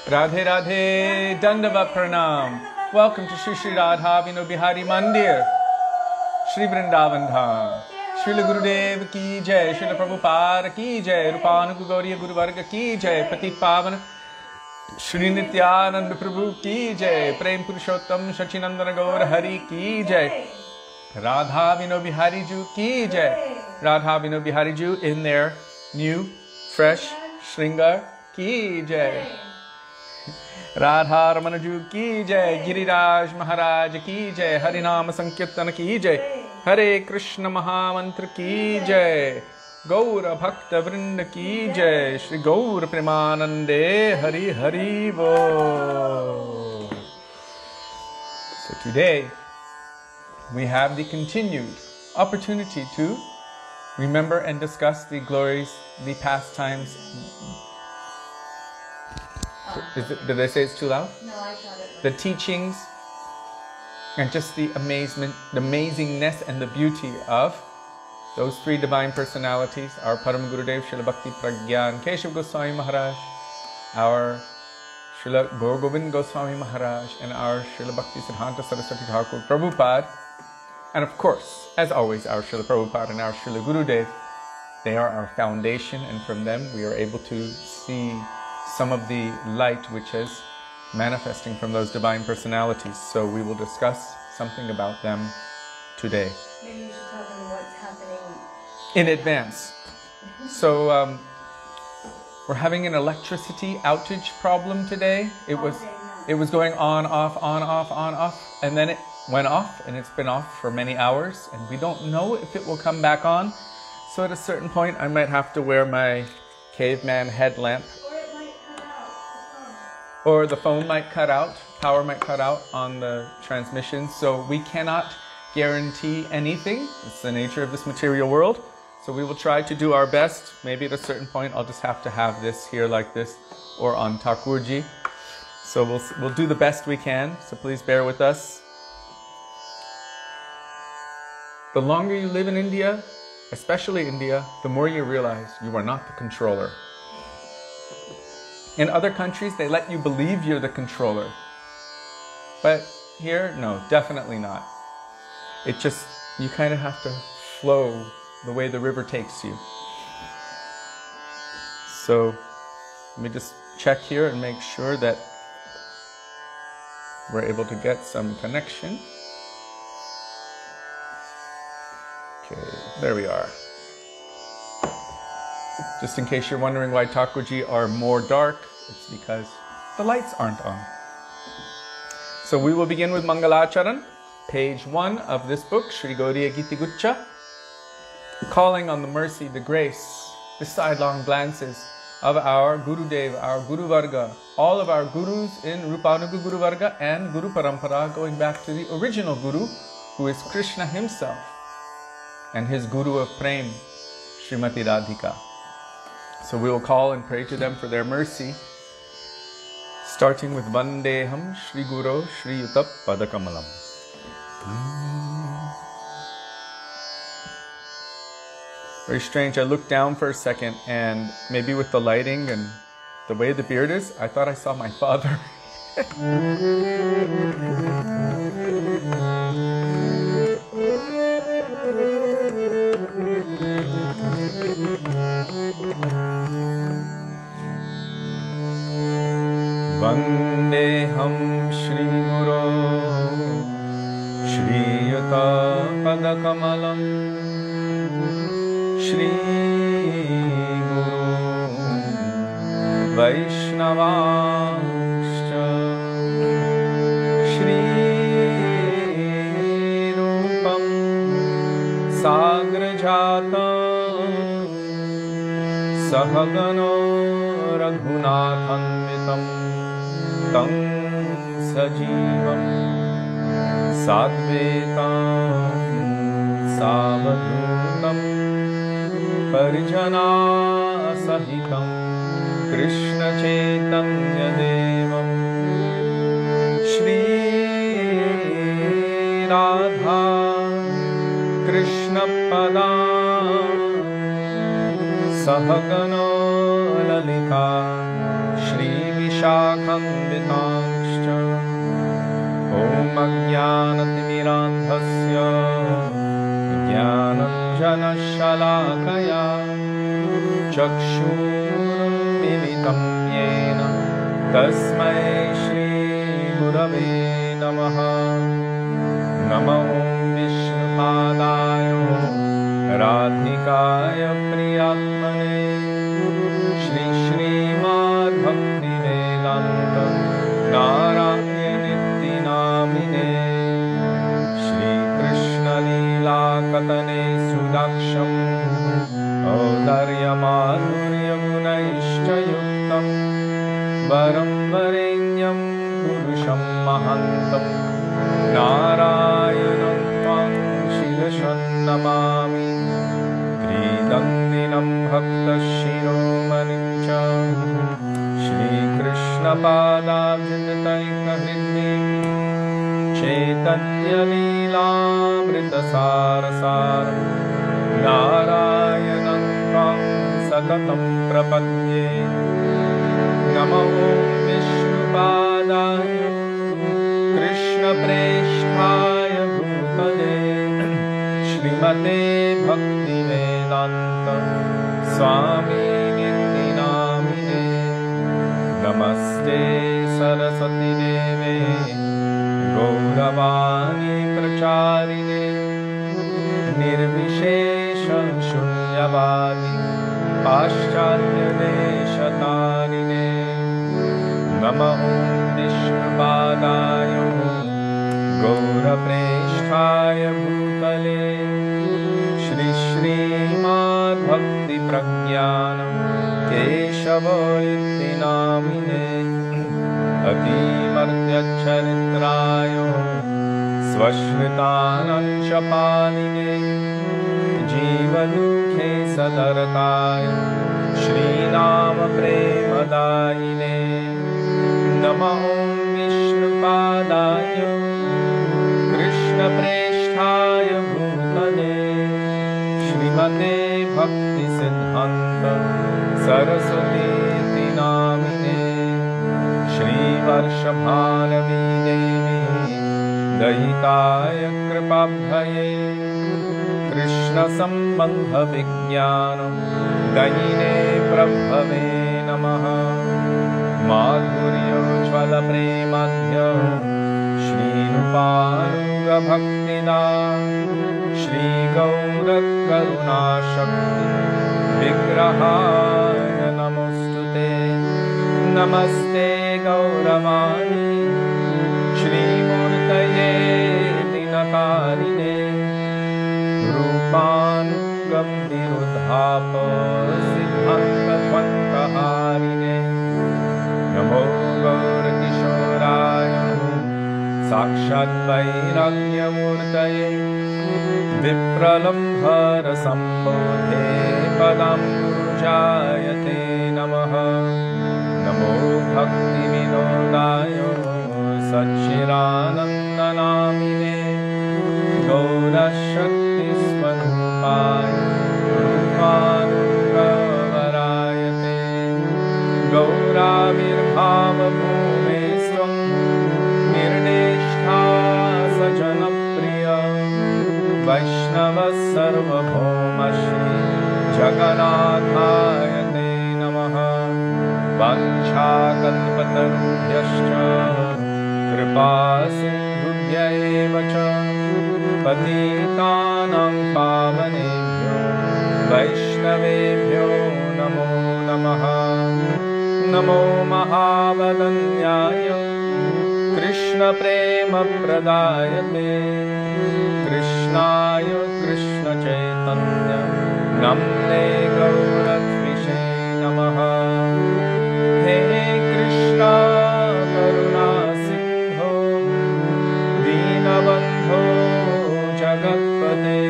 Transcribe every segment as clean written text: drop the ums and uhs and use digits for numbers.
Radhe Radhe, Dandavat Pranam. Welcome to Shri Radha Vino Bihari Mandir, Shri Vrindavan Dham. Srila Gurudev ki jai, Srila Prabhupada ki jai, Rupanuga Gauriya Guru Varga ki jai, Patit Pavana Sri Nityananda Prabhu ki jai, Prem Purushottam Sachinandana Gaur Hari ki jai, Radha Vino Bihari Ju ki jai, Radha Vino Bihari Ju in their new, fresh Shringar ki jai. Radha Ramana Ju ki jai, Giriraj Mahārāja ki jai, Harinama Sankirtana ki jai, Hare Krishna Mahamantra ki jai, Gaura Bhakta Vrinda ki jai, Shri Gaura Premanande Hari Hari Bo. So today we have the continued opportunity to remember and discuss the glories, the pastimes. Did I say it's too loud? No, I thought it was. The teachings and just the amazement, the amazingness and the beauty of those three divine personalities, our Param Gurudev Srila Bhakti Pragyan Keshav Goswami Maharaj, our Srila Gaur Govind Goswami Maharaj, and our Srila Bhakti Siddhanta Saraswati Thakur Prabhupada, and of course, as always, our Srila Prabhupada and our Srila Gurudev. They are our foundation, and from them we are able to see some of the light which is manifesting from those divine personalities. So we will discuss something about them today. Maybe you should tell them what's happening in advance. So we're having an electricity outage problem today. It was going on, off, on, off, on, off, and then it went off, and it's been off for many hours, and we don't know if it will come back on. So at a certain point, I might have to wear my caveman headlamp. Or the phone might cut out, power might cut out on the transmission. So we cannot guarantee anything. It's the nature of this material world. So we will try to do our best. Maybe at a certain point I'll just have to have this here like this or on Thakurji. So we'll do the best we can. So please bear with us. The longer you live in India, especially India, the more you realize you are not the controller. In other countries, they let you believe you're the controller. But here, no, definitely not. It just, you kind of have to flow the way the river takes you. So, let me just check here and make sure that we're able to get some connection. Okay, there we are. Just in case you're wondering why Thakurji are more dark, it's because the lights aren't on. So we will begin with Mangalacharan, page 1 of this book, Shri Gauriya Giti Guccha, calling on the mercy, the grace, the sidelong glances of our Gurudev, our Guru Varga, all of our Gurus in Rupanuga Guru Varga and Guru Parampara, going back to the original Guru, who is Krishna himself, and his Guru of Prem, Srimati Radhika. So we will call and pray to them for their mercy, starting with Vandeham Shri Guru Shri Yuta Padakamalam. Very strange, I looked down for a second, and maybe with the lighting and the way the beard is, I thought I saw my father. Vandeham Shri Guru Shri Yuta Padakamalam Shri Guru Vaishnavascha Shri Rupam Sagrajata Sahagano Raghunathanvitam Tam Sajivam Sadvetam Savadhutam Parijana Sahitam Krishna Chaitanya Devam Shri Radha Krishna Pada Sahagano Lalita Shri शाखान्वितांश्च ॐ अज्ञानतिमिरान्धस्य ज्ञानञ्जनशलाकया चक्षुरुन्मिलितं येन तस्मै श्रीगुरवे नमः। नमो विष्णुपादाय राधिकाय प्रियात्मने श्रीमद् भक्तिवेदान्त नारायणीतिनामिने श्रीकृष्णलीलाकतने सुदाक्षं औदार्यमाधुर्यगुणैश्च युक्तं वरं वरेण्यं पुरुषं महान्तं नारायणं त्वां शिरसं नमामि। त्रिदन्दिनं भक्तशिरोमणिं च श्रीकृष्णपादाब्जनितैकहृद्दिं चैतन्यलीलामृतसारसारं नारायणं त्वां सततं प्रपद्ये। नमो विष्णुपादाय कृष्णप्रेष्ठाय भूतले श्रीमते भक्तिवेदान्त स्वामिनिति नामिने। नमस्ते सरस्वती देवे गौरवाणी प्रचारिणे निर्विशेष शून्यवादी पाश्चात्यदेशतारिणे। नमः विष्णुपादाय गौरप्रेष्ठाय भूतले श्रीमद्भक्तिप्रज्ञान केशव इति नामिने। अतिमर्त्यचरित्राय स्वश्रितानंश पालिने जीवदुःखे सदरताय श्रीनाम प्रेमदायिने। नमः विष्णुपादाय कृष्णप्रेष्ठाय भूतले श्रीमते भक्तिसिद्धान्त सरस्वतीति नामिने। श्रीवर्षभानवी देवी दयिताय कृपाभये कृष्णसम्बन्धविज्ञान दयिने प्रभवे नमः। माधुर्योज्ज्वलप्रेमाद्य श्रीरूपानुगभक्तिदा श्रीगौरकरुणाशक्ति विग्रहाय नमोस्तुते। नमस्ते गौरवाणी श्रीमूर्तये दिनकारिणे रूपानुगम्भिरुद्धाप सिद्धान्तध्वन्तहारिणे। नमो गौरकिशोराय साक्षाद्वैराग्यमूर्तये विप्रलम्भरसम्बोधे पदाम्बुजायते नमः। नमो भक्तिविनोदाय सच्चिदानन्दनामिने गौरशक्तिस्वरूपाय रूपानुगवरायते। गौराविर्भावभूमे स्वं निर्देष्टा सजनप्रिय वैष्णवः सर्वभौमश्री जगन्नाथाय ते नमः। वाञ्छाकल्पतरुभ्यश्च कृपासिन्धुभ्य एव च पतितानां पावनेभ्यो वैष्णवेभ्यो नमो नमः। नमो महावदन्याय कृष्णप्रेमप्रदायते कृष्णाय कृष्णचैतन्य नमते गौरद्विषे नमः। हे कृष्णा करुणा सिन्धो दीनबन्धो जगत्पते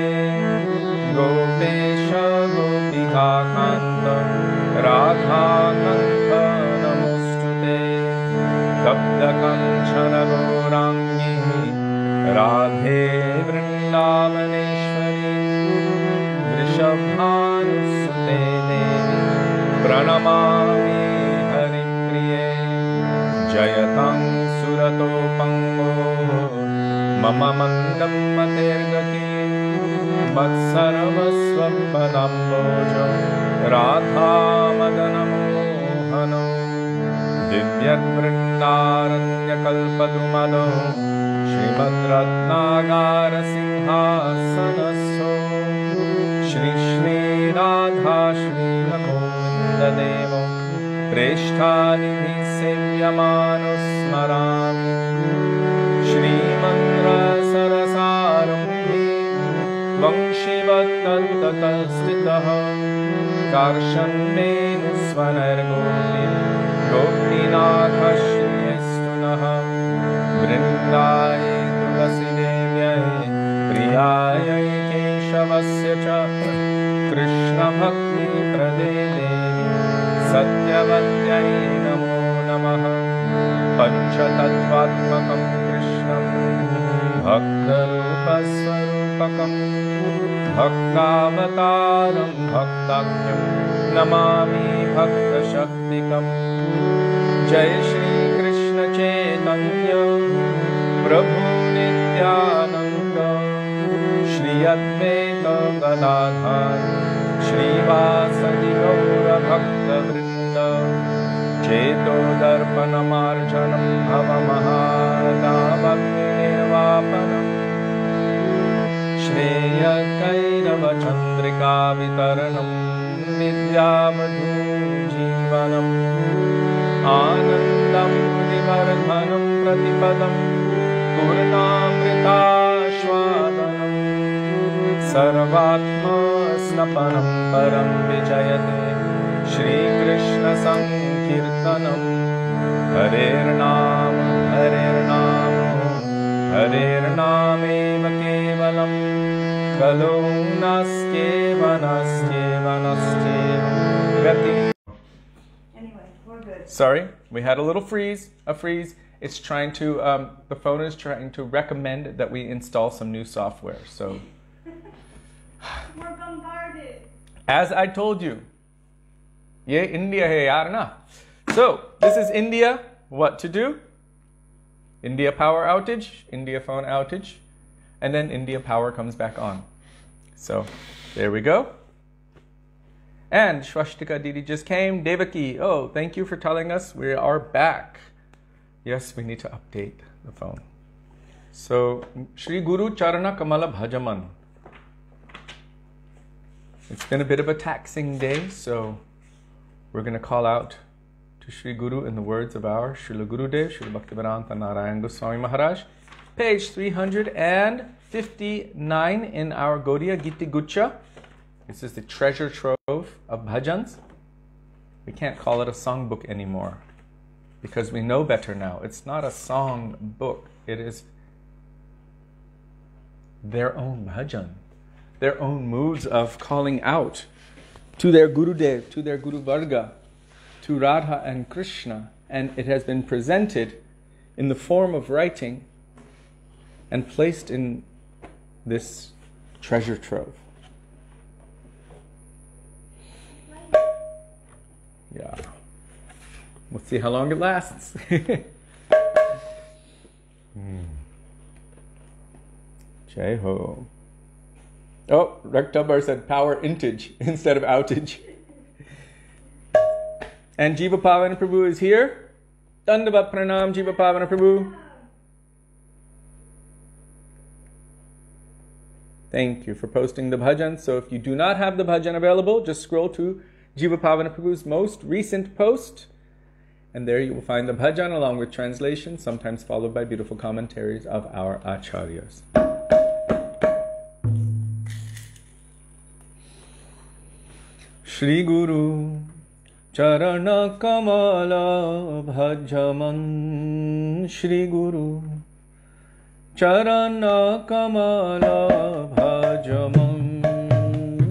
गोपेश गोपिकान्त राधाकान्त नमोस्तुते। तप्तकाञ्चन गौराङ्गी राधे वृन्दावनेश्वरी वृषभानुसुते देवी प्रणमामि हरिप्रिये। Radha Madana Mohanam Divyat Vrindaranya Kalpadumado Śrīmad Ratnagara Sinhasanaso Śrī Śrī Radha Śrīla Govinda Devo Preshthanidhi Sevyamano Smarami Śrīmandra Sarasarambhi Vangshivattatatasthitaha Karshanmenu Svanargopin Gopinatha Shriyastunaha Vrindaye Tulasi Devyaye Priyaye Keshavasya Cha Krishna Bhakti Prade Devi Satyavatyai Namo Namaha Panchatattvatmakam Krishnam Bhaktarupasvarupakam Bhaktavataram Bhaktakyam Namami Bhaktashaktikam Jai Shri Krishna Chaitanya Prabhu Nityananda Shri Advaita Gadadhar Shri Vasadi Gaura Bhakta Vrinda Cheto Darpanamarjanam Bhava Mahādāvakti Nirvāpanam Shreya Kairava Chandrika Vitaranam Vidyamadhu Jivanam Anandam Vivardhanam Pratipadam Purnamrita Shwadanam Sarvatma Snapanam Param Vijayate Shri Krishna Sankirtanam Harer Nama Harer Nama Harer Nameva Kevalam Kalo Naskeva Naskeva Naskeva Gati. Anyway, we're good. Sorry, we had a little freeze. It's trying to, the phone is trying to recommend that we install some new software. So, We're bombarded. as I told you, ye India hai yaar na. So, this is India. What to do? India power outage, India phone outage, and then India power comes back on. So, there we go. And Swastika Didi just came. Devaki, oh, thank you for telling us we are back. Yes, we need to update the phone. So, Shri Guru Charana Kamala Bhajaman. It's been a bit of a taxing day, so we're going to call out to Shri Guru in the words of our Srila Gurudev, Srila Bhaktivedānta Nārāyaṇa Gosvāmī Mahārāja, page 359 in our Gaudiya Giti Gucha. This is the treasure trove of bhajans. We can't call it a songbook anymore because we know better now. It's not a song book. It is their own bhajan, their own moods of calling out to their Gurudev, to their Guru Varga, to Radha and Krishna. And it has been presented in the form of writing and placed in this treasure trove. Yeah. We'll see how long it lasts. Jai ho. Oh, Rektabar said power intage instead of outage. And Jiva Pavana Prabhu is here. Dandavat Pranam, Jiva Pavana Prabhu. Thank you for posting the bhajan. So if you do not have the bhajan available, just scroll to Jiva Pavana Prabhu's most recent post. And there you will find the bhajan along with translation, sometimes followed by beautiful commentaries of our acharyas. Shri Guru Charana Kamala Bhajaman Shri Guru Charana Kamala Bhajaman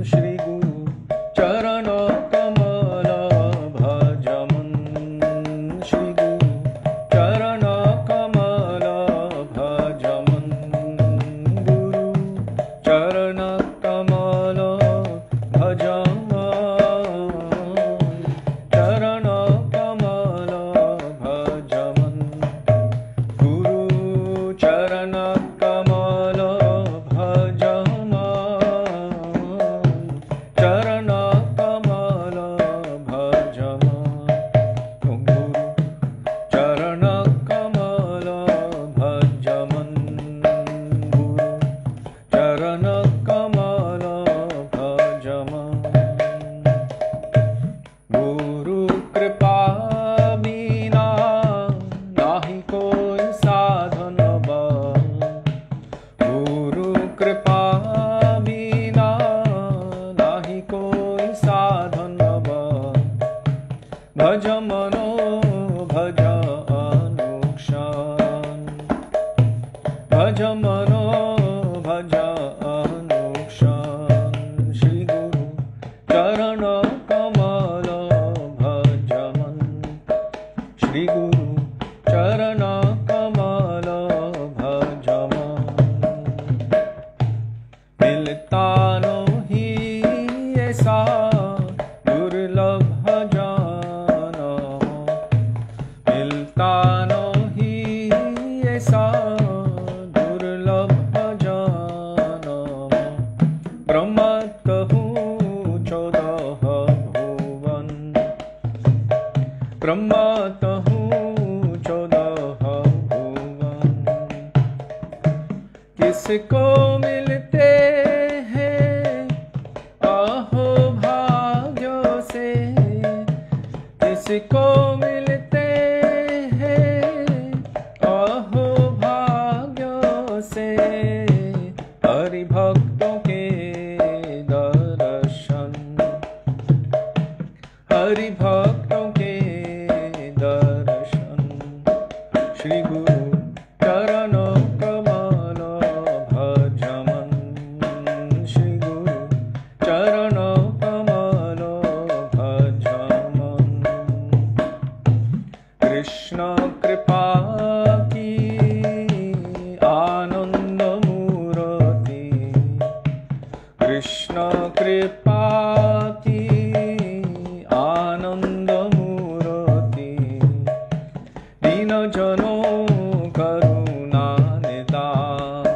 Shri Guru Charana Kamala Bhajaman Shri Guru Charana Kamala Bhajaman Guru Charana Kamala Bhajaman Bhajaman भजमनो भज अनुक्षण भजमनो भज अनुक्षण श्री गुरु चरण कमल भजमन श्री गुरु चरण कमल भजमन मिलता नहीं ऐसा दुर्लभ जान मिलता नहीं ऐसा दुर्लभ जान ब्रह्मत हूँ 14 भुवन ब्रह्मत हूँ 14 भुवन किसको मिलते हैं अहो भाग्यों से किसको मिलते हैं अहो भाग्यों से हरि भक्तों के दर्शन हरि भक्तों के दर्शन श्री गुरु चरण कमल भजमन श्री गुरु चरण कमल भजमन कृष्ण कृपा की आनंद मूर्ति कृष्ण कृपा की आनंद मूर्ति दीन जनों करुणा निदान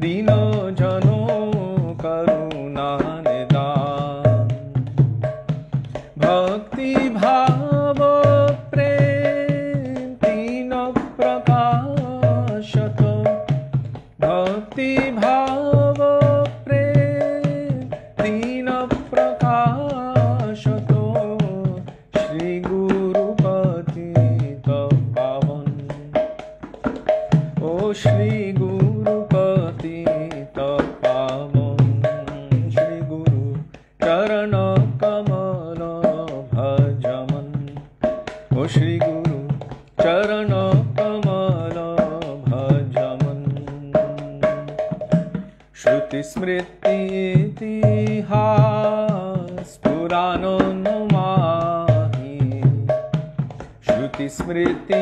दीन जनों करुणा निदान भक्ति भाव प्रेम तीन प्रकाशत भक्ति भाव प्रेम तीन प्रकाशत श्री गुरुपति पावन ओ श्री गुरुपति पावन श्री गुरु चरण कमल भजमन ओ श्री गुरु चरण कमल भजमन श्रुति स्मृति इतिहास पुराण माही श्रुति स्मृति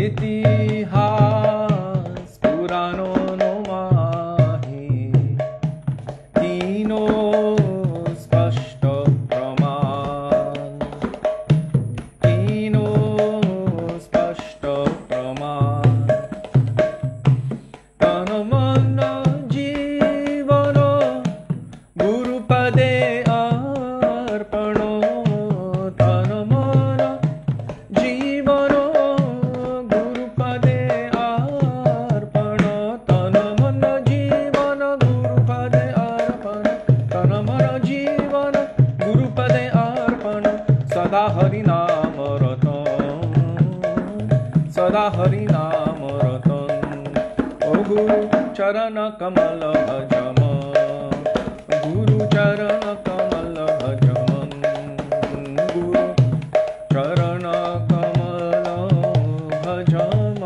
इतिहास पुराण माही तीनों स्पष्ट प्रमाण तीनों स्पष्ट प्रमाण तन मन जीवन गुरुपदे अर्पण तन मन जीवन गुरुपदे अर्पण तन मन जीवन गुरुपदे अर्पण तन मन जीवन गुरुपदे अर्पण सदा हरि नाम रतन सदा हरि नाम रतन ओ गुरु चरण कमल भजम गुरु चरण कमल भजमन गुरु चरण कमल भजम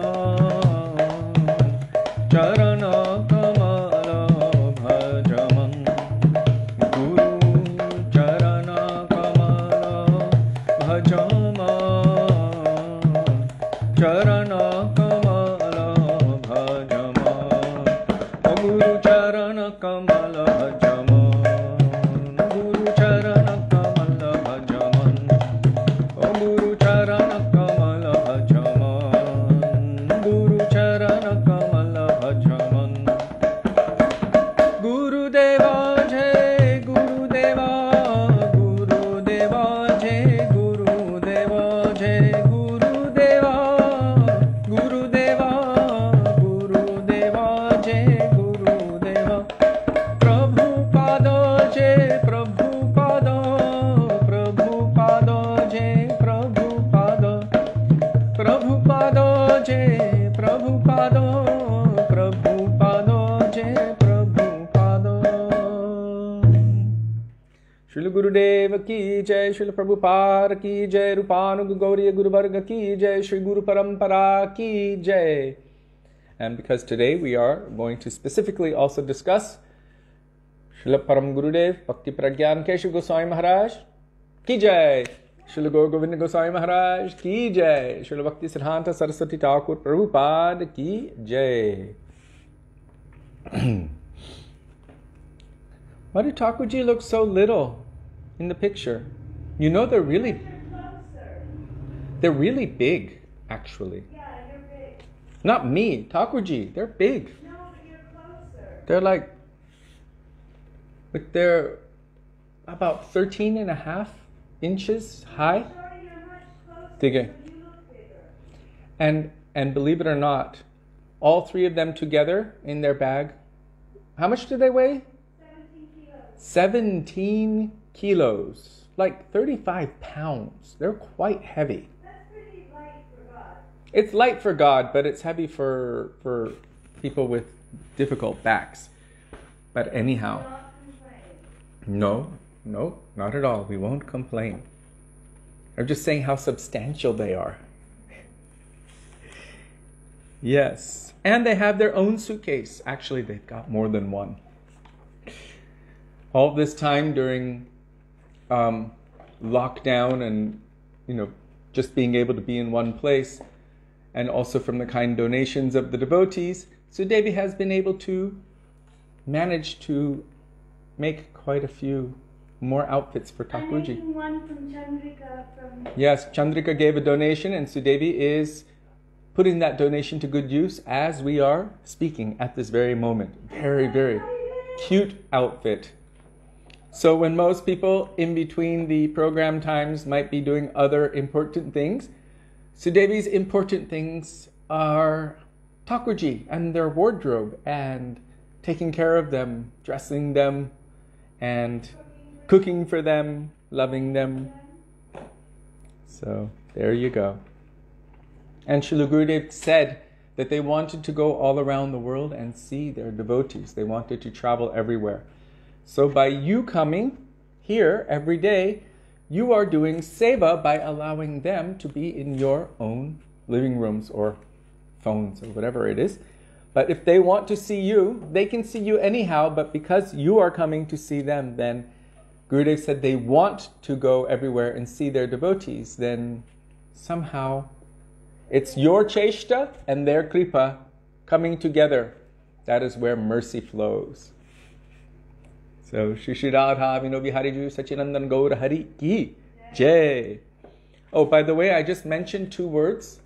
चरण कमल भजमन गुरु चरण कमल भजम चरण कमल भजम गुरु चरण कमल भजम गुरु ki jai, Śrīla Prabhupada ki jai, Rupanuga Gauriya Guru Varga ki jai, Śrī Guru Parampara ki jai. And because today we are going to specifically also discuss Śrīla Param Gurudev Bhakti Pragyan Keshav Goswami Maharaj ki jai, Śrīla Gaur Govinda Goswami Maharaj ki jai, Śrīla Bhakti Siddhanta Saraswati Thakur Prabhupada ki jai. Why do Thakurji look so little in the picture? You know they're really big, actually. Yeah, you're big. Not me, Thakurji, they're big. No, but you're closer. They're they're about 13 and a half inches high. Sorry, you're much closer. Digga. So you look bigger. And believe it or not, all three of them together in their bag, how much do they weigh? 17 kilos. 17 kilos, like 35 pounds. They're quite heavy. That's pretty light for God. It's light for God, but it's heavy for people with difficult backs. But anyhow, Not complain. no, not at all. We won't complain. I'm just saying how substantial they are. Yes. And they have their own suitcase. Actually, they've got more than one. All this time during lockdown and, just being able to be in one place, and also from the kind donations of the devotees, Sudevi has been able to manage to make quite a few more outfits for I'm Thakurji. making one from Chandrika Yes, Chandrika gave a donation, and Sudevi is putting that donation to good use as we are speaking at this very moment. Very, very cute outfit. So when most people in between the program times might be doing other important things, Sudevi's important things are Thakurji and their wardrobe and taking care of them, dressing them, and cooking for them, loving them. So there you go. And Srila Gurudev said that they wanted to go all around the world and see their devotees. They wanted to travel everywhere. So by you coming here every day, you are doing seva by allowing them to be in your own living rooms or phones or whatever it is. But if they want to see you, they can see you anyhow, but because you are coming to see them, then Gurudev said they want to go everywhere and see their devotees, then somehow it's your cheshta and their kripa coming together. That is where mercy flows. So, Shri Radha Vinobi Hariju Sachinandan Gaura Hari Ki Jai. Oh, by the way, I just mentioned two words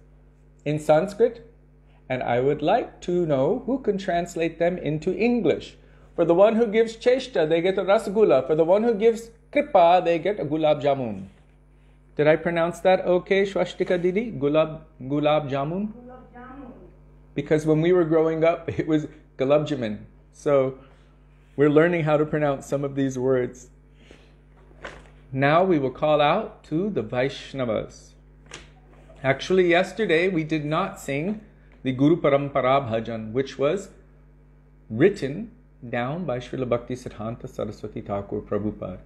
in Sanskrit, and I would like to know who can translate them into English. For the one who gives cheshta, they get a rasgulla. For the one who gives kripa, they get a gulab jamun. Did I pronounce that okay, Swastika Didi? Gulab jamun? Gulab jamun. Because when we were growing up, it was gulab jamun. So we're learning how to pronounce some of these words. Now we will call out to the Vaishnavas. Actually, yesterday we did not sing the Guru Parampara Bhajan, which was written down by Srila Bhakti Siddhanta Saraswati Thakur Prabhupada.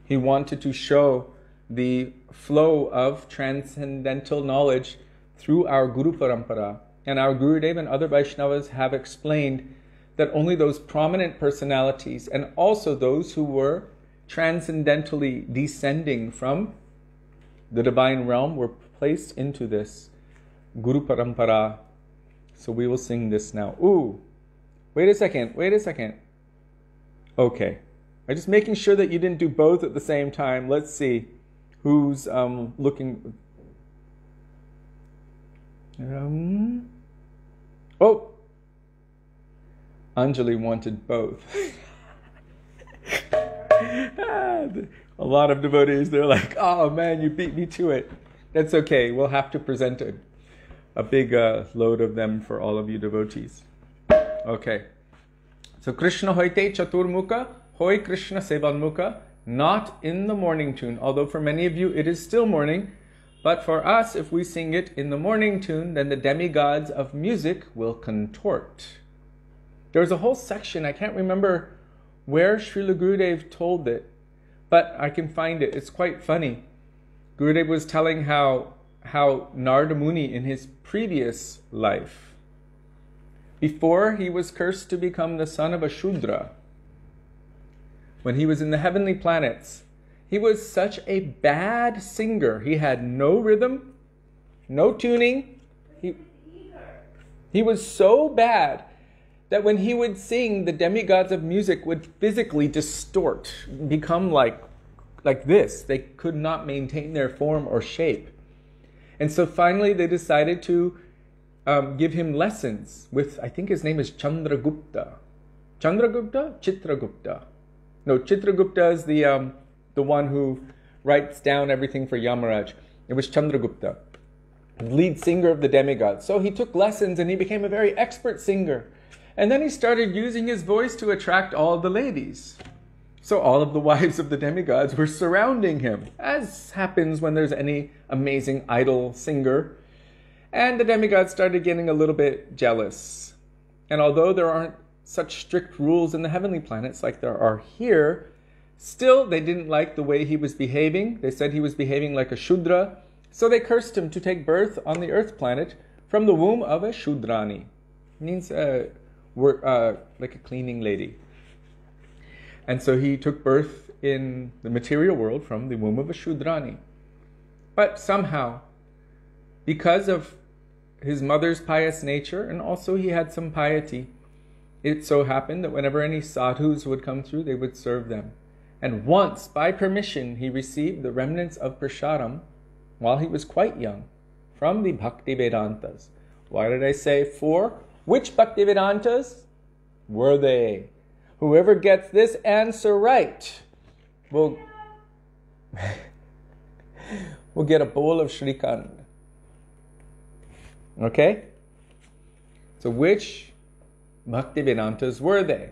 He wanted to show the flow of transcendental knowledge through our Guru Parampara. And our Gurudev and other Vaishnavas have explained that only those prominent personalities and also those who were transcendentally descending from the divine realm were placed into this Guru Parampara. So we will sing this now. Ooh, wait a second. Okay. I'm just making sure that you didn't do both at the same time. Let's see who's looking. Oh, Anjali wanted both. A lot of devotees, they're like, oh man, you beat me to it. That's okay. We'll have to present a big load of them for all of you devotees. Okay. So Krishna hoite chaturmukha, hoy Krishna sevanmukha, not in the morning tune. Although for many of you it is still morning. But for us, if we sing it in the morning tune, then the demigods of music will contort. There's a whole section, I can't remember where Srila Gurudev told it, but I can find it. It's quite funny. Gurudev was telling how Narada Muni in his previous life, before he was cursed to become the son of a Shudra, when he was in the heavenly planets, he was such a bad singer. He had no rhythm, no tuning. He was so bad that when he would sing, the demigods of music would physically distort, become like this. They could not maintain their form or shape. And so finally they decided to give him lessons with, I think his name is Chandragupta. Chandragupta? Chitragupta. No, Chitragupta is the one who writes down everything for Yamaraj. It was Chandragupta, lead singer of the demigods. So he took lessons and he became a very expert singer. And then he started using his voice to attract all the ladies. So all of the wives of the demigods were surrounding him, as happens when there's any amazing idol singer. And the demigods started getting a little bit jealous. And although there aren't such strict rules in the heavenly planets like there are here, still they didn't like the way he was behaving. They said he was behaving like a Shudra. So they cursed him to take birth on the earth planet from the womb of a Shudrani. It means like a cleaning lady. And so he took birth in the material world from the womb of a Shudrani. But somehow, because of his mother's pious nature, and also he had some piety, it so happened that whenever any sadhus would come through, they would serve them. And once, by permission, he received the remnants of prasadam while he was quite young from the Bhaktivedāntas. Why did I say four? Which Bhaktivedāntas were they? Whoever gets this answer right will get a bowl of Shrikand. Okay? So which Bhaktivedāntas were they?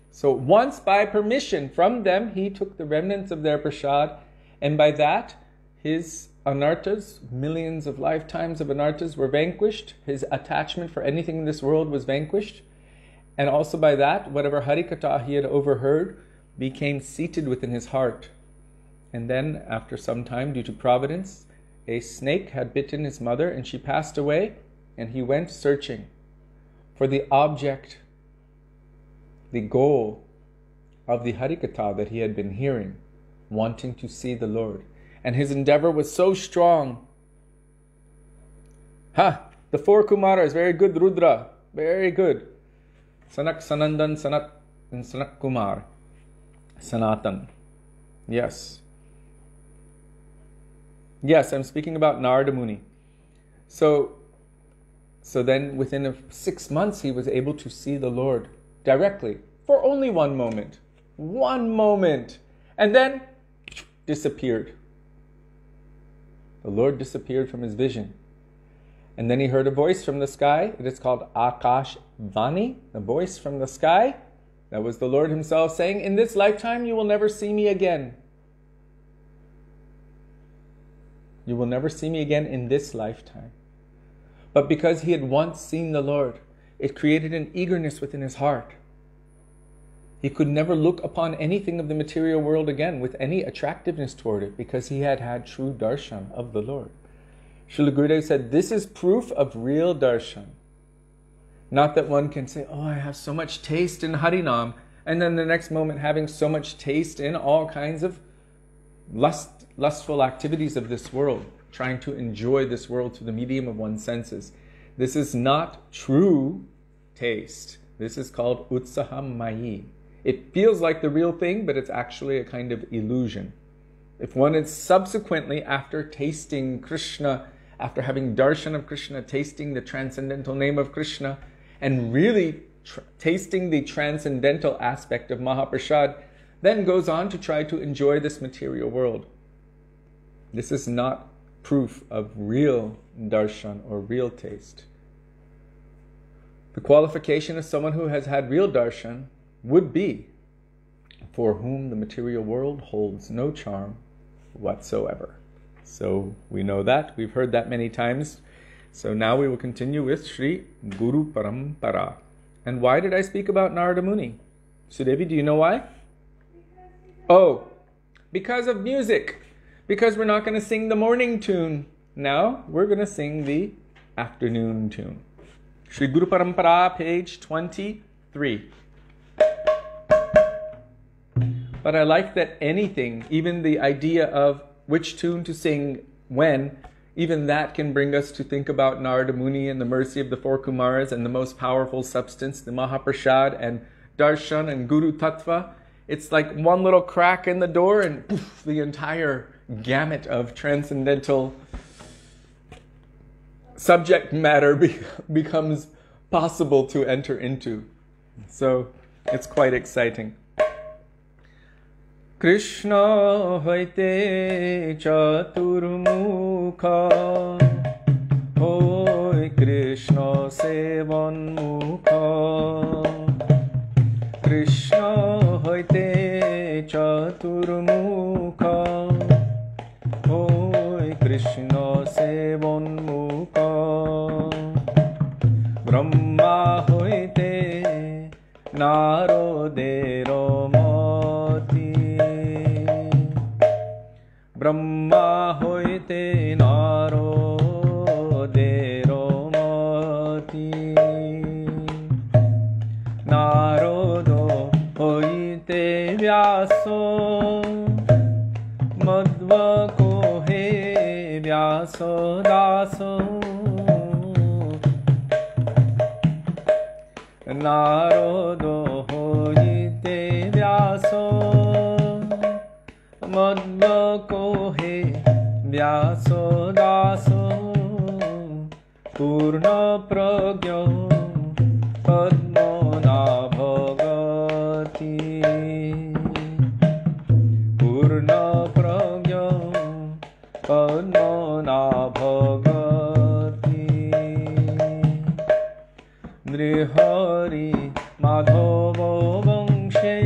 So once by permission from them, he took the remnants of their prasad, and by that, his anarthas, millions of lifetimes of anarthas were vanquished. His attachment for anything in this world was vanquished. And also by that, whatever Harikatha he had overheard became seated within his heart. And then, after some time, due to providence, a snake had bitten his mother and she passed away, and he went searching for the object, the goal of the Harikatha that he had been hearing, wanting to see the Lord. And his endeavor was so strong. The four Kumaras, very good, Rudra, very good. Sanak, Sanandan, Sanat, and Sanak Kumar. Sanatan. Yes. Yes, I'm speaking about Narada Muni. So then within 6 months he was able to see the Lord directly for only one moment. One moment. And then disappeared. The Lord disappeared from his vision. And then he heard a voice from the sky. It is called Akash Vani, the voice from the sky. That was the Lord himself saying, in this lifetime you will never see me again. You will never see me again in this lifetime. But because he had once seen the Lord, it created an eagerness within his heart. He could never look upon anything of the material world again with any attractiveness toward it, because he had had true darshan of the Lord. Srila Gurudev said, this is proof of real darshan. Not that one can say, oh, I have so much taste in Harinam, and then the next moment having so much taste in all kinds of lustful activities of this world, trying to enjoy this world through the medium of one's senses. This is not true taste. This is called utsaham mayi. It feels like the real thing, but it's actually a kind of illusion. If one is subsequently, after tasting Krishna, after having darshan of Krishna, tasting the transcendental name of Krishna, and really tasting the transcendental aspect of Mahaprasad, then goes on to try to enjoy this material world. This is not proof of real darshan or real taste. The qualification of someone who has had real darshan would be for whom the material world holds no charm whatsoever. So we know that. We've heard that many times. So now we will continue with Sri Guru Parampara. And why did I speak about Narada Muni? Sudevi, do you know why? Oh, Because of music. Because we're not going to sing the morning tune. Now we're going to sing the afternoon tune. Shri Guru Parampara, page 23. But I like that anything, even the idea of which tune to sing when, even that can bring us to think about Narada Muni and the mercy of the four Kumaras and the most powerful substance, the Mahaprasad and Darshan and Guru Tattva. It's like one little crack in the door and poof, the entire gamut of transcendental subject matter becomes possible to enter into. So it's quite exciting. Krishna hoite chaturmukha, hoy Krishna sevan mukha. Krishna hoite chaturmukha, hoy Krishna sevan mukha. Brahma hoite Narodero mati, Brahma hoite Narodero mati, Narodo hoite Vyaso, Madhva kohe Vyaso daso. Narodo hoite Vyaso, Madhva kohe Vyaso daso. Purna pragyo padmona bhagati, Purna pragyo padmona bhagati. Nrihari Madhava vangshe,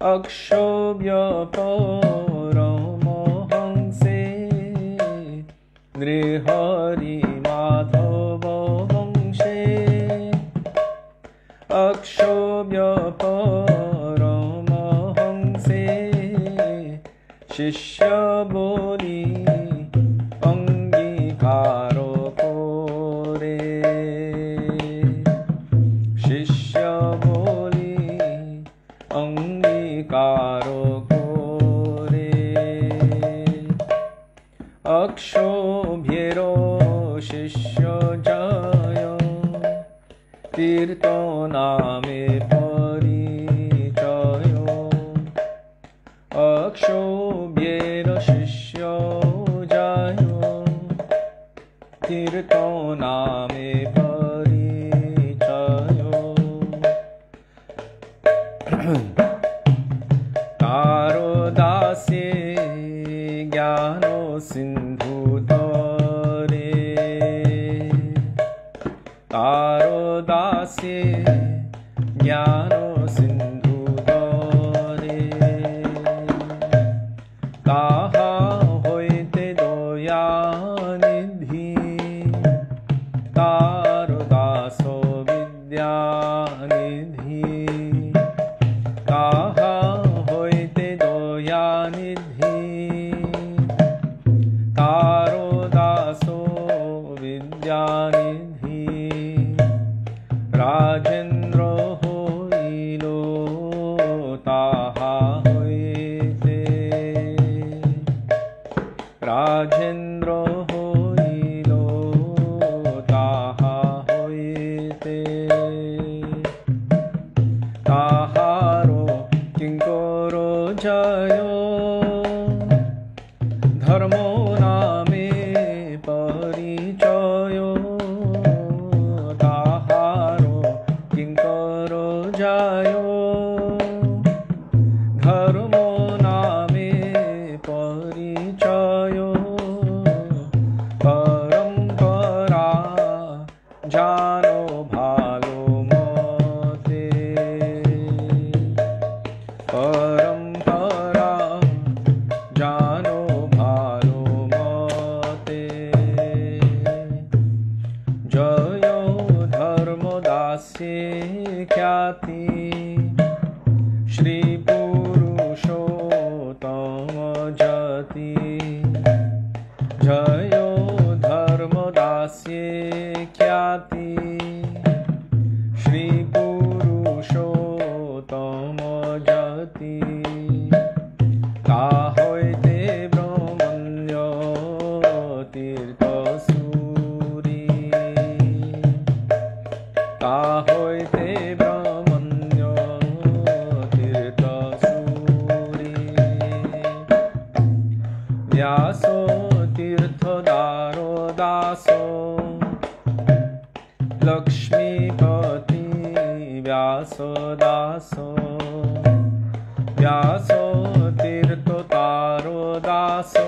Akshobhya paramahanse. Nrihari Madhava vangshe, Akshobhya paramahanse. Shishya boli angikaro kore, Shishya boli angikaro kore. Akshobhyero shishya jaya, tirto name parichayo. Akshobhyero shishya jaya, tirto name parichayo. Taro dasye jnano sindhu tare, Taro dasye jnano sindhu tare. Taha hoite doya nidhi, Taro daso vidya nidhi. Taha hoite doya nidhi, Taro daso vidya nidhi. Rajendra hoilo taha hoite, Rajendra hoilo taha hoite. Taharo kinkoro jayo, dharmo name parichayo. Taharo kinkoro jayo, dharmo name parichayo. जगति जयो धर्मदास्ये ख्याति श्री पुरुषोत्तम जति काहोइते ब्रह्मण्य तीर्थसूरी काहोइते ब्रह्मण्य तीर्थसूरी व्यासो तीर्थदारो दासो लक्ष्मीपति व्यासो दासो व्यासो तीर्थतारो दासो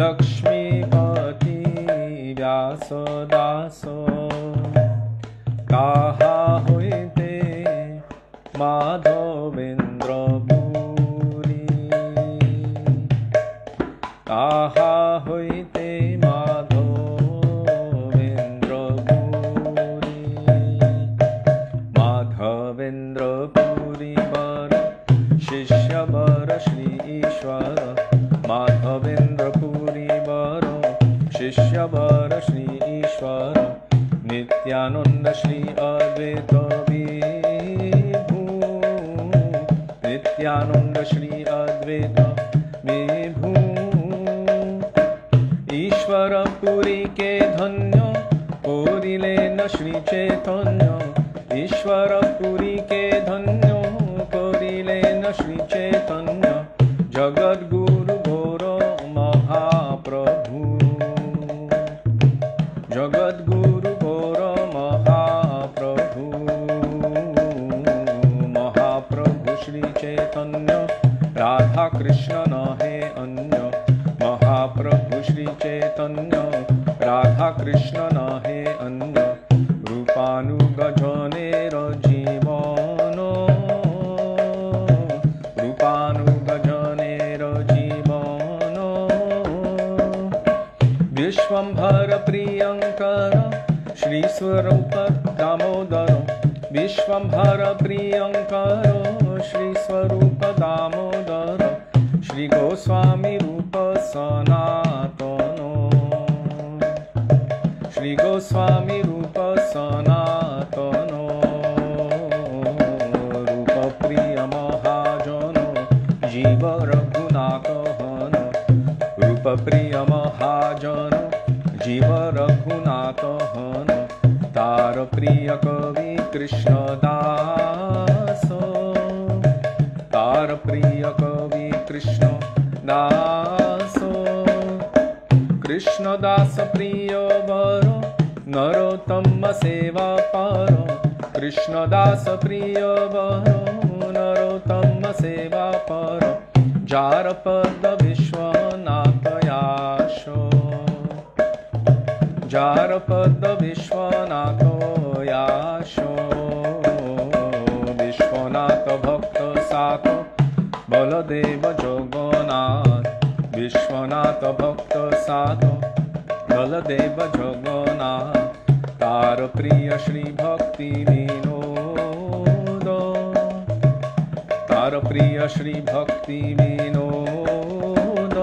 लक्ष्मीपति व्यासो दासो काहा होइते माधवेन्द्र पुरी काहा होइते माधवेन्द्र पुरी माधवेन्द्र पुरी वर शिष्य वर श्री ईश्वर माधवेन्द्र पुरी वर शिष्य वर श्री ईश्वर नित्यानंद श्री अद्वैत विभु नित्यानंद श्री अद्वैत विभु ईश्वर पुरी के धन्य कोरिले न श्री चैतन्य ईश्वर पुरी के धन्य कोरिले न श्री चैतन्य जगत गुरु घोर महाप्रभु जगत गुरु घोर महाप्रभु महाप्रभु श्री चैतन्य राधा कृष्ण न है अन्य महाप्रभु श्री चैतन्य राधा कृष्ण न है अन्य रूपानुगजनेर जीवन रूपानुगजनेर जीवन विश्वंभर प्रियंकर श्री स्वरूप दामोदर विश्वंभर प्रियंकर श्री स्वरूप दामोदर श्री गोस्वामी रूप सनातन श्री गोस्वामी रूप सनातन रूप प्रिय महाजन जीव रघुनाथ हन रूप प्रिय महाजन जीव रघुनाथ हन तार प्रिय कवि कृष्ण दास तार प्रिय कवि कृष्ण दास कृष्ण दास प्रिय वर नरोत्तम सेवा पर कृष्ण दास प्रिय वर नरोत्तम सेवा पर जार पद विश्वनाथ याशो जार पद विश्वनाथ याशो विश्वनाथ भक्त साथ बलदेव जगन्नाथ विश्वनाथ भक्त साथ बलदेव जगन्नाथ तार प्रिय श्री भक्ति विनोद तार प्रिय श्री भक्ति विनोद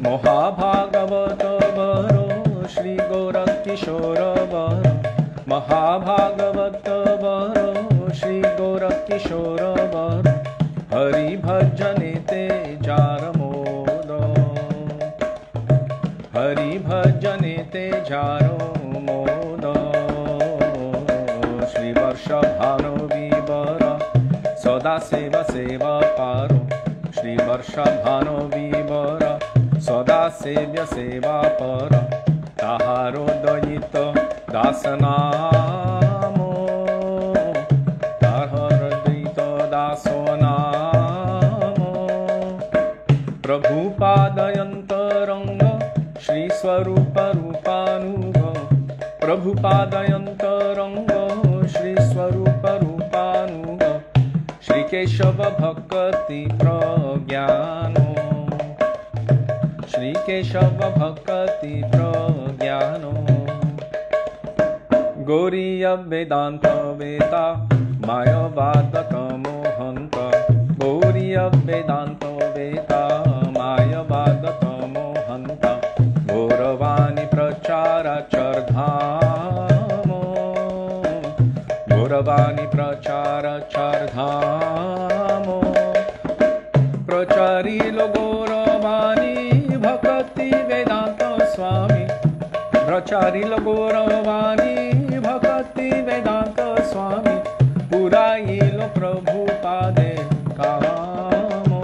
महाभागवत वर श्री गोरखकिशोर वर महाभागवत वर श्री गोरखकिशोर वर हरि भजने ते जार मोद हरि भजने ते जारो मोद श्री वर्षभानु विवर सदा सेवा सेवा पारो श्री वर्षभानु विवर सदा सेव्य सेवा पर ताहारो दयित दास नामो ताहर दयित दासो नामो प्रभुपादयन्तरंग श्री स्वरूप रूपानुभव प्रभुपादयन्तरंग श्री स्वरूप रूपानुभव श्री केशव भक्ति प्रज्ञानो श्री केशव भक्ति प्रज्ञानो गौरीय वेदांत वेता मायवादक मोहंत Gauri Bhaktivedānta Veta Maya Vadatamo Hanta Gauravani Prachara Chardhamo Gauravani Prachara Chardhamo Pracharilo Gauravani Bhaktivedānta Swami Pracharilo Gauravani Bhaktivedānta Swami Purailo Prabhupade Kamo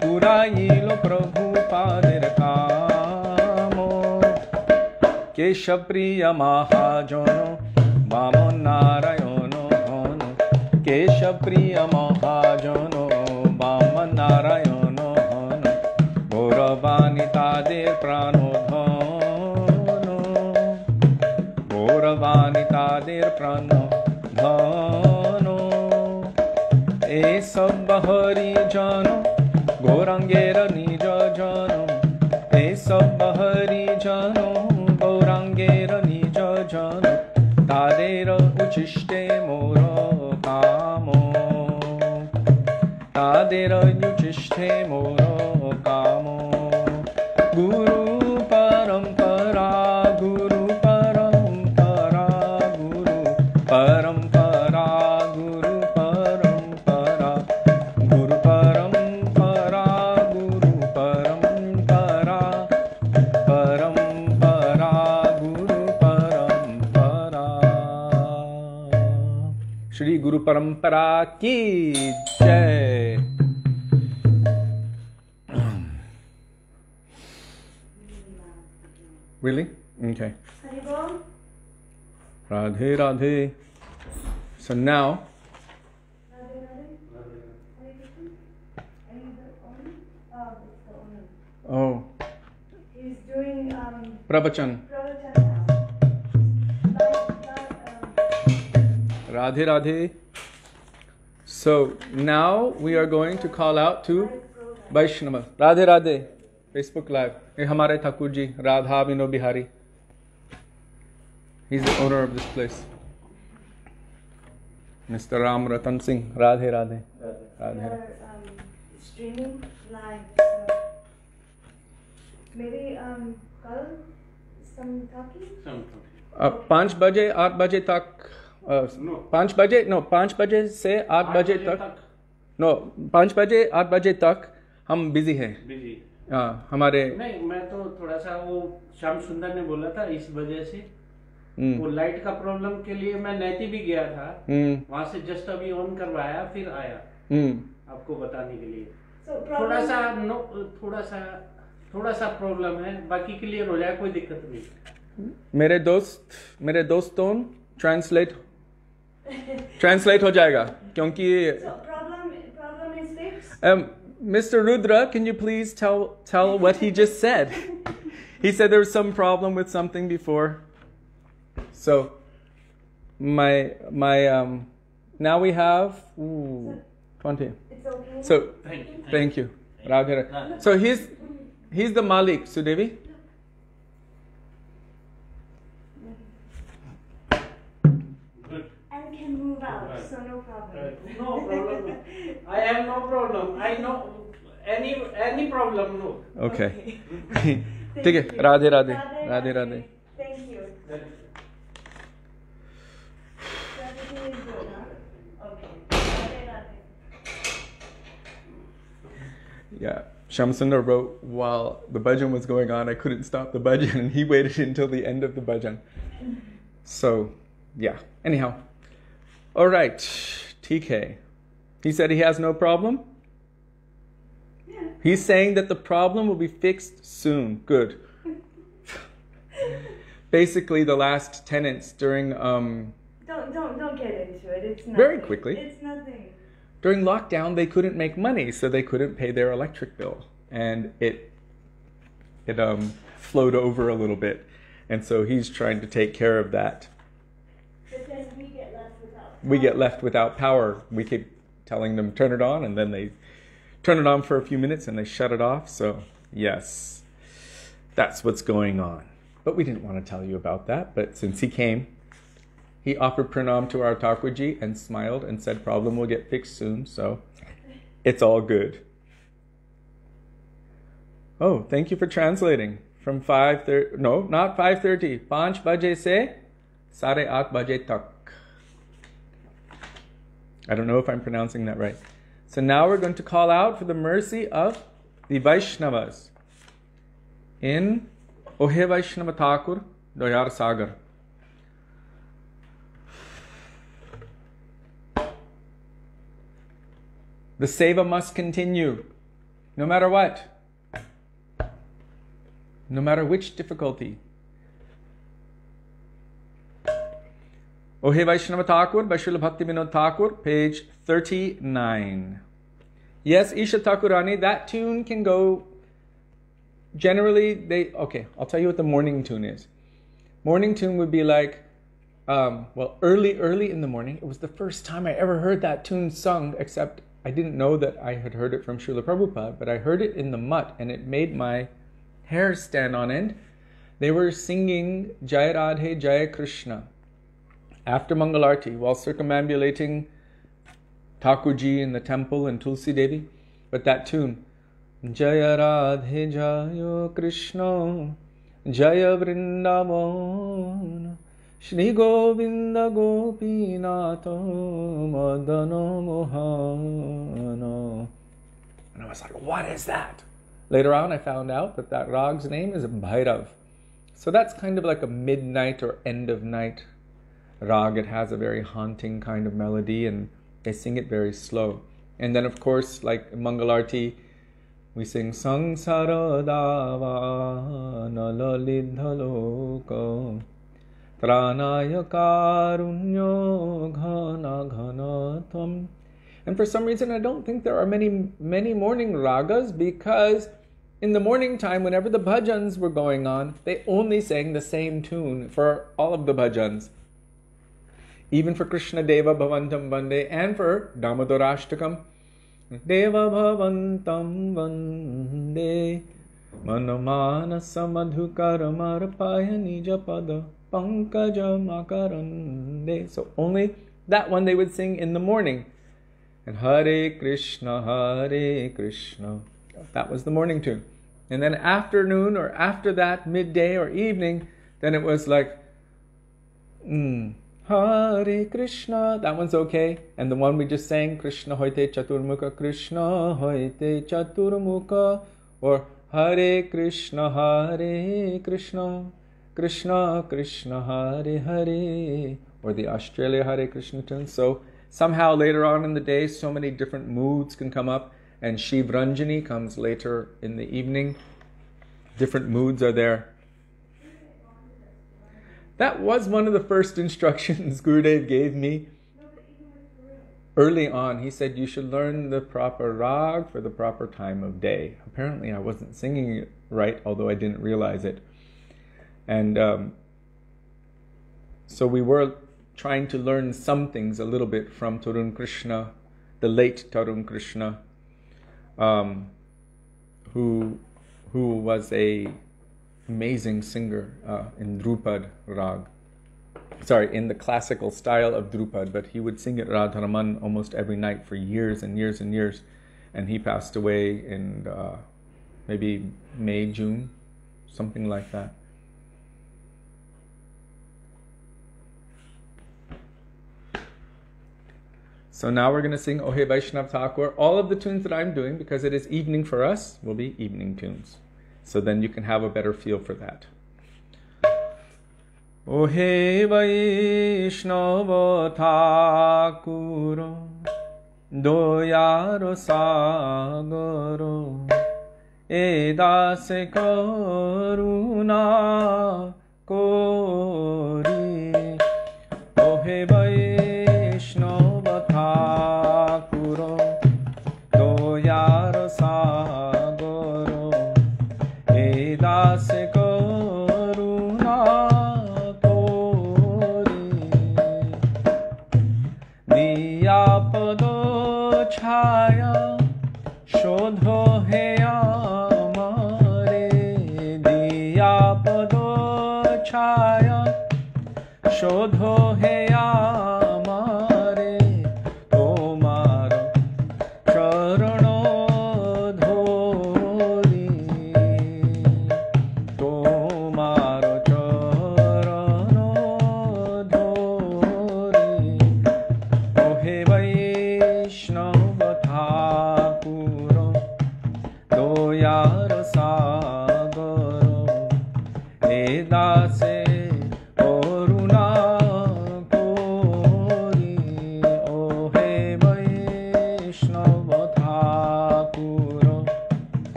Purailo Prabhupade Kamo Keshapriya Mahājono Vamo Nārāyaṇa Hono Keshapriya Mahājono Vamo Nārāyaṇa Hono Gauravani Tadir Pranodhono Gauravani Tadir Pranodhono E Sabbahari Jano Gaurangera Nija Jano E Sabbahari Jano Gaurangera Nija Jano Tadera Uchishte Moro Kamo Tadera Uchishte Moro Kamo Guru Parampara Guru Parampara Guru Parampara Guru Parampara Guru Parampara Guru Parampara Parampara Guru Parampara Shri Guru Parampara Ki Jai. Really? Okay. Haribol. Radhe Radhe. So now, Radhe Radhe. Hare Krishna. Are you the owner? Oh, it's the owner. oh, He's doing Pravachan. Pravachan now. Radhe Radhe. So now we are going to call out to Vaishnava. Radhe Radhe. Facebook Live. Ye hamare Thakur ji, Radha Vino Bihari. He's the owner of this place. Mr. Ram Ratan Singh. Radhe Radhe. Radhe. They're streaming live. So maybe kal some talking. 5 बजे 8 बजे तक 5 बजे no 5 बजे से 8 बजे तक no 5 बजे 8 बजे तक हम बिजी हैं. बिजी हमारे नहीं, मैं तो थोड़ा सा वो श्याम सुंदर ने बोला था इस वजह से वो लाइट का प्रॉब्लम के लिए मैं नैती भी गया था, वहां से जस्ट अभी ऑन करवाया फिर आया आपको बताने के लिए. थोड़ा सा प्रॉब्लम है, बाकी क्लियर हो जाए, कोई दिक्कत नहीं. मेरे दोस्तों ट्रांसलेट हो जाएगा क्योंकि problem is fixed. Mr. Rudra, can you please tell what he just said? He said there was some problem with something before. So my now we have 20. It's okay. So thank you. Radha. So he's the Malik, Sudevi. And can move out, so no problem. No problem. I have no problem. I know any problem, no. Okay. ठीक है. Radhe Radhe. Radhe Radhe. Thank you. Everything is good, huh? Okay. Radhe Radhe. Yeah. Shamsundar wrote, while the bhajan was going on, I couldn't stop the bhajan, and he waited until the end of the bhajan. So, yeah. Anyhow. All right. TK. He said he has no problem? Yeah. He's saying that the problem will be fixed soon. Good. Basically, the last tenants during... Don't get into it. It's nothing. Very quickly. It's nothing. During lockdown, they couldn't make money, so they couldn't pay their electric bill. And it flowed over a little bit. And so he's trying to take care of that. But then we get left without power. We get left without power. We keep telling them, turn it on, and then they turn it on for a few minutes and they shut it off. So, yes, that's what's going on. But we didn't want to tell you about that. But since he came, he offered pranam to our Thakurji and smiled and said problem will get fixed soon. So It's all good. Oh, thank you for translating. From 5:30, no, not 5:30. 5 baje se 8:30 baje tak. I don't know if I'm pronouncing that right. So now we're going to call out for the mercy of the Vaishnavas in Ohe Vaishnava Thakur Dayar Sagar. The seva must continue, no matter what, no matter which difficulty. Ohe Vaishnava Thakur by Srila Bhaktivedānta Thakur, page 39. Yes, Isha Thakurani, that tune can go, generally, I'll tell you what the morning tune is. Morning tune would be like, early in the morning. It was the first time I ever heard that tune sung, except I didn't know that I had heard it from Srila Prabhupada, but I heard it in the mutt, and it made my hair stand on end. They were singing Jai Radhe Jai Krishna after Mangalarti, while circumambulating Thakurji in the temple and Tulsi Devi. But that tune, Jaya Radhe Jaya Krishna Jaya Vrindavan Shri Govinda Gopinato Madano Mohana. And I was like, what is that? Later on I found out that rag's name is Bhairav. So that's kind of like a midnight or end of night rag. It has a very haunting kind of melody, and they sing it very slow. And then of course, like Mangalarti, we sing Sangsara Dava Nalalidhaloka Tranaya Karunyo Ghana Ghanatam. And for some reason, I don't think there are many morning ragas, because in the morning time, whenever the bhajans were going on, they only sang the same tune for all of the bhajans. Even for Krishna Deva Bhavantam Vande and for Damodarāṣṭakam. Deva Bhavantam Vande Manamana Samadhukara Marapaya Nijapada Pankaja Makarande. So only that one they would sing in the morning. And Hare Krishna, that was the morning tune. And then afternoon, or after that, midday or evening, then it was like, Hare Krishna, that one's okay. And the one we just sang, Krishna Hoite Chaturmukha, Krishna Hoite Chaturmukha, or Hare Krishna, Krishna Krishna, Hare Hare, or the Australia Hare Krishna tune. So somehow later on in the day, so many different moods can come up, and Shiv Ranjani comes later in the evening. Different moods are there. That was one of the first instructions Gurudev gave me early on. He said you should learn the proper rag for the proper time of day. Apparently I wasn't singing it right, although I didn't realize it. And so we were trying to learn some things a little bit from Tarun Krishna, the late Tarun Krishna, who was a amazing singer in Drupad rag. Sorry, in the classical style of Drupad, but he would sing at Radharaman almost every night for years and years and years. And he passed away in maybe May, June, something like that. So now we're going to sing Ohe Vaishnav Thakur. All of the tunes that I'm doing, because it is evening for us, will be evening tunes. So then you can have a better feel for that. Ohe Vaishnava Thakur Doyaro Sagaro Edase Karuna Kori Ohe Vaishnava Thakur Doyaro Sagaro Edase Karuna Kori Diyapado Chaya Shodho Heya Mare Diyapado Chaya Shodho Heya Mare Tomaro Charan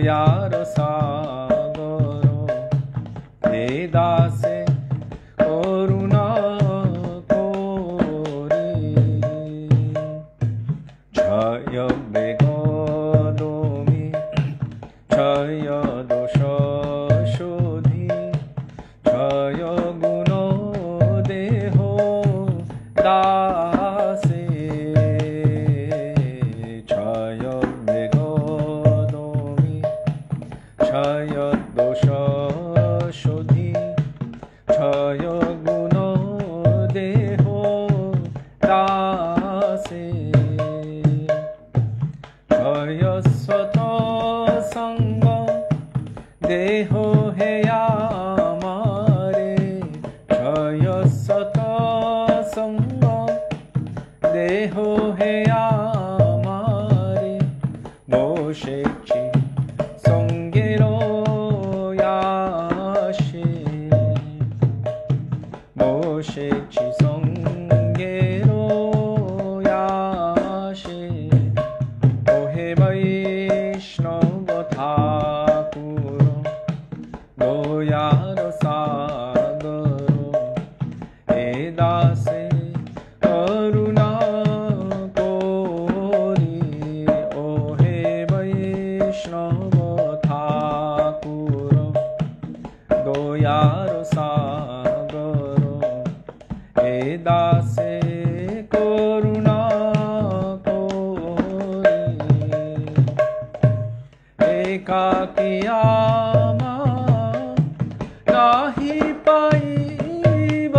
দয়ার সাগর হে দাসে করুণা করি ক্ষয় বেগদমি ক্ষয় দোষ শোধি ক্ষয় গুণ দেহ দাসে ক্ষয় বেগদমি ক্ষয় দোষ শোধি ক্ষয় গুণ দেহ দাসে ক্ষয় সত সঙ্গ দেহ হে আমারে ক্ষয় সত সঙ্গ দেহ হে আমারে বসেছি সঙ্গের আসে বসেছি সঙ্গের আসে ওহে বৈষ্ণব ঠাকুর দয়ার সাগর হে দাসে করুণা করি ওহে বৈষ্ণব ঠাকুর দয়ার সাগর হে দাসে করুণা করি একাকিয়া নাহি পাইব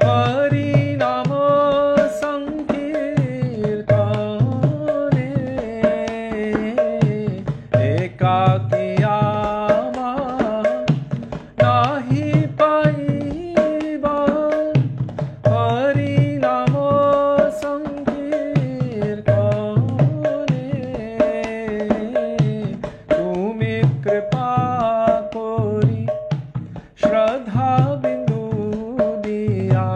হরি নাম সংকীর্তনে একাকিয়া নাহি পাইব হরি নাম সংকীর্তনে তুমি কৃপা করি শ্রদ্ধা বিন্দু দিয়া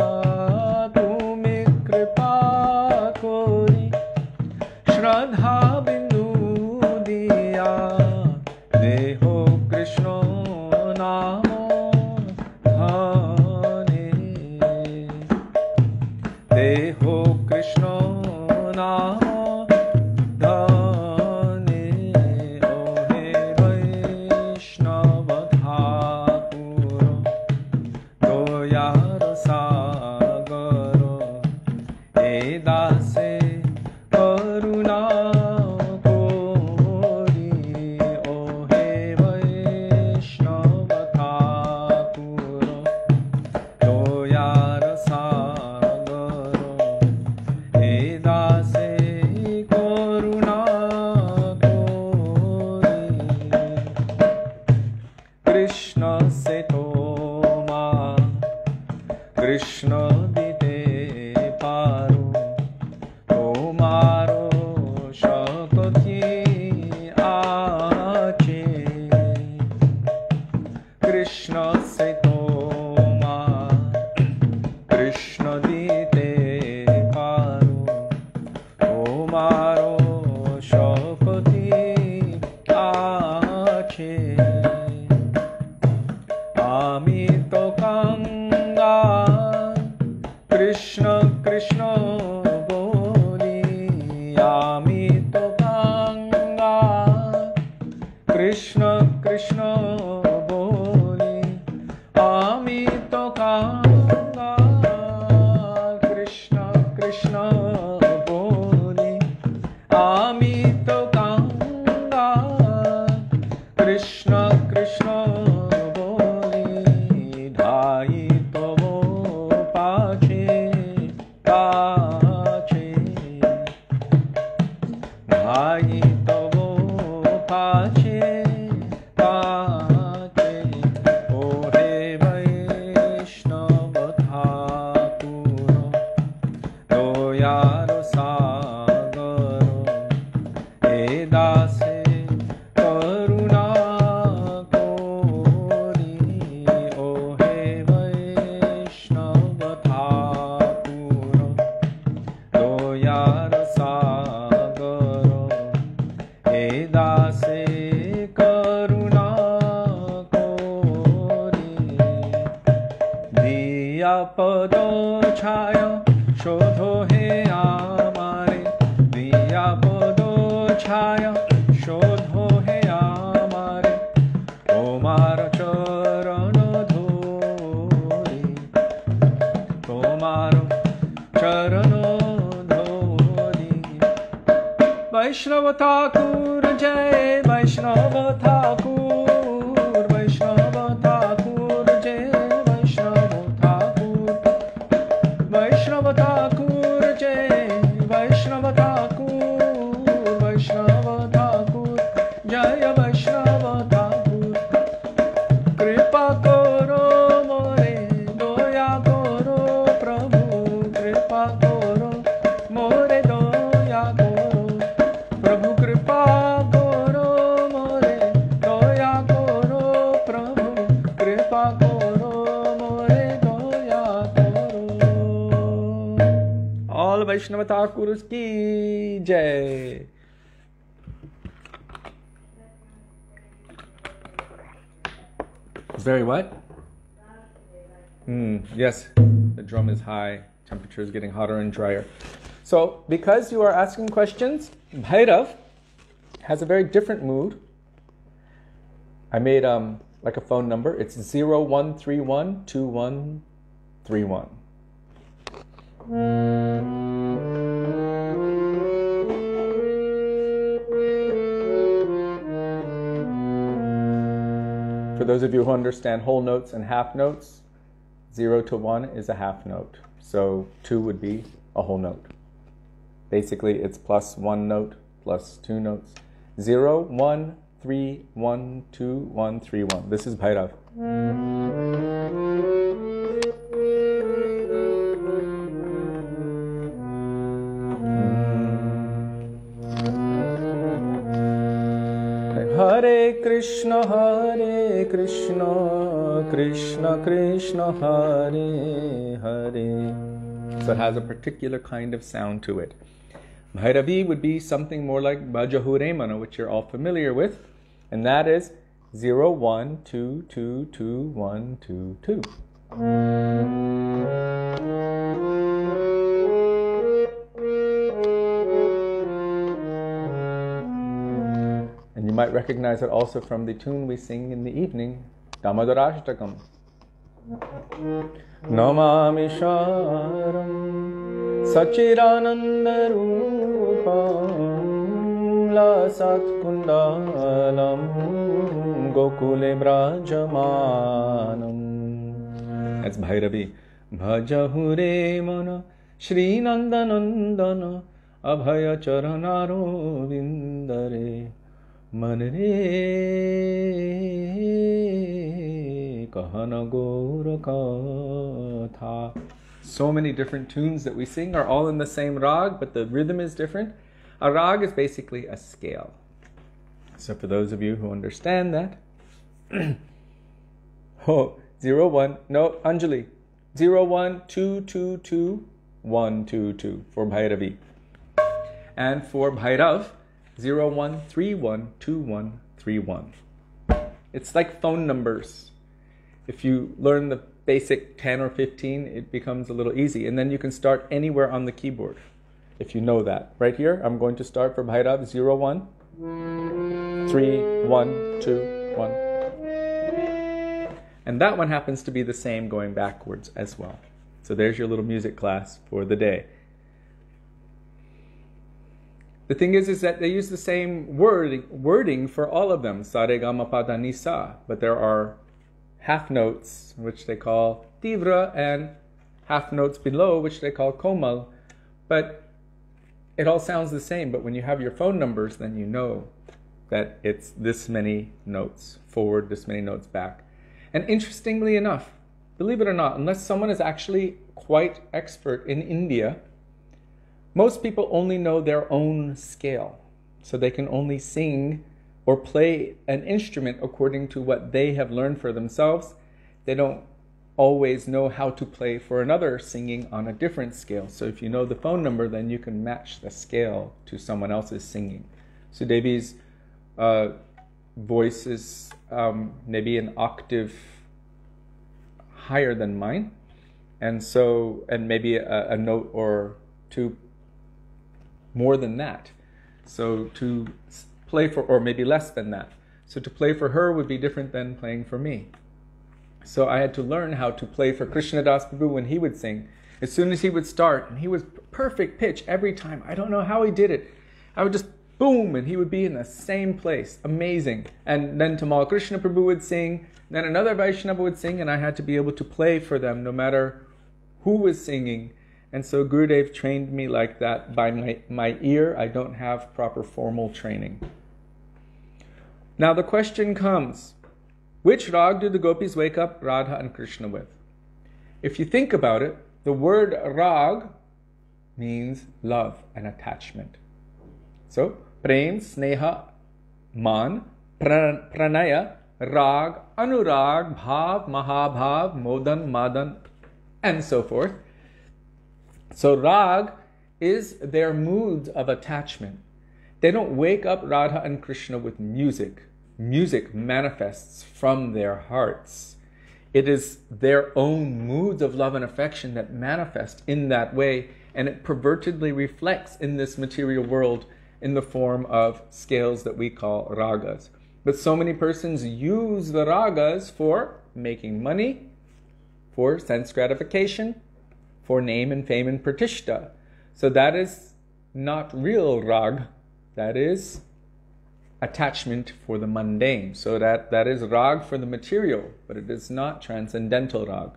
তুমি কৃপা করি শ্রদ্ধা বিন্দু দিয়া দেহ কৃষ্ণ নাম ধনে দেহ কৃষ্ণ নাম ধনে ওহে বৈষ্ণব ঠাকুর দয়ার সাগর হে দাসে করুণা করি ওহে বৈষ্ণব ঠাকুর দয়ার সাগর হে দাসে করুণা করি কৃষ্ণ সে তোমা কৃষ্ণ দিতে পারো তোমারো শক্তি আছে কৃষ্ণ সে তোমা কৃষ্ণ দিতে পারো তোমারো শক্তি আছে আমি তো কাঙ্গাল কৃষ্ণ কৃষ্ণ বলি আমি তো কাঙ্গাল কৃষ্ণ কৃষ্ণ বলি আমি তো কাঙ্গাল কৃষ্ণ কৃষ্ণ বলি আমি তো কাঙ্গাল কৃষ্ণ কৃষ্ণ বলি ধাই তব পাছে পাছে ধাই তব পাছে পাছে ওহে বৈষ্ণব ঠাকুর দয়ার সাগর হে দাসে করুণা করি ওহে বৈষ্ণব ঠাকুর দয়ার সাগর Vaishnava Thakur, Jai Vaishnava Thakur, Vaishnava Thakur, Jai Vaishnava Thakur, Vaishnava Thakur, Jai Vaishnava Thakur, Vaishnava Thakur, Jai Vaishnava Thakur. Kripa karo more, doya karo Prabhu, Kripa karo more, doya karo Prabhu, Kripa karo more, doya karo Prabhu, Kripa karo more, doya karo. All Vaishnava Thakurs ki jai. Very what? Yes, the drum is high, temperature is getting hotter and drier. So, because you are asking questions, Bhairav has a very different mood. I made like a phone number. It's 01312131. For those of you who understand whole notes and half notes, 0 to 1 is a half note. So 2 would be a whole note. Basically, it's plus 1 note, plus 2 notes. 0, 1, 3, 1, 2, 1, 3, 1. This is Bhairav. Hare Krishna, Krishna Krishna, Hare Hare. So it has a particular kind of sound to it. Bhairavi would be something more like Bhajahuremana, which you're all familiar with, and that is 0, 1, 2, 2, 2, 1, 2, 2. And you might recognize it also from the tune we sing in the evening, Damodarāṣṭakam. Namami Sharam Sachirananda Rupam Lasat Kundalam Gokule Brajamanam. That's Bhairavi. Bhajahure Mana Śrī Nandanandana Abhaya Charanaro Vindare Manre Kahana Gora Katha. So many different tunes that we sing are all in the same rag, but the rhythm is different. A rag is basically a scale. So for those of you who understand that, 0, 1, no, Anjali, 0, 1, 2, 2, 2, 1, 2, 2 for Bhairavi. And for Bhairav, 0, 1, 3, 1, 2, 1, 3, 1. It's like phone numbers. If you learn the basic 10 or 15, it becomes a little easy. And then you can start anywhere on the keyboard, if you know that. Right here, I'm going to start for Bhairav, 0, 1, 3, 1, 2, 1. And that one happens to be the same going backwards as well. So there's your little music class for the day. The thing is that they use the same wording for all of them, sa re ga ma pa da ni sa, but there are half notes, which they call tivra, and half notes below, which they call komal. But it all sounds the same, but when you have your phone numbers, then you know that it's this many notes forward, this many notes back. And interestingly enough, believe it or not, unless someone is actually quite expert in India, most people only know their own scale. So they can only sing or play an instrument according to what they have learned for themselves. They don't always know how to play for another singing on a different scale. So if you know the phone number, then you can match the scale to someone else's singing. Sudevi's voice is maybe an octave higher than mine, and maybe a note or two more than that. So to play for, or maybe less than that. So to play for her would be different than playing for me. So I had to learn how to play for Krishnadas Prabhu when he would sing. As soon as he would start, and he was perfect pitch every time. I don't know how he did it. I would just boom, and he would be in the same place. Amazing. And then Tamal Krishna Prabhu would sing, then another Vaishnava would sing, and I had to be able to play for them no matter who was singing. And so Gurudev trained me like that by my ear. I don't have proper formal training. Now the question comes, which rag do the gopis wake up Radha and Krishna with? If you think about it, the word rag means love and attachment. So, prem, sneha, man, pranaya, rag, anurag, bhav, mahabhav, modan, madan, and so forth. So rag is their moods of attachment. They don't wake up Radha and Krishna with music. Music manifests from their hearts. It is their own moods of love and affection that manifest in that way, and it pervertedly reflects in this material world in the form of scales that we call ragas. But so many persons use the ragas for making money, for sense gratification, for name and fame and pratishta. So that is not real rag. That is attachment for the mundane. So that is rag for the material, but it is not transcendental rag.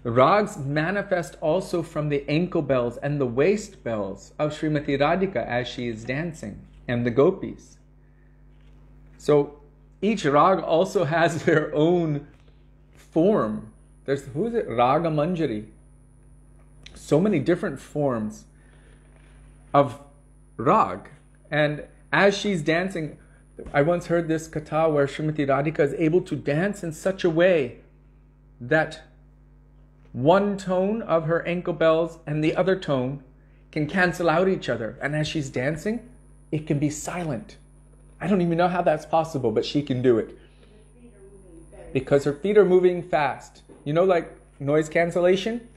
The rags manifest also from the ankle bells and the waist bells of Srimati Radhika as she is dancing, and the gopis. So each rag also has their own form. There's, who is it? Raga Manjari. So many different forms of rag. And as she's dancing, I once heard this katha where Srimati Radhika is able to dance in such a way that one tone of her ankle bells and the other tone can cancel out each other. And as she's dancing, it can be silent. I don't even know how that's possible, but she can do it. Because her feet are moving fast. You know, like noise cancellation?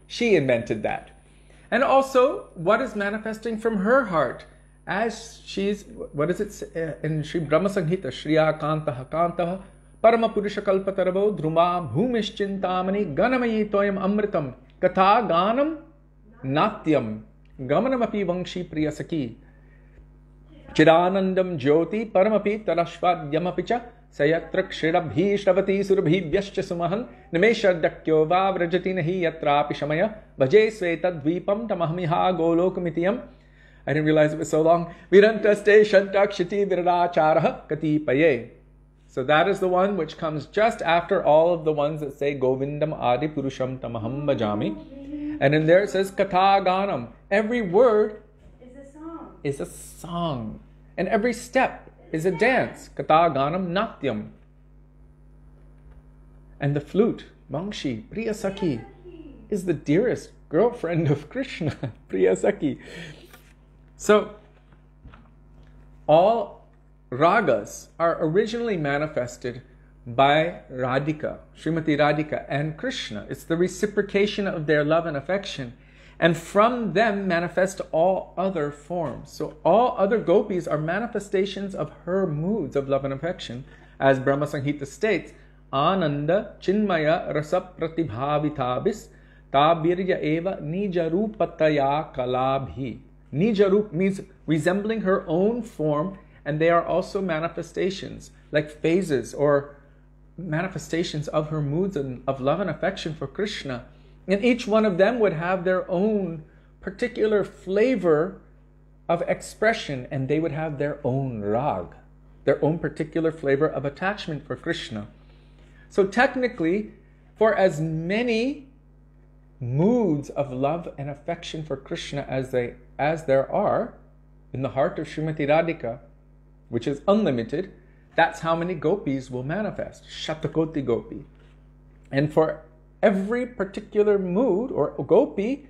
She invented that. And also, what is manifesting from her heart? As she's, what is it in Sri Brahma Samhita? Shriya Kantaha Kantaha Parama Purusha Kalpataravo Druma Bhumishchintamani Ganamayi Toyam Amritam Katha Ganam Natyam Gamanamapi Vangshi Priyasaki Chidanandam Jyoti Paramapi Tarashvadyamapicha Sayatrak Shridabhi Shravati Surabhi Vyascha Sumahan Nimesha Dakyo Vavrajati Nahi Yatrapi Shamaya Bhaje Sveta Dvipam Tamahmiha Golokamitiyam. I didn't realize it was so long. Virantaste Shantakshati Viracharaha Katipaye. So that is the one which comes just after all of the ones that say Govindam Adi Purusham Tamaham Bhajami. And in there it says Katha Ganam. Every word is a song. And every step is a dance. Katha Ganam Natyam. And the flute, Vangshi, Priyasaki, is the dearest girlfriend of Krishna. Priyasaki. So, all ragas are originally manifested by Radhika, Srimati Radhika and Krishna. It's the reciprocation of their love and affection. And from them manifest all other forms. So all other gopis are manifestations of her moods of love and affection. As Brahma Samhita states, Ananda Chinmaya Rasa Pratibhavitabis Tabirya Eva Nijarupataya Kalabhi. Nijarup means resembling her own form, and they are also manifestations, like phases or manifestations of her moods and of love and affection for Krishna. And each one of them would have their own particular flavor of expression, and they would have their own rag, their own particular flavor of attachment for Krishna. So technically, for as many moods of love and affection for Krishna as there are in the heart of Srimati Radhika, which is unlimited, that's how many gopis will manifest. Shatakoti gopi. And for every particular mood or gopi,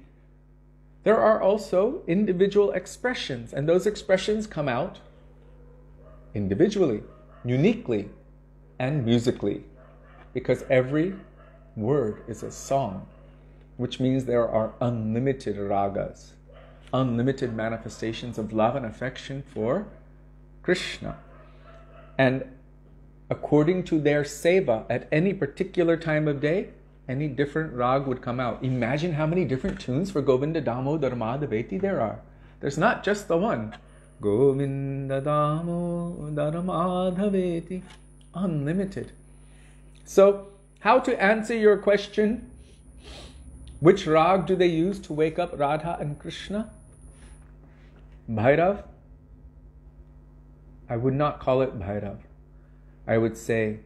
there are also individual expressions, and those expressions come out individually, uniquely, and musically, because every word is a song, which means there are unlimited ragas, unlimited manifestations of love and affection for Krishna. And according to their seva at any particular time of day, any different rag would come out. Imagine how many different tunes for Govinda, Damodara, Madhaveti there are. There's not just the one. Govinda Damodara Madhaveti. Unlimited. So, how to answer your question? Which rag do they use to wake up Radha and Krishna? Bhairav? I would not call it Bhairav. I would say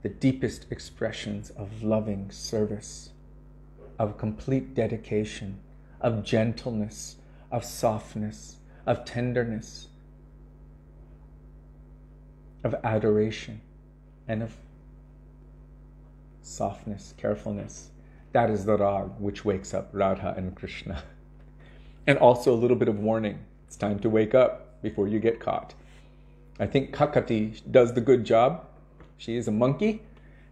the deepest expressions of loving service, of complete dedication, of gentleness, of softness, of tenderness, of adoration, and of softness, carefulness. That is the rag which wakes up Radha and Krishna. And also a little bit of warning. It's time to wake up before you get caught. I think Kakati does the good job. She is a monkey,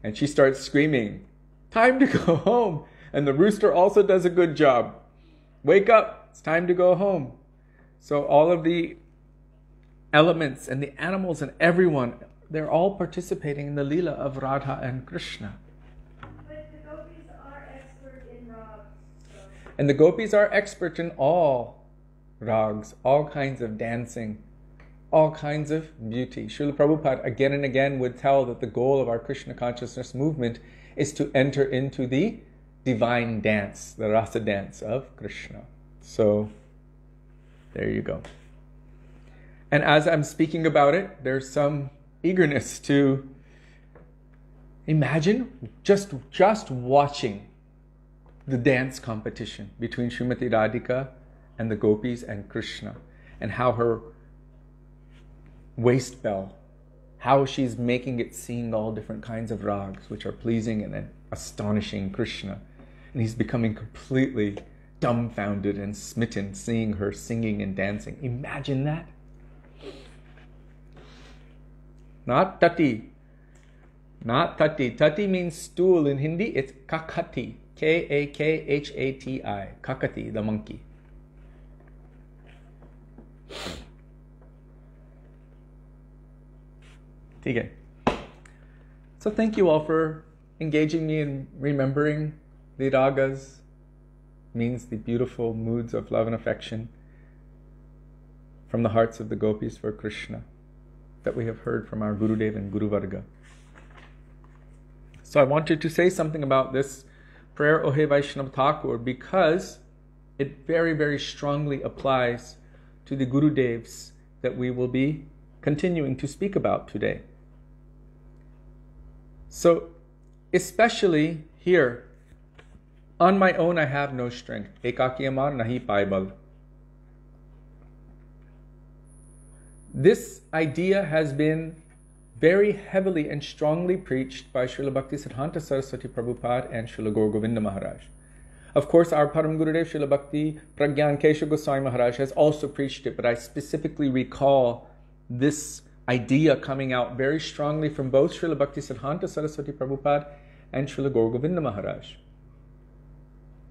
and she starts screaming, "Time to go home!" And the rooster also does a good job. Wake up! It's time to go home. So all of the elements and the animals and everyone, they're all participating in the Leela of Radha and Krishna. But the gopis are expert in rags. So. And the gopis are expert in all rags, all kinds of dancing, all kinds of beauty. Srila Prabhupada again and again would tell that the goal of our Krishna consciousness movement is to enter into the divine dance, the rasa dance of Krishna. So, there you go. And as I'm speaking about it, there's some eagerness to imagine just watching the dance competition between Srimati Radhika and the gopis and Krishna, and how her waist bell, how she's making it sing all different kinds of rags which are pleasing and astonishing Krishna. And he's becoming completely dumbfounded and smitten seeing her singing and dancing. Imagine that. Not tati. Not tati. Tati means stool in Hindi. It's kakati. K-A-K-H-A-T-I. Kakati, the monkey. Okay. So thank you all for engaging me in remembering the ragas. Means the beautiful moods of love and affection from the hearts of the gopis for Krishna that we have heard from our Gurudev and Guru Varga. So I wanted to say something about this prayer, Ohe Vaishnav Thakur, because it very, very strongly applies to the Gurudevs that we will be continuing to speak about today. So, especially here, on my own I have no strength. Ekaki amar nahi paibal. This idea has been very heavily and strongly preached by Srila Bhaktisiddhanta Saraswati Prabhupada and Srila Gaur Govinda Maharaj. Of course, our Param Gurudev Srila Bhakti Pragyan Kesha Goswami Maharaj has also preached it, but I specifically recall this idea coming out very strongly from both Srila Bhaktisiddhanta Saraswati Prabhupada and Srila Gaur Govinda Maharaj.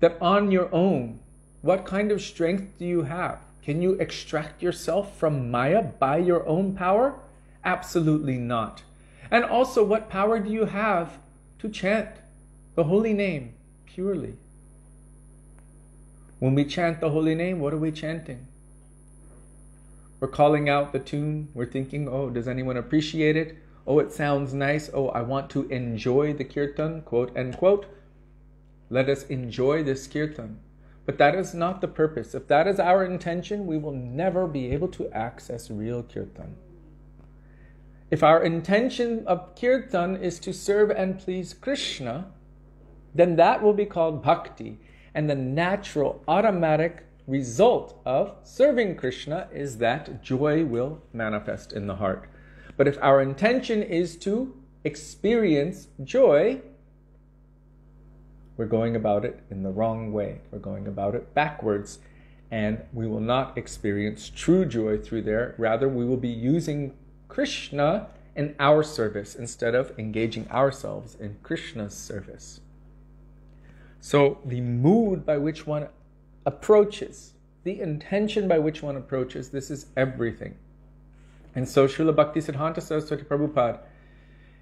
That on your own, what kind of strength do you have? Can you extract yourself from Maya by your own power? Absolutely not. And also, what power do you have to chant the holy name purely? When we chant the holy name, what are we chanting? We're calling out the tune. We're thinking, oh, does anyone appreciate it? Oh, it sounds nice. Oh, I want to enjoy the kirtan, quote unquote. Let us enjoy this kirtan. But that is not the purpose. If that is our intention, we will never be able to access real kirtan. If our intention of kirtan is to serve and please Krishna, then that will be called bhakti. And the natural, automatic result of serving Krishna is that joy will manifest in the heart. But if our intention is to experience joy, we're going about it in the wrong way. We're going about it backwards, and we will not experience true joy through there. Rather, we will be using Krishna in our service instead of engaging ourselves in Krishna's service. So the mood by which one approaches, the intention by which one approaches, this is everything. And so Srila Bhaktisiddhanta Saraswati Prabhupada,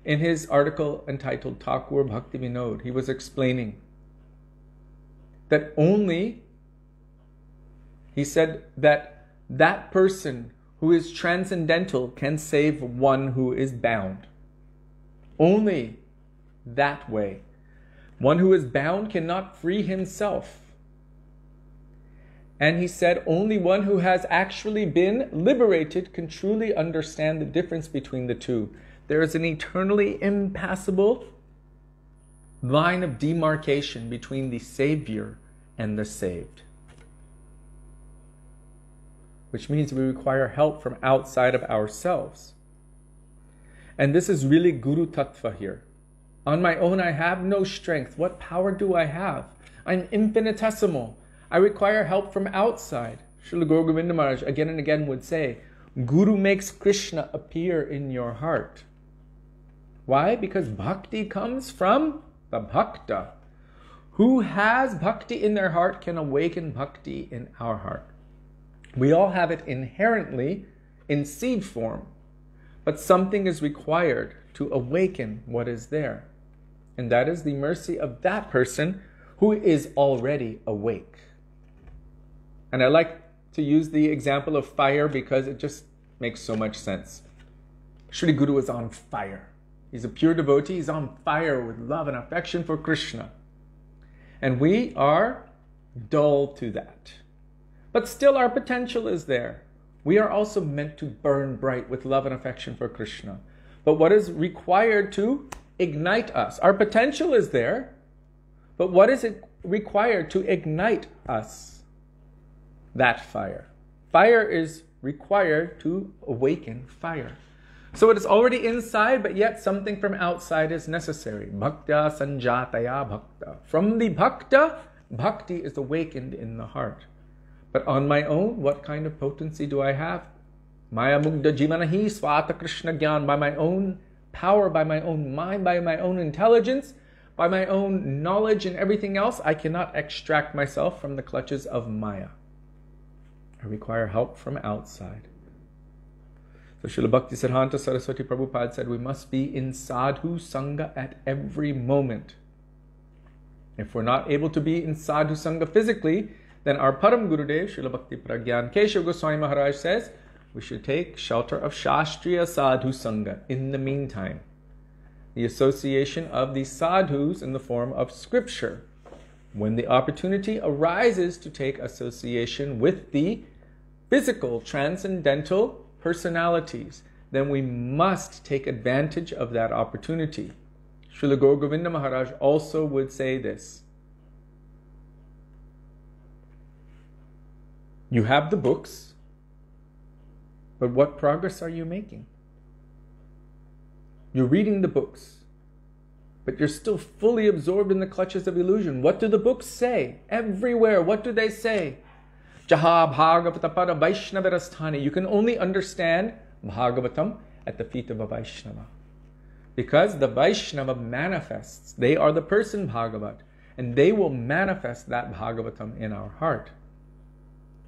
in his article entitled Thakur Bhakti Vinod, he was explaining that he said that that person who is transcendental can save one who is bound. Only that way. One who is bound cannot free himself. And he said, only one who has actually been liberated can truly understand the difference between the two. There is an eternally impassable line of demarcation between the Savior and the saved. Which means we require help from outside of ourselves. And this is really Guru Tattva here. On my own, I have no strength. What power do I have? I'm infinitesimal. I require help from outside. Srila Guru Govinda Maharaj again and again would say, Guru makes Krishna appear in your heart. Why? Because bhakti comes from the bhakta. Who has bhakti in their heart can awaken bhakti in our heart. We all have it inherently in seed form, but something is required to awaken what is there. And that is the mercy of that person who is already awake. And I like to use the example of fire because it just makes so much sense. Shri Guru is on fire. He's a pure devotee. He's on fire with love and affection for Krishna. And we are dull to that. But still our potential is there. We are also meant to burn bright with love and affection for Krishna. But what is required to ignite us? Our potential is there. But what is it required to ignite us? That fire. Fire is required to awaken fire. So it is already inside, but yet something from outside is necessary. Bhakta sanjataya bhakta. From the bhakta, bhakti is awakened in the heart. But on my own, what kind of potency do I have? Maya mugdha jivanahi swata krishna gyan. By my own power, by my own mind, by my own intelligence, by my own knowledge and everything else, I cannot extract myself from the clutches of Maya. I require help from outside. So Srila Bhaktisiddhanta Saraswati Prabhupada said we must be in sadhu sangha at every moment. If we're not able to be in sadhu sangha physically, then our Param Gurudev, Srila Bhakti Pragyan Keshav Goswami Maharaj says, we should take shelter of Shastriya Sadhu Sangha in the meantime. The association of the sadhus in the form of scripture. When the opportunity arises to take association with the physical, transcendental personalities, then we must take advantage of that opportunity. Srila Gaur Govinda Maharaj also would say this. You have the books, but what progress are you making? You're reading the books, but you're still fully absorbed in the clutches of illusion. What do the books say? Everywhere, what do they say? Jaha Bhagavata Pada Vaishnavarasthani. You can only understand Bhagavatam at the feet of a Vaishnava. Because the Vaishnava manifests. They are the person Bhagavat. And they will manifest that Bhagavatam in our heart.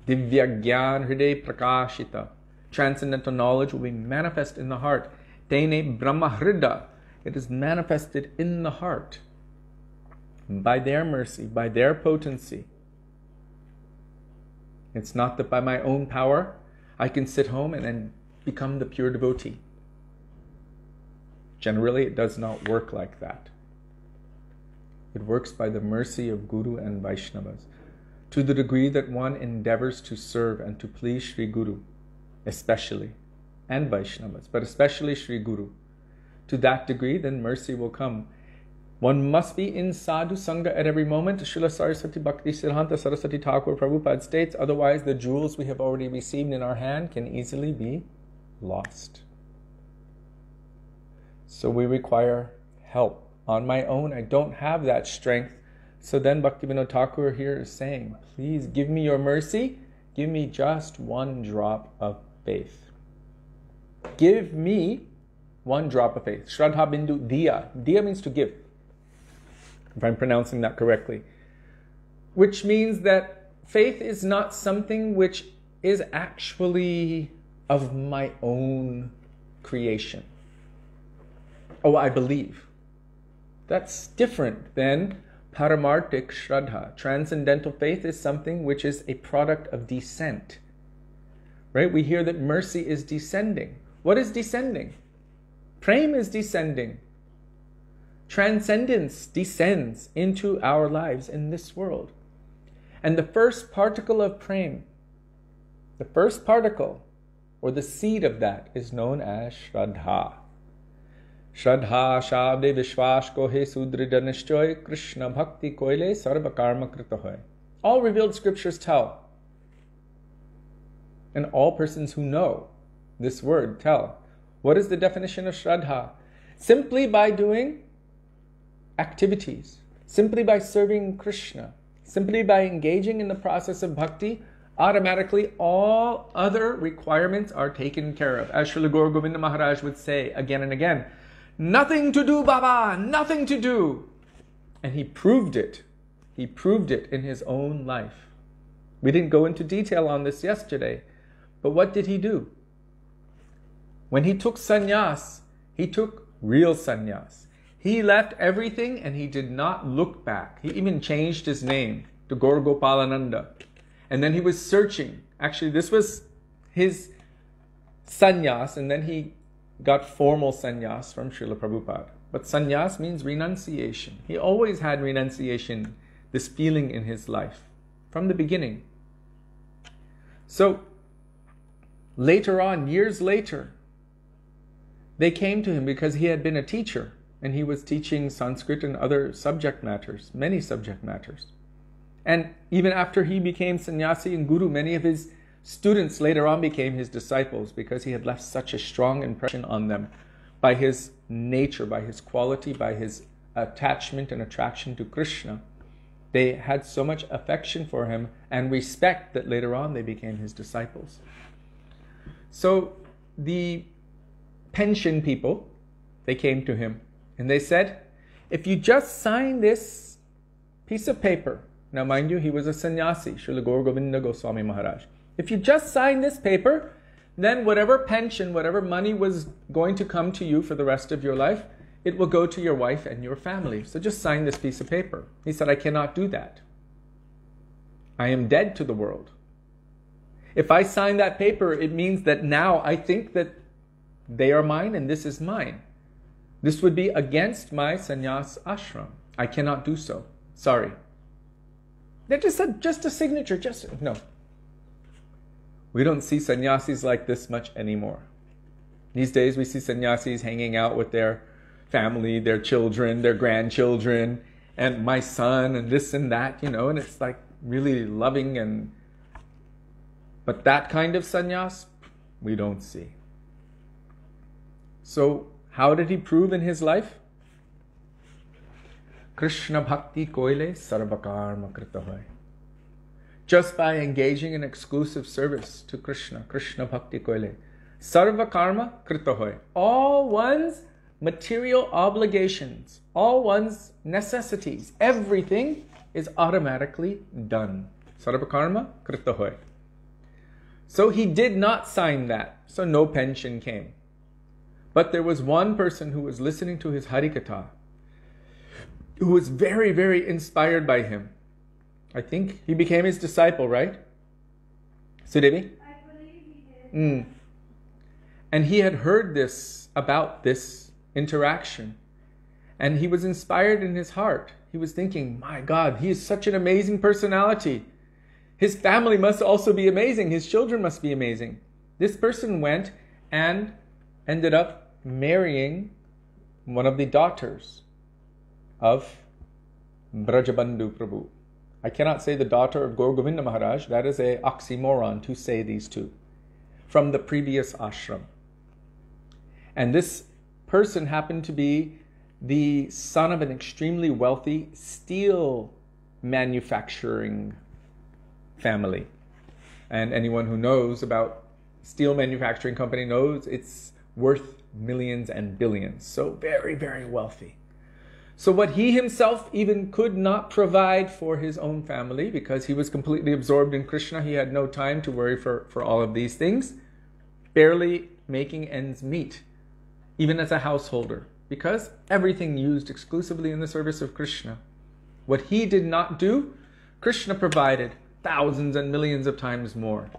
Divya Gyan Hriday Prakashita. Transcendental knowledge will be manifest in the heart. Tene Brahma Hrida. It is manifested in the heart. By their mercy, by their potency. It's not that by my own power I can sit home and then become the pure devotee. Generally, it does not work like that. It works by the mercy of Guru and Vaishnavas. To the degree that one endeavors to serve and to please Sri Guru, especially, and Vaishnavas, but especially Sri Guru. To that degree, then mercy will come. One must be in sadhu sangha at every moment. Srila Saraswati Bhakti Siddhanta Saraswati Thakur Prabhupada states, otherwise the jewels we have already received in our hand can easily be lost. So we require help. On my own, I don't have that strength. So then Bhaktivinoda Thakur here is saying, please give me your mercy. Give me just one drop of faith. Give me one drop of faith. Shraddha Bindu Diya. Diya means to give, if I'm pronouncing that correctly. Which means that faith is not something which is actually of my own creation. Oh, I believe. That's different than Paramartik Shraddha. Transcendental faith is something which is a product of descent. right? We hear that mercy is descending. What is descending? Prema is descending. Transcendence descends into our lives in this world. And the first particle of prema, the first particle, or the seed of that, is known as Shraddha. Shraddha shabde vishwash kohe sudrida nishchoy Krishna bhakti koile sarva karma krita hoy. All revealed scriptures tell, and all persons who know this word tell. What is the definition of Shraddha? Simply by doing activities, simply by serving Krishna, simply by engaging in the process of bhakti, automatically all other requirements are taken care of. As Srila Gaura Govinda Mahārāja would say again and again, nothing to do, Baba, nothing to do. And he proved it. He proved it in his own life. We didn't go into detail on this yesterday, but what did he do? When he took sannyas, he took real sannyas. He left everything and he did not look back. He even changed his name to Gaura Gopalananda. And then he was searching. Actually, this was his sannyas, and then he got formal sannyas from Srila Prabhupada. But sannyas means renunciation. He always had renunciation, this feeling in his life, from the beginning. So, later on, years later, they came to him because he had been a teacher, and he was teaching Sanskrit and other subject matters, many subject matters. And even after he became sannyasi and guru, many of his students later on became his disciples because he had left such a strong impression on them by his nature, by his quality, by his attachment and attraction to Krishna. They had so much affection for him and respect that later on they became his disciples. So the pension people, they came to him and they said, if you just sign this piece of paper. Now, mind you, he was a sannyasi, Srila Gaura Govinda Gosvāmī Mahārāja. If you just sign this paper, then whatever pension, whatever money was going to come to you for the rest of your life, it will go to your wife and your family. So just sign this piece of paper. He said, I cannot do that. I am dead to the world. If I sign that paper, it means that now I think that they are mine and this is mine. This would be against my sannyas ashram. I cannot do so. Sorry. They just said, just a signature, no. We don't see sannyasis like this much anymore. These days we see sannyasis hanging out with their family, their children, their grandchildren, and my son, and this and that, and it's like really loving. But that kind of sannyas, we don't see. So, how did he prove in his life? Krishna bhakti koile sarva karma krita hoy. Just by engaging in exclusive service to Krishna, Krishna bhakti koile, sarva karma krita hoy. All one's material obligations, all one's necessities, everything is automatically done. Sarva karma krita hoy. So he did not sign that, so no pension came. But there was one person who was listening to his Harikatha, who was very, very inspired by him. I think he became his disciple, right? Sudevi? I believe he did. And he had heard this, about this interaction. And he was inspired in his heart. He was thinking, my God, he is such an amazing personality. His family must also be amazing. His children must be amazing. This person went and ended up marrying one of the daughters of Braj Mandal Prabhu. I cannot say the daughter of Gaura Govinda Mahārāja. That is an oxymoron to say these two from the previous ashram. And this person happened to be the son of an extremely wealthy steel manufacturing family. And anyone who knows about steel manufacturing company knows it's worth millions and billions. So very, very wealthy. So what he himself even could not provide for his own family because he was completely absorbed in Krishna. He had no time to worry for all of these things. Barely making ends meet, even as a householder, because everything used exclusively in the service of Krishna. What he did not do, Krishna provided thousands and millions of times more.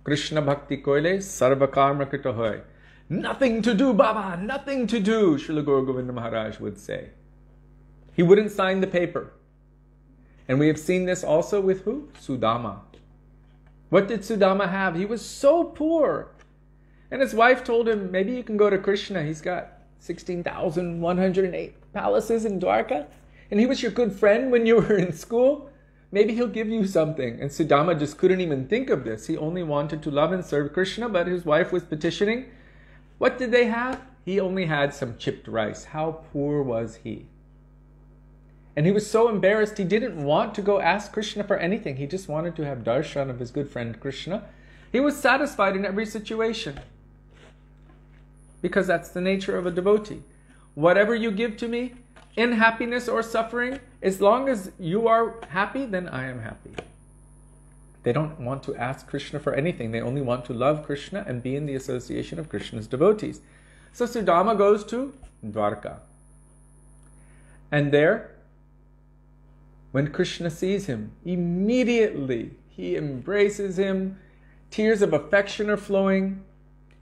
Krishna bhakti koile sarva karma krita hoy. Nothing to do, Baba, nothing to do, Srila Guru Govinda Maharaj would say. He wouldn't sign the paper. And we have seen this also with who? Sudama. What did Sudama have? He was so poor. And his wife told him, maybe you can go to Krishna. He's got 16,108 palaces in Dwarka. And he was your good friend when you were in school. Maybe he'll give you something. And Sudama just couldn't even think of this. He only wanted to love and serve Krishna, but his wife was petitioning. What did they have? He only had some chipped rice. How poor was he? And he was so embarrassed, he didn't want to go ask Krishna for anything. He just wanted to have darshan of his good friend Krishna. He was satisfied in every situation. Because that's the nature of a devotee. Whatever you give to me, in happiness or suffering, as long as you are happy, then I am happy. They don't want to ask Krishna for anything. They only want to love Krishna and be in the association of Krishna's devotees. So Sudama goes to Dwarka. And there, when Krishna sees him, immediately he embraces him. Tears of affection are flowing.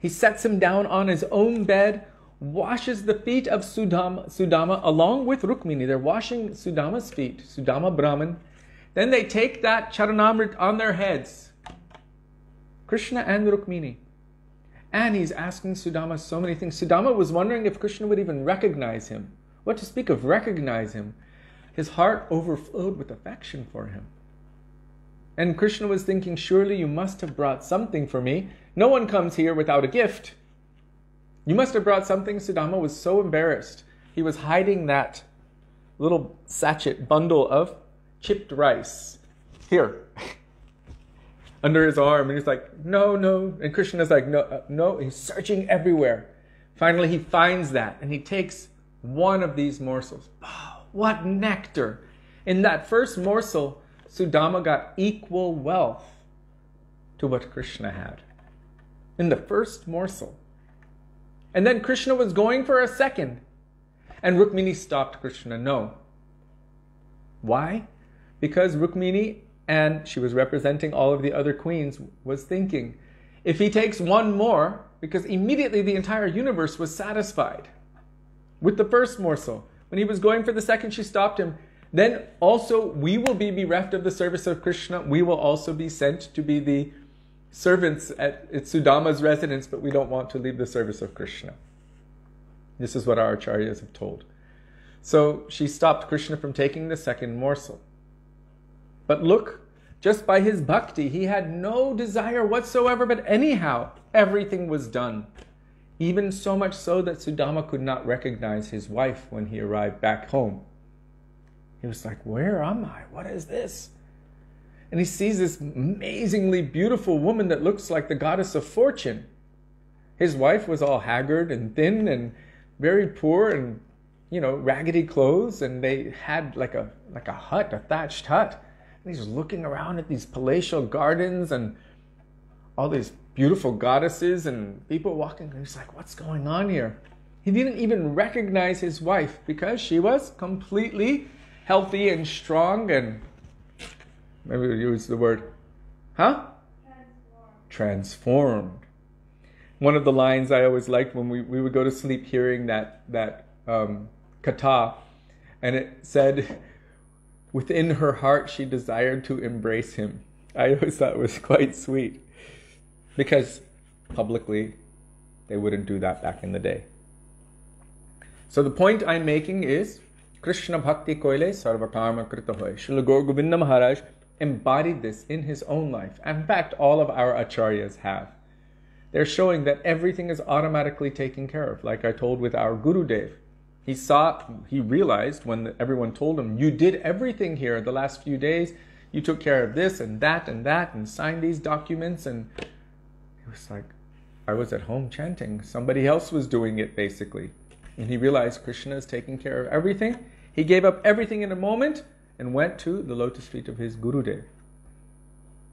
He sets him down on his own bed, washes the feet of Sudama along with Rukmini. They're washing Sudama's feet, Sudama Brahman. Then they take that charanamrit on their heads, Krishna and Rukmini. And he's asking Sudama so many things. Sudama was wondering if Krishna would even recognize him. What to speak of recognize him? His heart overflowed with affection for him. And Krishna was thinking, surely you must have brought something for me. No one comes here without a gift. You must have brought something. Sudama was so embarrassed. He was hiding that little sachet bundle of chipped rice here under his arm. And he's like, no, no. And Krishna's like, no, no. He's searching everywhere. Finally, he finds that and he takes one of these morsels. Oh, what nectar. In that first morsel, Sudama got equal wealth to what Krishna had. In the first morsel. And then Krishna was going for a second. And Rukmini stopped Krishna. No. Why? Because Rukmini, and she was representing all of the other queens, was thinking, if he takes one more, because immediately the entire universe was satisfied with the first morsel. When he was going for the second, she stopped him. Then also we will be bereft of the service of Krishna. We will also be sent to be the servants at Sudama's residence, but we don't want to leave the service of Krishna. This is what our acharyas have told. So she stopped Krishna from taking the second morsel. But look, just by his bhakti, he had no desire whatsoever, but anyhow, everything was done. Even so much so that Sudama could not recognize his wife when he arrived back home. He was like, where am I? What is this? And he sees this amazingly beautiful woman that looks like the goddess of fortune. His wife was all haggard and thin and very poor and, raggedy clothes. And they had like a hut, a thatched hut. And he's looking around at these palatial gardens and all these beautiful goddesses and people walking. And he's like, what's going on here? He didn't even recognize his wife because she was completely healthy and strong and, maybe we'll use the word, Transformed. One of the lines I always liked when we would go to sleep hearing that katha, and it said, within her heart she desired to embrace him. I always thought it was quite sweet, because publicly they wouldn't do that back in the day. So the point I'm making is, Krishna bhakti koile sarva karma krita hoy. Srila Guru Govinda Maharaj embodied this in his own life. In fact, all of our acharyas have. They're showing that everything is automatically taken care of. Like I told with our Gurudev. He realized when everyone told him, you did everything here the last few days. You took care of this and that and signed these documents. And he was like, I was at home chanting. Somebody else was doing it basically. And he realized Krishna is taking care of everything. He gave up everything in a moment and went to the lotus feet of his Gurudev.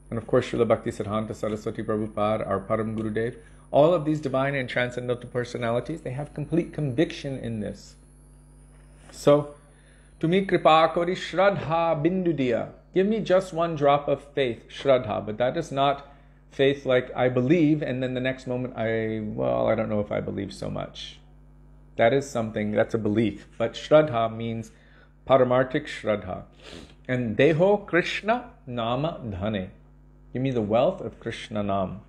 And of course, Srila Bhakti Siddhanta Saraswati Prabhupada, our Param Gurudev, all of these divine and transcendental personalities, they have complete conviction in this. So, Tumi kripa kori shraddha bindu diya. Give me just one drop of faith, shraddha. But that does not faith like I believe, and then the next moment I don't know if I believe so much. That is something, that's a belief. But Shraddha means Paramarthik Shraddha. And Deho Krishna Nama Dhane. Give me the wealth of Krishna Nam.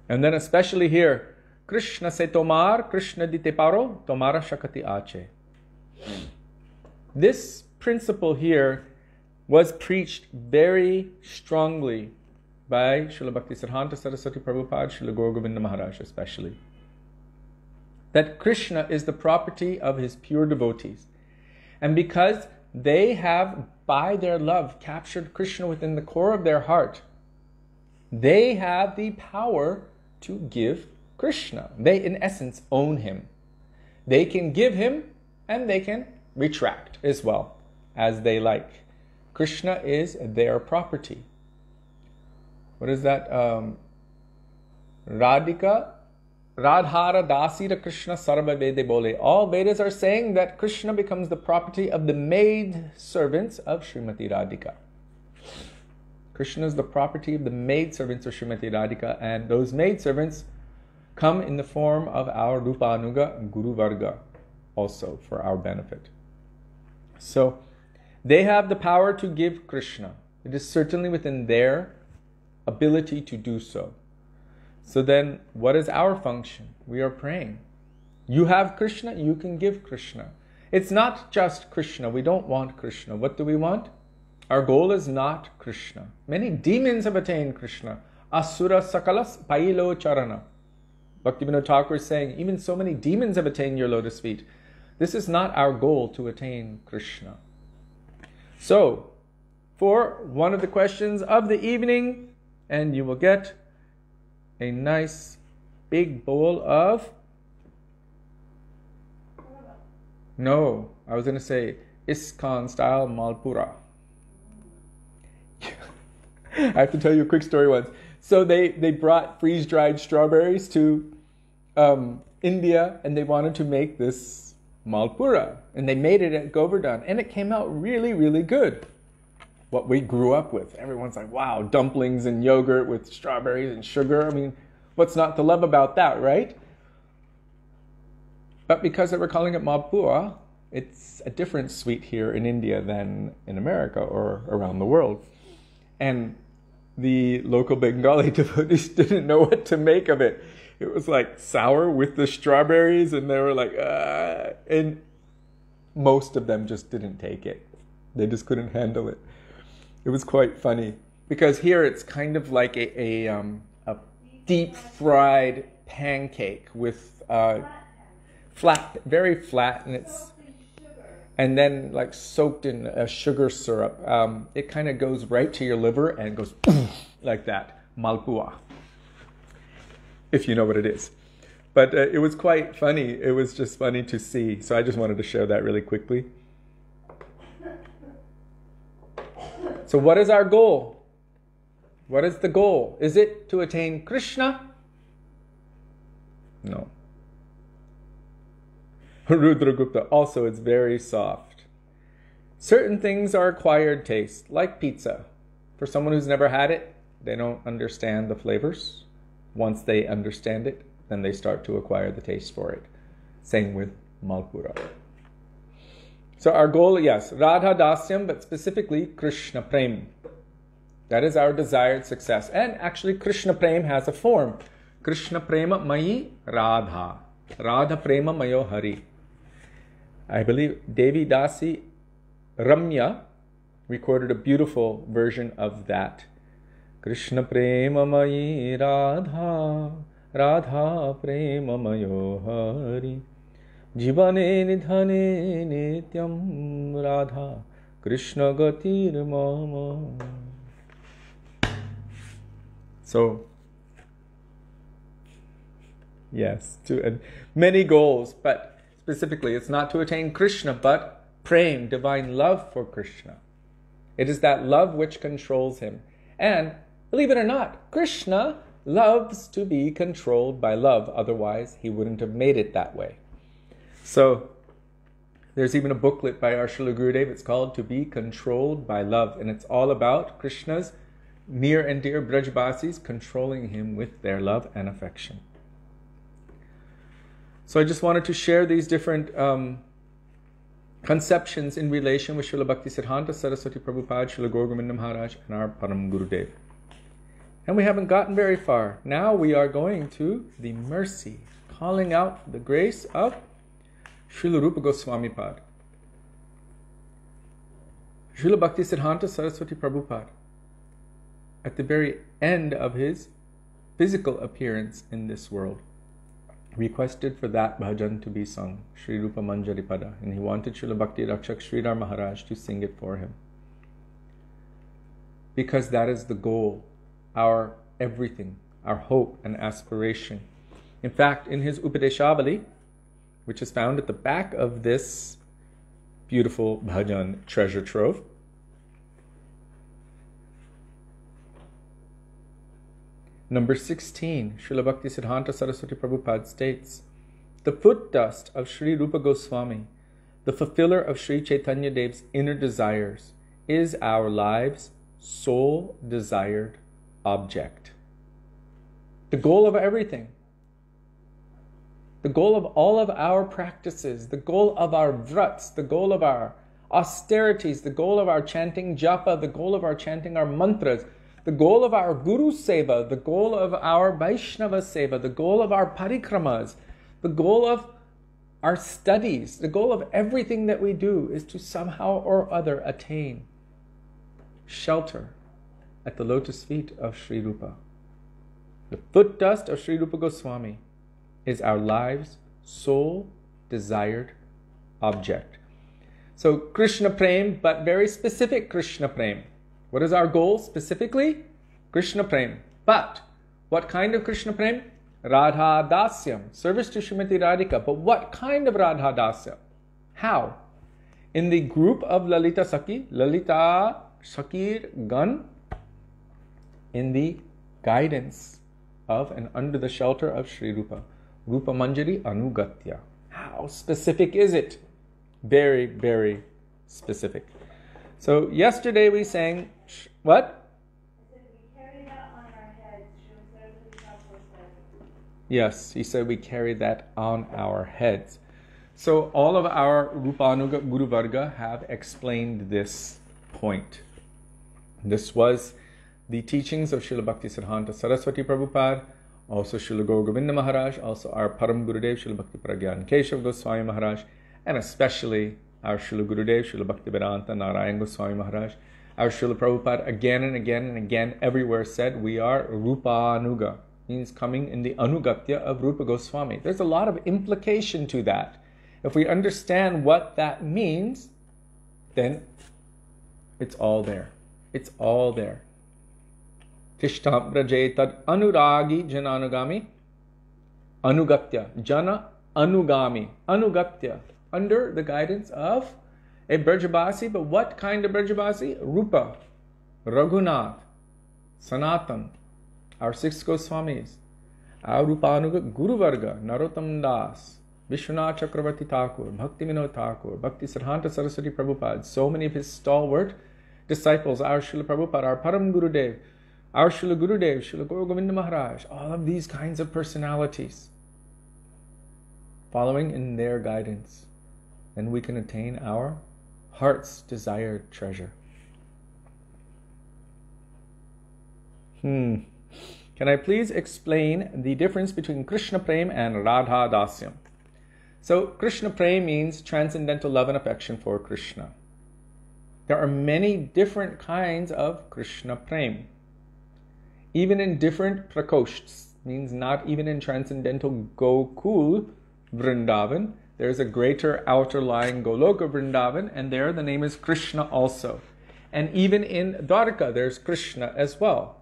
And then especially here, Krishna se tomar, Krishna dite paro, tomara shakati ache. This principle here was preached very strongly by Srila Bhaktisiddhanta Saraswati Prabhupada, Srila Gaura Govinda Mahārāja especially. That Krishna is the property of his pure devotees. And because they have, by their love, captured Krishna within the core of their heart, they have the power to give Krishna. They, in essence, own him. They can give him and they can retract as well as they like. Krishna is their property. What is that? Radhika, Radhara Dasira Krishna Sarva Vede Bole. All Vedas are saying that Krishna becomes the property of the maid servants of Srimati Radhika. Krishna is the property of the maid servants of Srimati Radhika, and those maid servants come in the form of our Rupanuga Guru Varga also for our benefit. So they have the power to give Krishna. It is certainly within their ability to do so. So then, what is our function? We are praying. You have Krishna, you can give Krishna. It's not just Krishna. We don't want Krishna. What do we want? Our goal is not Krishna. Many demons have attained Krishna. Asura sakalas pailo charana. Bhaktivedānta Thakur is saying, even so many demons have attained your lotus feet. This is not our goal, to attain Krishna. So, for one of the questions of the evening, and you will get a nice big bowl of... No, I was going to say ISKCON style Malpura. I have to tell you a quick story once. So they brought freeze-dried strawberries to India, and they wanted to make this Malpura. And they made it at Govardhan, and it came out really, really good. What we grew up with. Everyone's like, wow, dumplings and yogurt with strawberries and sugar. I mean, what's not to love about that, right? But because they were calling it Malpura, it's a different sweet here in India than in America or around the world. And the local Bengali devotees didn't know what to make of it. It was like sour with the strawberries, and they were like, and most of them just didn't take it. They just couldn't handle it. It was quite funny, because here it's kind of like a deep fried pancake with flat, very flat, and then like soaked in a sugar syrup. It kind of goes right to your liver and goes like that, Malpua, if you know what it is. But it was quite funny. It was just funny to see. So I just wanted to share that really quickly. So what is our goal? What is the goal? Is it to attain Krishna? No. Rudragupta, also it's very soft. Certain things are acquired taste, like pizza. For someone who's never had it, they don't understand the flavors. Once they understand it, then they start to acquire the taste for it. Same with Malpura. So our goal, yes, Radha Dasyam, but specifically Krishna Prem. That is our desired success. And actually Krishna Prem has a form. Krishna Prema Mayi Radha. Radha Prema Mayo Hari. I believe Devi Dasi Ramya recorded a beautiful version of that. Krishna Prema Mayi Radha. Radha Prema Mayo Hari. Jivane nidhane nityam Radha Krishna gatir mama. So, yes, many goals, but specifically it's not to attain Krishna, but prem, divine love for Krishna. It is that love which controls him. And believe it or not, Krishna loves to be controlled by love. Otherwise, he wouldn't have made it that way. So, there's even a booklet by our Srila Gurudev. It's called To Be Controlled by Love. And it's all about Krishna's near and dear Brajbasis controlling him with their love and affection. So I just wanted to share these different conceptions in relation with Srila Bhaktisiddhanta Saraswati Prabhupada, Srila Gaura Govinda Maharaj, and our Param Gurudev. And we haven't gotten very far. Now we are going to the mercy, calling out the grace of Srila Rupa Goswami Pad. Srila Bhaktisiddhanta Saraswati Prabhupada, at the very end of his physical appearance in this world, requested for that bhajan to be sung, Sri Rupa Manjari Pada, and he wanted Srila Bhakti Rakshak Sridhar Maharaj to sing it for him. Because that is the goal, our everything, our hope and aspiration. In fact, in his Upadeshavali, which is found at the back of this beautiful bhajan treasure trove, number 16, Srila Bhaktisiddhanta Saraswati Prabhupada states, the foot dust of Sri Rupa Goswami, the fulfiller of Sri Chaitanya Dev's inner desires, is our lives' sole desired object. The goal of everything. The goal of all of our practices, the goal of our vrats, the goal of our austerities, the goal of our chanting japa, the goal of our chanting our mantras, the goal of our Guru Seva, the goal of our Vaishnava Seva, the goal of our parikramas, the goal of our studies, the goal of everything that we do is to somehow or other attain shelter at the lotus feet of Sri Rupa. The foot dust of Sri Rupa Goswami is our life's sole desired object. So Krishna Prem, but very specific Krishna Prem. What is our goal specifically? Krishna Prem. But what kind of Krishna Prem? Radha Dasyam, service to Srimati Radhika. But what kind of Radha Dasyam? How? In the group of Lalita Sakhi, Lalita Sakir Gan, in the guidance of and under the shelter of Sri Rupa. Rupa Manjari Anugatya. How specific is it? Very, very specific. So yesterday we sang, what? I said we carry that on our heads. Yes, he said we carry that on our heads. So all of our Rupanuga Guru Varga have explained this point. This was the teachings of Srila Bhaktisiddhanta Saraswati Prabhupada, also Srila Gaura Govinda Maharaj, also our Param Gurudev, Srila Bhakti Pragyan Keshav Goswami Maharaj, and especially our Srila Gurudev, Srila Bhaktivedānta, Nārāyaṇa Goswami Maharaj. Our Srila Prabhupada again and again and again everywhere said we are Rupanuga, means coming in the Anugatya of Rupa Goswami. There's a lot of implication to that. If we understand what that means, then it's all there. It's all there. Tishtam Braje Tad Anuragi Jananugami Anugatya Jana Anugami Anugatya, under the guidance of a Brajabasi. But what kind of Brajabasi? Rupa, Raghunath, Sanatan, our six Goswamis, our Rupanuga Guru Varga, Narottam Das, Vishwanath Chakravarti Thakur, Bhakti Vinod Thakur, Bhaktisiddhanta Saraswati Prabhupada, so many of his stalwart disciples, our Srila Prabhupada, our Param Gurudev, our Srila Gurudev, Srila Gaura Govinda Maharaj, all of these kinds of personalities, following in their guidance, then we can attain our heart's desired treasure. Can I please explain the difference between Krishna Prem and Radha Dasyam? So Krishna Prem means transcendental love and affection for Krishna. There are many different kinds of Krishna Prem. Even in different prakoshts, means not even in transcendental Gokul Vrindavan, there is a greater outer lying Goloka Vrindavan, and there the name is Krishna also. And even in Dwarka, there's Krishna as well.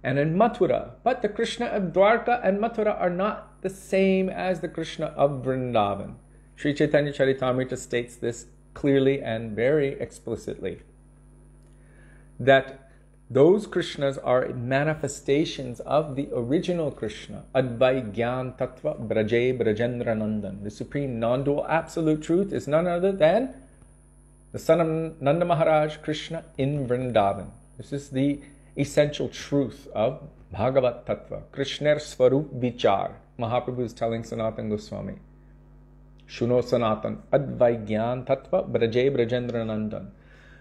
And in Mathura. But the Krishna of Dwarka and Mathura are not the same as the Krishna of Vrindavan. Sri Chaitanya Charitamrita states this clearly and very explicitly, that those Krishnas are manifestations of the original Krishna, Advai Gyan Tattva Braje Brajendra Nandan. The supreme non-dual absolute truth is none other than the son of Nanda Maharaj, Krishna in Vrindavan. This is the essential truth of Bhagavat Tattva, Krishner Svarup Vichar. Mahaprabhu is telling Sanatana Gosvāmī, Shuno Sanatan, Advaigyan Tattva, Braje Brajendra Nandan.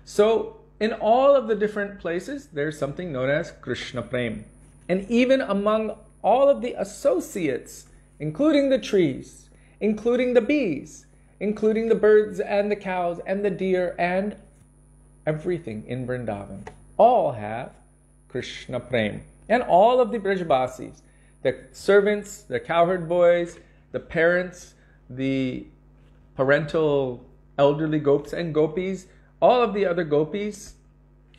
So, in all of the different places, there's something known as Krishna Prem. And even among all of the associates, including the trees, including the bees, including the birds and the cows and the deer and everything in Vrindavan, all have Krishna Prem. And all of the Brajbasis, the servants, the cowherd boys, the parents, the parental elderly gopis and gopis, all of the other gopis,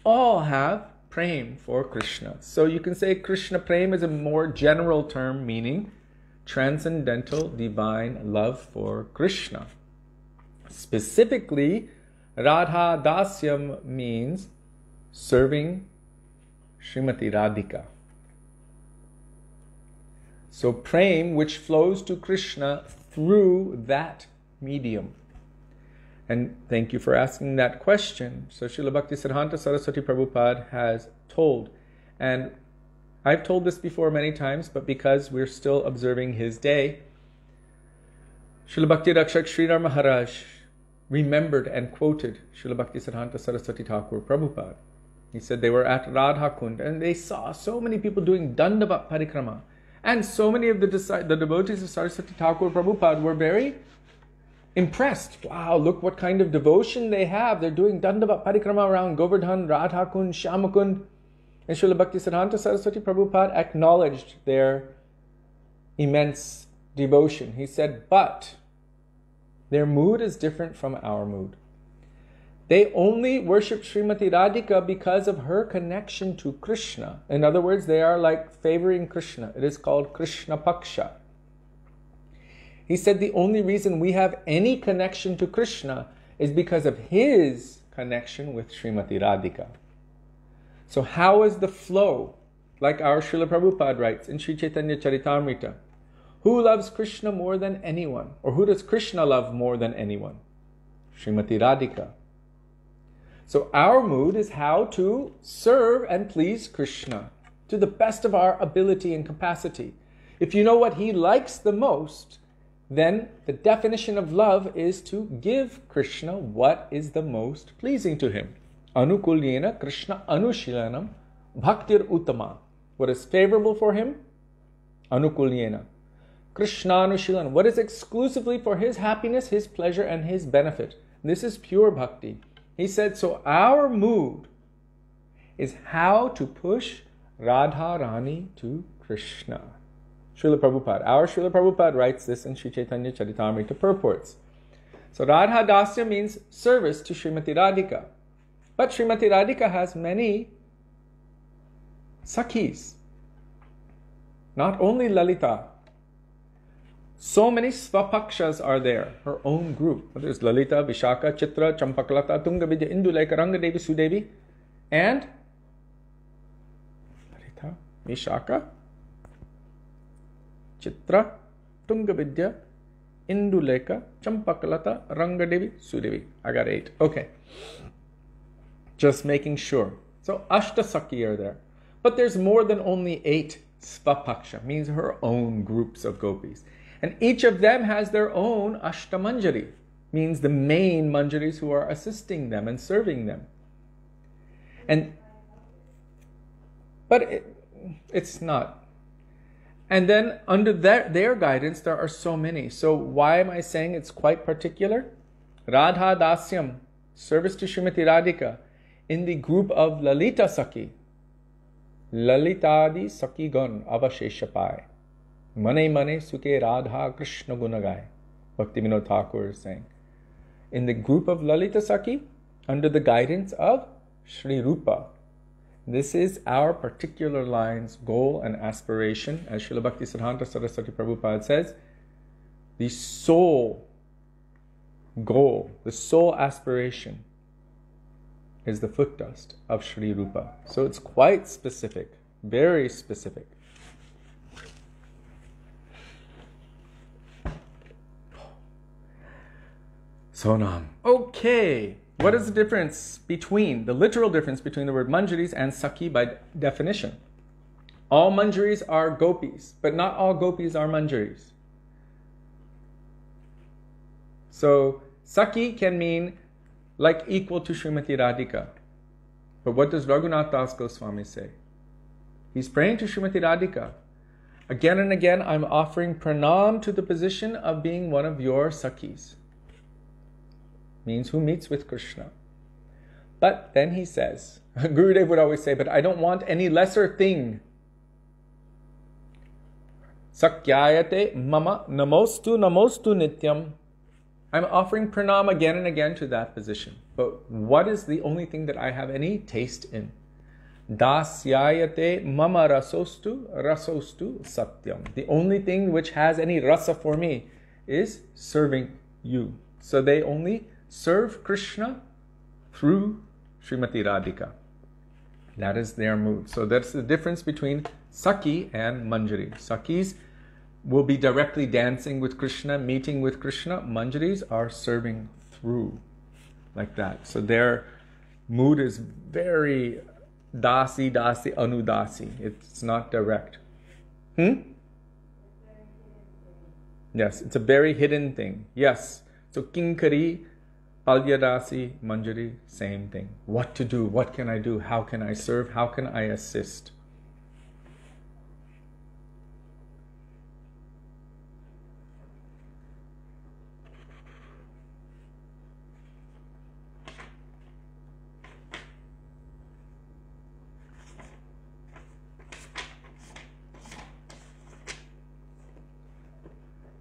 all have Prem for Krishna. So you can say Krishna Prem is a more general term meaning transcendental divine love for Krishna. Specifically, Radha Dasyam means serving Srimati Radhika. So Prem, which flows to Krishna through that medium. And thank you for asking that question. So Srila Bhaktisiddhanta Saraswati Prabhupada has told, and I've told this before many times, but because we're still observing his day, Srila Bhakti Rakshak Sridhar Maharaj remembered and quoted Srila Bhaktisiddhanta Saraswati Thakur Prabhupada. He said they were at Radha Kund and they saw so many people doing Dandavat Parikrama. And so many of the devotees of Saraswati Thakur Prabhupada were very impressed. Wow, look what kind of devotion they have. They're doing Dandavat Parikrama around Govardhan, Radha Kund, Shyamakund. And Srila Bhaktisiddhanta Saraswati Prabhupada acknowledged their immense devotion. He said, but their mood is different from our mood. They only worship Srimati Radhika because of her connection to Krishna. In other words, they are like favoring Krishna. It is called Krishna Paksha. He said the only reason we have any connection to Krishna is because of his connection with Srimati Radhika. So how is the flow? Like our Srila Prabhupada writes in Sri Chaitanya Charitamrita, who loves Krishna more than anyone? Or who does Krishna love more than anyone? Srimati Radhika. So our mood is how to serve and please Krishna to the best of our ability and capacity. If you know what he likes the most, then the definition of love is to give Krishna what is the most pleasing to him. Anukulyena Krishna Anushilanam Bhaktir Uttama. What is favorable for him? Anukulyena. Krishna Anushilanam. What is exclusively for his happiness, his pleasure, and his benefit. This is pure bhakti. He said, so our mood is how to push Radha Rani to Krishna. Srila Prabhupada. Our Srila Prabhupada writes this in Sri Chaitanya Charitamrita purports. So Radha Dasya means service to Srimati Radhika. But Srimati Radhika has many sakhis. Not only Lalita. So many svapakshas are there, her own group. There's Lalita, Vishaka, Chitra, Champaklata, Tungavidya, Induleka, Rangadevi, Sudevi, and Lalita, Vishaka, Chitra, Tungavidya, Induleka, Champaklata, Rangadevi, Sudevi. I got 8. Okay. Just making sure. So Ashtasakhi are there. But there's more than only 8 svapaksha, means her own groups of gopis. And each of them has their own ashtamanjari, means the main manjaris who are assisting them and serving them. But it's not. And then under their guidance, there are so many. So why am I saying it's quite particular? Radha Dasyam, service to Srimati Radhika, in the group of Lalita Sakhi. Lalitadi Sakhi Gun Avasheshapai. Mane mane suke Radha Krishna Gunagai. Bhaktivedānta Thakur is saying. In the group of Lalita Sakhi, under the guidance of Sri Rupa. This is our particular line's goal and aspiration. As Srila Bhaktisiddhanta Saraswati Prabhupada says, the sole goal, the sole aspiration is the foot dust of Sri Rupa. So it's quite specific, very specific. Sonam. Okay. What is the difference between, the literal difference between the word manjaris and Sakhi by definition? All manjaris are gopis, but not all gopis are manjaris. So Sakhi can mean like equal to Srimati Radhika. But what does Raghunath Das Goswami say? He's praying to Srimati Radhika. Again and again, I'm offering pranam to the position of being one of your Sakhis. Means who meets with Krishna. But then he says, Gurudev would always say, but I don't want any lesser thing. Sakyayate mama namostu namostu nityam. I'm offering pranam again and again to that position. But what is the only thing that I have any taste in? Dasyayate mama rasostu satyam. The only thing which has any rasa for me is serving you. So they only serve Krishna through Srimati Radhika. That is their mood. So that's the difference between Sakhi and Manjari. Sakhis will be directly dancing with Krishna, meeting with Krishna. Manjaris are serving through, like that. So their mood is very dasi, anudasi. It's not direct. Yes, it's a very hidden thing. Yes. So Kinkari, Palyadasi, Manjari, same thing. What to do? What can I do? How can I serve? How can I assist?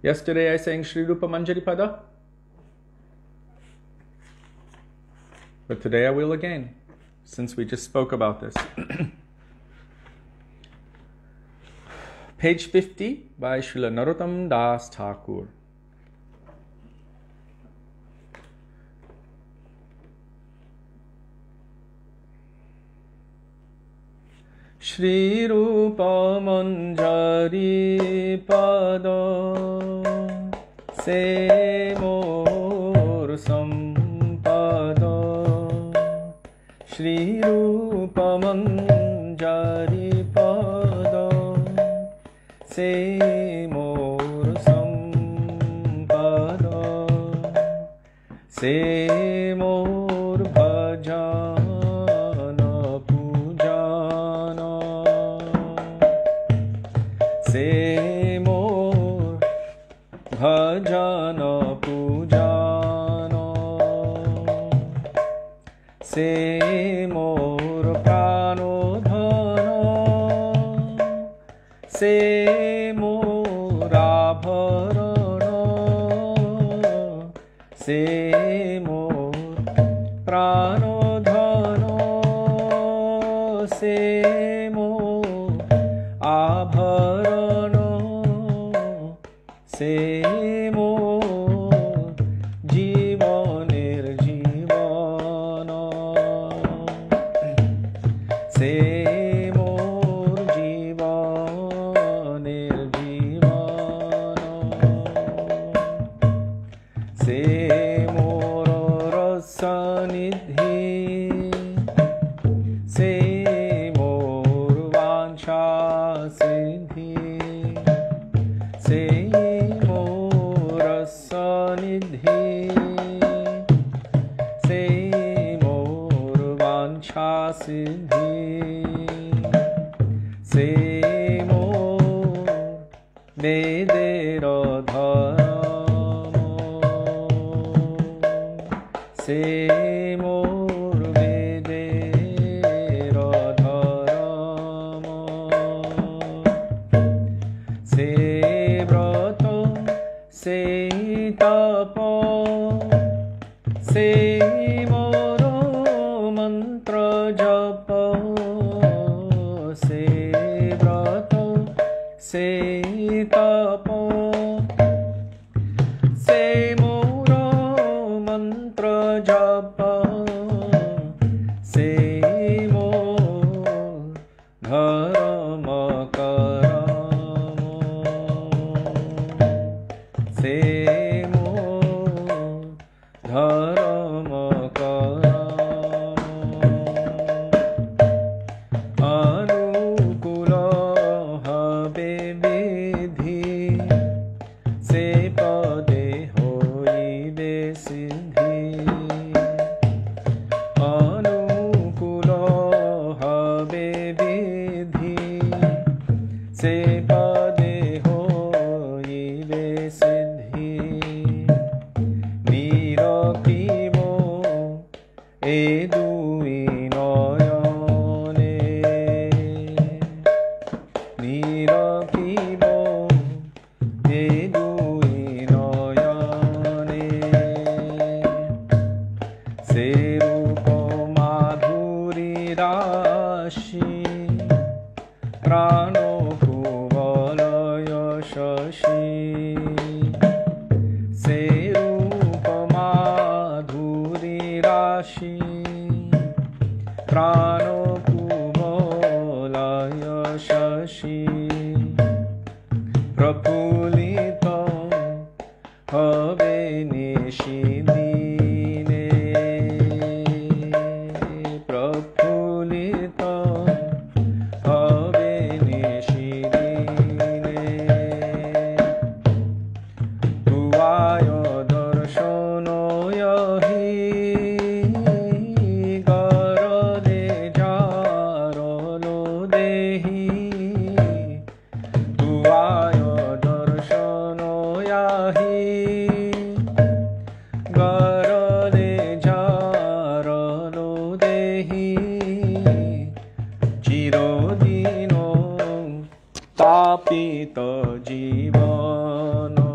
Yesterday I sang Shri Rupa Manjari Pada. But today I will again, since we just spoke about this. Page 50 by Srila Narottam Das Thakur. Shri Rupa Manjari Pada Se Mor Sampada Shri Rupa Manjari Pada Se Mor Sampada Se Mor Bhajana Pujana Se Mor Bhajana Pujana Se Mor Pranodhana Se Mor Abharana Se Mor Pranodhana Se Mor Abharana Se Mor Jivanir Jivana Se Mor Jivanir Jivana Se Mor Rasanidhi Se Mor Vancha Siddhi Se Mor Rasanidhi Se Mor Vancha Siddhi Se Mor Vedera Dharma Se Mor Vedera Dharma Se Vrata Se Tapa Se Mor Mantra Japa Se Vrata Se Tapa Se Mor Mantra Japa Se Mor Dharma Karama Se Mor Dharma Karama siddhi nirakibo e dui noyone nirakibo e dui noyone se rupa madhuri rashi prano kuvalaya shashi se rupa madhuri rashi prano kuvalaya shashi prapulita habe nishidine prapulita habe nishidine tuvayo darshono yahi garade jarolo dehi tuvayo darshono yahi garade jarolo dehi chirodino tapita jivana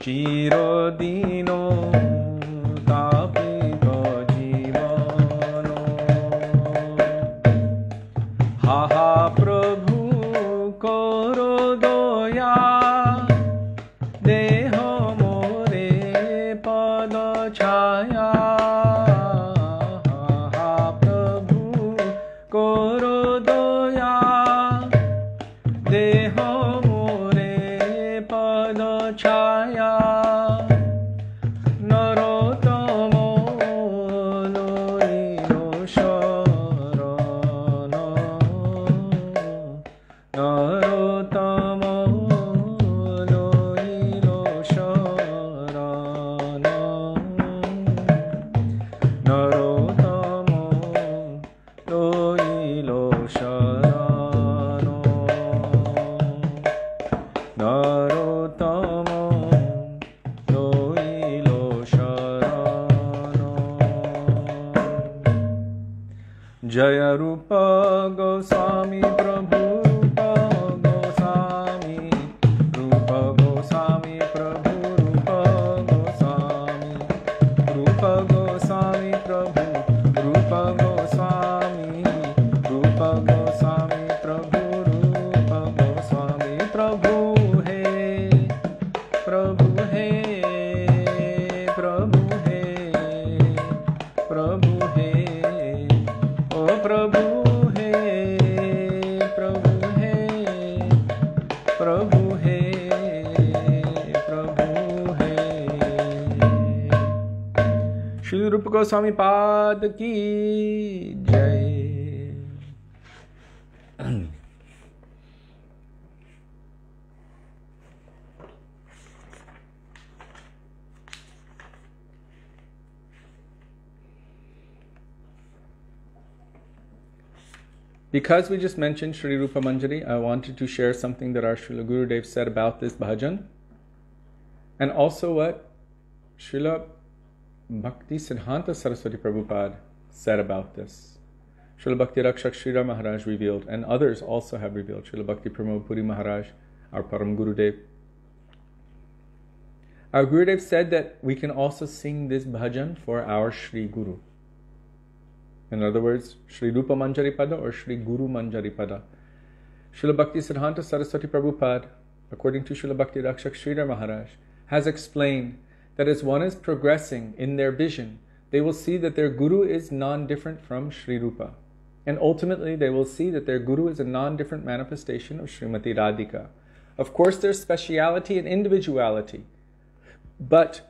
chirodino tapita jivana ha ha prabhu karo doya deho more pada chaya ha ha prabhu karo doya deho more pada chaya narottamo loino sharana narottamo loino sharana narottamo loino sharana narottamo loino sharana Jaya Rupa Gosvāmī Prabhu Rupa Gosvāmī Rupa Gosvāmī Prabhu Rupa Gosvāmī Rupa Gosvāmī Prabhu Rupa Gosvāmī Rupa Gosvāmī Prabhu Rupa Gosvāmī Prabhu Hai Prabhu Hai Prabhu Hai Prabhu Hai O Prabhu Hai Prabhu Hai Prabhu Hai Prabhu Hai Shri Rupa Goswami Pad Ki Jai. Because we just mentioned Sri Rupa Manjari, I wanted to share something that our Srila Gurudev said about this bhajan, and also what Srila Bhaktivedānta Saraswati Prabhupada said about this. Srila Bhakti Rakshak Sridhar Maharaj revealed, and others also have revealed. Srila Bhakti Pramod Puri Maharaj, our Param Gurudev. Our Gurudev said that we can also sing this bhajan for our Shri Guru. In other words, Shri Rupa Manjari Pada or Shri Guru Manjari Pada. Srila Bhaktivedānta Saraswati Prabhupada, according to Srila Bhakti Rakshak Sridhar Maharaj, has explained that as one is progressing in their vision, they will see that their Guru is non-different from Shri Rupa. And ultimately, they will see that their Guru is a non-different manifestation of Srimati Radhika. Of course, there's speciality and individuality. But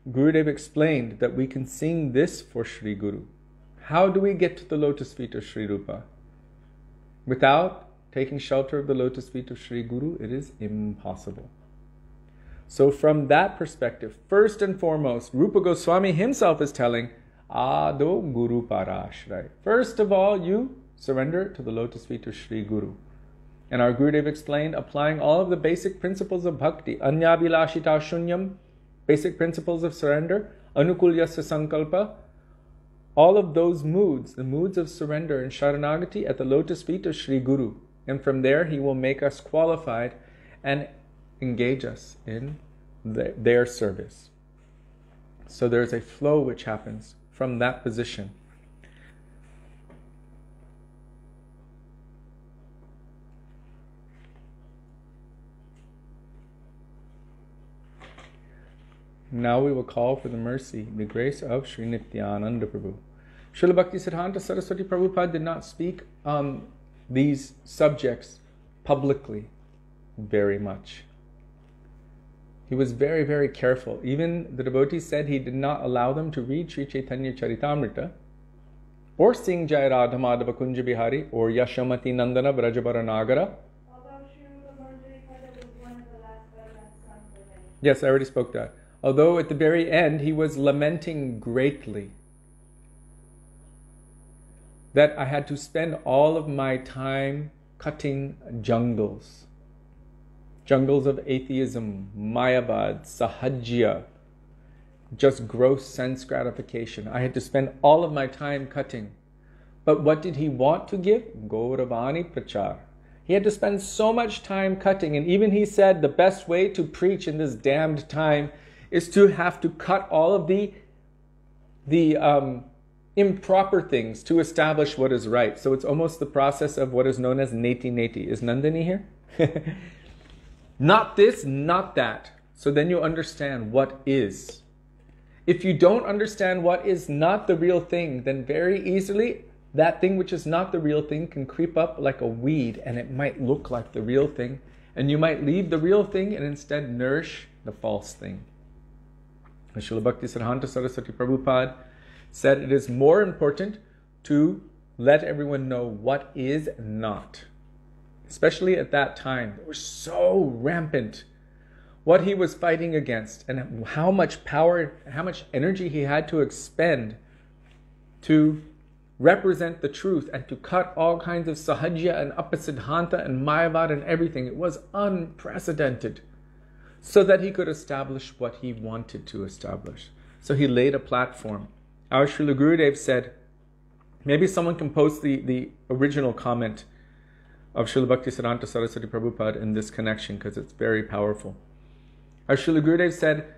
Gurudev explained that we can sing this for Shri Guru. How do we get to the lotus feet of Shri Rupa? Without taking shelter of the lotus feet of Shri Guru, it is impossible. So from that perspective, first and foremost, Rupa Goswami himself is telling, Ado Guru Parashray. First of all, you surrender to the lotus feet of Shri Guru. And our Gurudev explained, applying all of the basic principles of bhakti, anyabhilashita shunyam, basic principles of surrender, anukulyasya sankalpa, all of those moods, the moods of surrender and sharanagati at the lotus feet of Sri Guru. And from there he will make us qualified and engage us in their service. So there's a flow which happens from that position. Now we will call for the mercy, the grace of Sri Nityananda Prabhu. Srila Bhaktisiddhanta Saraswati Prabhupada did not speak on these subjects publicly very much. He was very, very careful. Even the devotees said he did not allow them to read Sri Chaitanya Charitamrita or sing Jai Radha Madhava Kunja Bihari or Yashamati Nandana Vrajabara Nagara. Yes, I already spoke that. Although at the very end he was lamenting greatly that I had to spend all of my time cutting jungles. Jungles of atheism, mayavad, sahajya, just gross sense gratification. I had to spend all of my time cutting. But what did he want to give? Gauravani Prachar. He had to spend so much time cutting, and even he said the best way to preach in this damned time is to have to cut all of the improper things to establish what is right. So it's almost the process of what is known as neti neti. Is Nandini here? Not this, not that. So then you understand what is. If you don't understand what is not the real thing, then very easily that thing which is not the real thing can creep up like a weed, and it might look like the real thing, and you might leave the real thing and instead nourish the false thing. Srila Bhaktisiddhanta Saraswati Prabhupada said it is more important to let everyone know what is not. Especially at that time, it was so rampant what he was fighting against and how much power, how much energy he had to expend to represent the truth and to cut all kinds of sahajya and apasiddhanta and mayavad and everything. It was unprecedented, so that he could establish what he wanted to establish. So he laid a platform. Our Srila Gurudev said, maybe someone can post the original comment of Srila Bhaktisiddhanta Saraswati Prabhupada in this connection, because it's very powerful. Our Srila Gurudev said,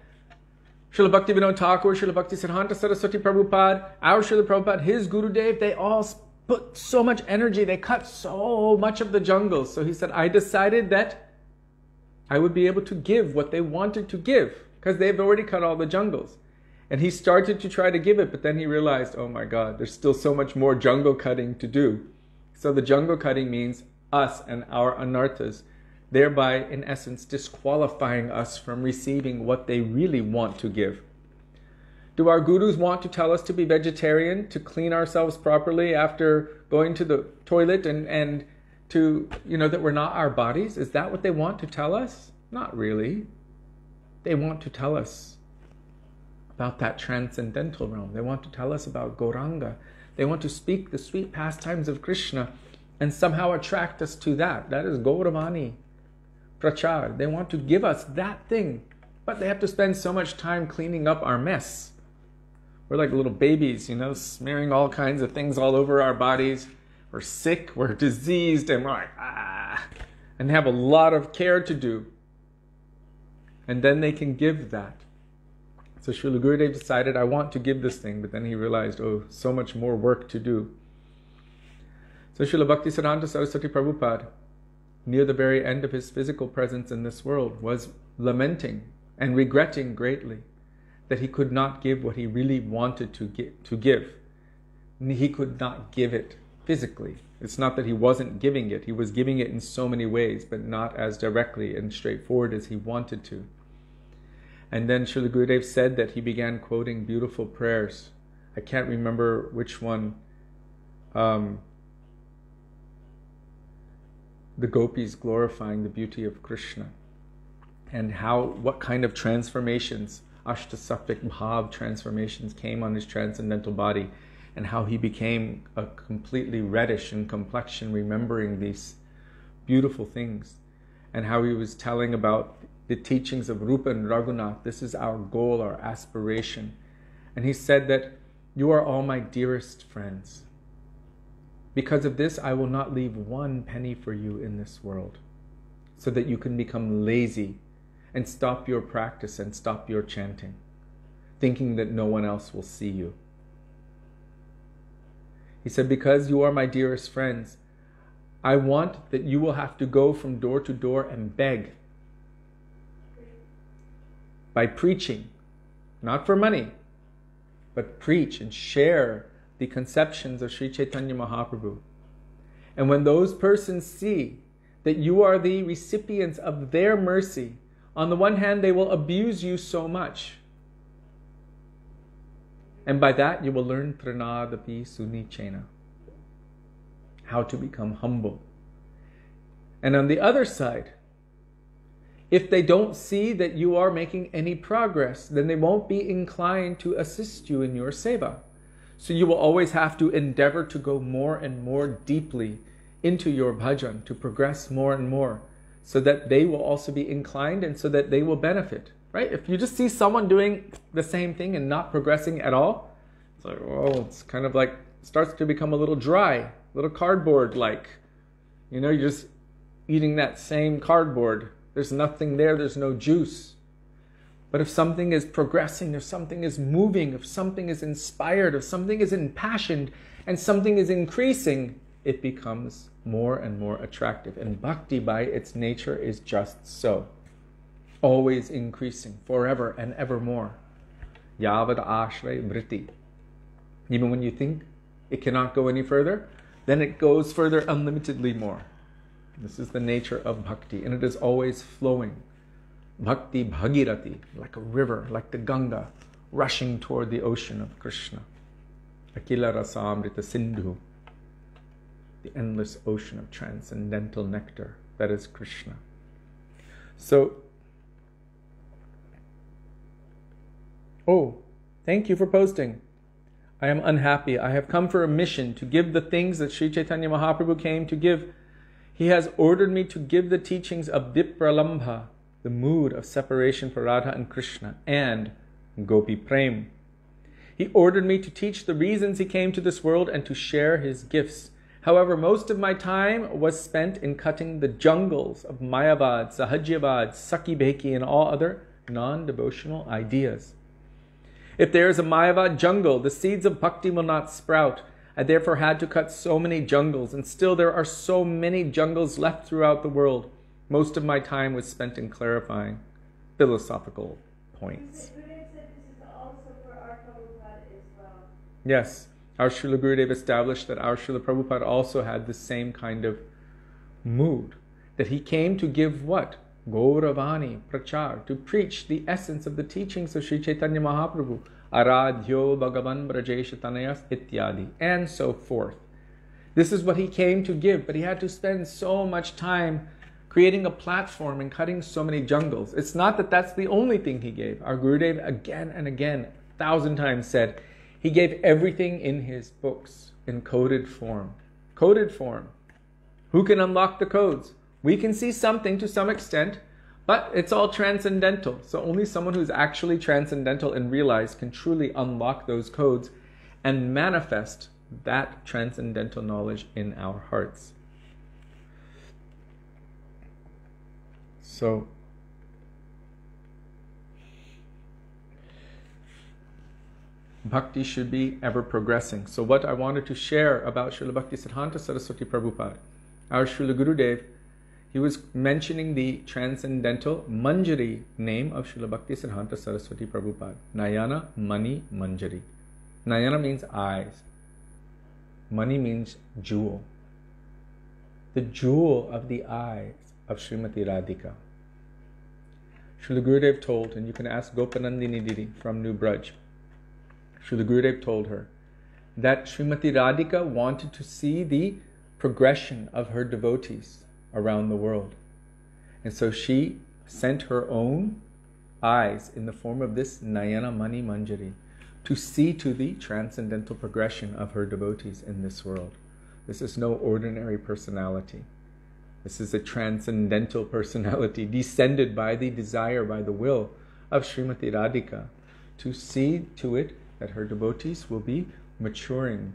Srila Bhaktivedānta Thakur, Srila Bhaktisiddhanta Saraswati Prabhupada, our Srila Prabhupada, his Gurudev, they all put so much energy, they cut so much of the jungles. So he said, I decided that I would be able to give what they wanted to give, because they've already cut all the jungles. And he started to try to give it, but then he realized, oh my God, there's still so much more jungle cutting to do. So the jungle cutting means us and our anarthas, thereby in essence disqualifying us from receiving what they really want to give. Do our gurus want to tell us to be vegetarian, to clean ourselves properly after going to the toilet and to, that we're not our bodies? Is that what they want to tell us? Not really. They want to tell us about that transcendental realm. They want to tell us about Gauranga. They want to speak the sweet pastimes of Krishna and somehow attract us to that. That is Gauravani Prachar. They want to give us that thing, but they have to spend so much time cleaning up our mess. We're like little babies, smearing all kinds of things all over our bodies. We're sick, we're diseased, and we're like, and have a lot of care to do. And then they can give that. So Srila Gurudev decided, I want to give this thing, but then he realized, so much more work to do. So Srila Bhaktisiddhanta Saraswati Prabhupada, near the very end of his physical presence in this world, was lamenting and regretting greatly that he could not give what he really wanted to give. He could not give it physically. It's not that he wasn't giving it. He was giving it in so many ways, but not as directly and straightforward as he wanted to. And then Srila Gurudev said that he began quoting beautiful prayers. I can't remember which one. The gopis glorifying the beauty of Krishna, and what kind of transformations, ashtasapik bhav transformations, came on his transcendental body, and how he became a completely reddish in complexion, remembering these beautiful things, and how he was telling about the teachings of Rupa and Raghunath. This is our goal, our aspiration. And he said that you are all my dearest friends. Because of this, I will not leave one penny for you in this world, so that you can become lazy and stop your practice and stop your chanting, thinking that no one else will see you. He said, because you are my dearest friends, I want that you will have to go from door to door and beg. By preaching, not for money, but preach and share the conceptions of Sri Chaitanya Mahaprabhu. And when those persons see that you are the recipients of their mercy, on the one hand, they will abuse you so much. And by that, you will learn pranadapi sunichena, how to become humble. And on the other side, if they don't see that you are making any progress, then they won't be inclined to assist you in your seva. So you will always have to endeavor to go more and more deeply into your bhajan, to progress more and more, so that they will also be inclined and so that they will benefit. Right? If you just see someone doing the same thing and not progressing at all, it's like, oh, it's kind of like, starts to become a little dry, a little cardboard-like. You know, you're just eating that same cardboard. There's nothing there, there's no juice. But if something is progressing, if something is moving, if something is inspired, if something is impassioned, and something is increasing, it becomes more and more attractive. And bhakti by its nature is just so. Always increasing, forever and evermore. Yavad ashray vritti. Even when you think it cannot go any further, then it goes further unlimitedly more. This is the nature of bhakti, and it is always flowing. Bhakti bhagirati, like a river, like the Ganga, rushing toward the ocean of Krishna. Akila rasamrita sindhu, the endless ocean of transcendental nectar, that is Krishna. So, oh, thank you for posting. I am unhappy. I have come for a mission to give the things that Sri Chaitanya Mahaprabhu came to give. He has ordered me to give the teachings of Dipralambha, the mood of separation for Radha and Krishna, and Gopi Prem. He ordered me to teach the reasons he came to this world and to share his gifts. However, most of my time was spent in cutting the jungles of Mayavad, Sahajiavad, Sakibeki, and all other non-devotional ideas. If there is a Mayavad jungle, the seeds of bhakti will not sprout. I therefore had to cut so many jungles, and still there are so many jungles left throughout the world. Most of my time was spent in clarifying philosophical points. Gurudev said this is also for our Prabhupada as well. Yes, our Srila Gurudev established that our Srila Prabhupada also had the same kind of mood. That he came to give what? Gauravani, Prachar, to preach the essence of the teachings of Sri Chaitanya Mahaprabhu. Aradhyo Bhagavan Brajesha Tanayas Ityadi, and so forth. This is what he came to give, but he had to spend so much time creating a platform and cutting so many jungles. It's not that that's the only thing he gave. Our Gurudev again and again, 1,000 times said, he gave everything in his books in coded form. Coded form. Who can unlock the codes? We can see something to some extent, but it's all transcendental. So only someone who's actually transcendental and realized can truly unlock those codes and manifest that transcendental knowledge in our hearts. So, bhakti should be ever progressing. So what I wanted to share about Srila Bhaktisiddhanta Saraswati Prabhupada, our Srila Gurudev, he was mentioning the transcendental Manjari name of Srila Bhaktisiddhanta Saraswati Prabhupada. Nayana Mani Manjari. Nayana means eyes. Mani means jewel. The jewel of the eyes of Srimati Radhika. Srila Gurudev told, and you can ask Gopanandini Didi from New Braj, Srila Gurudev told her that Srimati Radhika wanted to see the progression of her devotees around the world. And so she sent her own eyes in the form of this Nayana Mani Manjari to see to the transcendental progression of her devotees in this world. This is no ordinary personality. This is a transcendental personality descended by the desire, by the will of Srimati Radhika to see to it that her devotees will be maturing,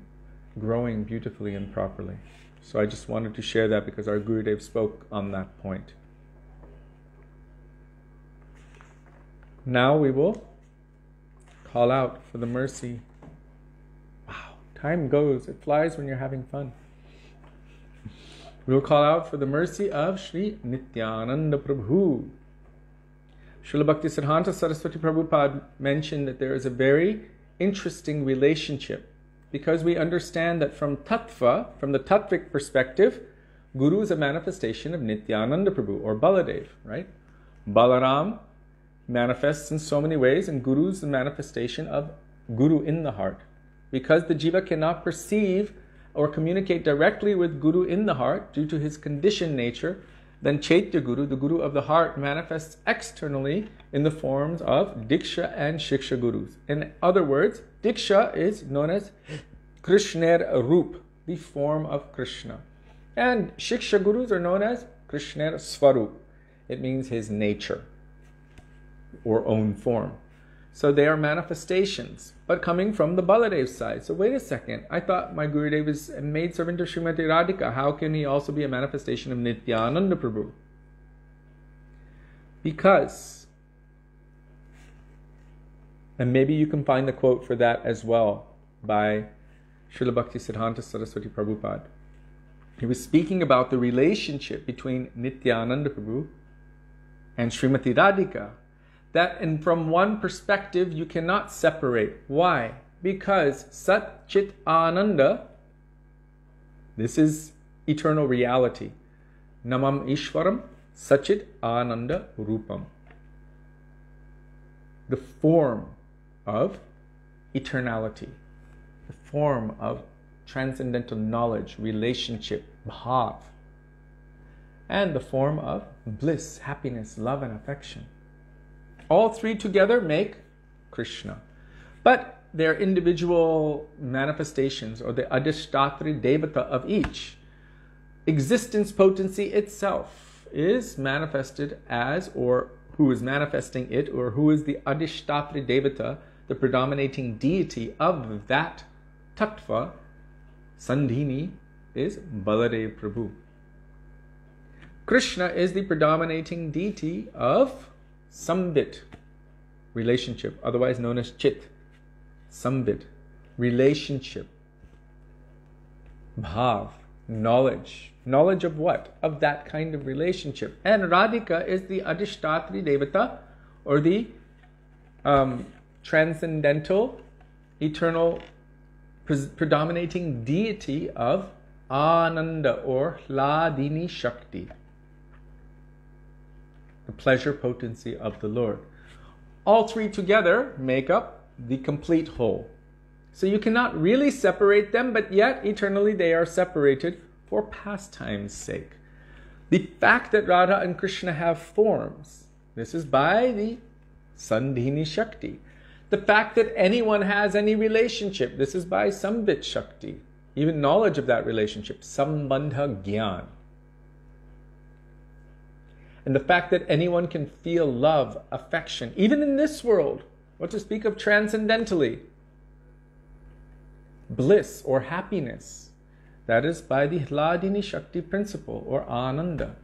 growing beautifully and properly. So I just wanted to share that because our Gurudev spoke on that point. Now we will call out for the mercy. Wow, time goes. It flies when you're having fun. We will call out for the mercy of Sri Nityananda Prabhu. Srila Bhaktisiddhanta Saraswati Prabhupada mentioned that there is a very interesting relationship because we understand that from tattva, from the tattvic perspective, Guru is a manifestation of Nityananda Prabhu or Baladev, right? Balaram manifests in so many ways, and Guru is the manifestation of Guru in the heart. Because the jiva cannot perceive or communicate directly with Guru in the heart due to his conditioned nature, then Chaitya Guru, the Guru of the heart, manifests externally in the forms of Diksha and Shiksha Gurus. In other words, Diksha is known as Krishner Roop, the form of Krishna. And Shiksha Gurus are known as Krishner Svarup. It means his nature or own form. So they are manifestations, but coming from the Baladev side. So wait a second, I thought my Gurudev is a maidservant of Srimati Radhika. How can he also be a manifestation of Nityananda Prabhu? Because, and maybe you can find the quote for that as well by Srila Bhaktisiddhanta Saraswati Prabhupada. He was speaking about the relationship between Nityananda Prabhu and Srimati Radhika. That, and from one perspective, you cannot separate. Why? Because Sat Chit Ananda, this is eternal reality. Namam Ishwaram Sachit Ananda Rupam. The form of eternality, the form of transcendental knowledge, relationship, bhav, and the form of bliss, happiness, love, and affection. All three together make Krishna. But their individual manifestations, or the Adhishtatri Devata of each, existence potency itself is manifested as, or who is manifesting it, or who is the Adhishtatri Devata, the predominating deity of that tattva, Sandhini, is Baladev Prabhu. Krishna is the predominating deity of Sambit, relationship, otherwise known as Chit. Sambit, relationship. Bhav, knowledge. Knowledge of what? Of that kind of relationship. And Radhika is the Adhishtatri Devata, or the transcendental, eternal, predominating deity of Ananda, or Hladini Shakti, the pleasure potency of the Lord. All three together make up the complete whole. So you cannot really separate them, but yet eternally they are separated for pastime's sake. The fact that Radha and Krishna have forms, this is by the Sandhini Shakti. The fact that anyone has any relationship, this is by Sambit Shakti. Even knowledge of that relationship, Sambandha Gyan. And the fact that anyone can feel love, affection, even in this world, what to speak of transcendentally, bliss or happiness, that is by the Hladini Shakti principle, or Ananda.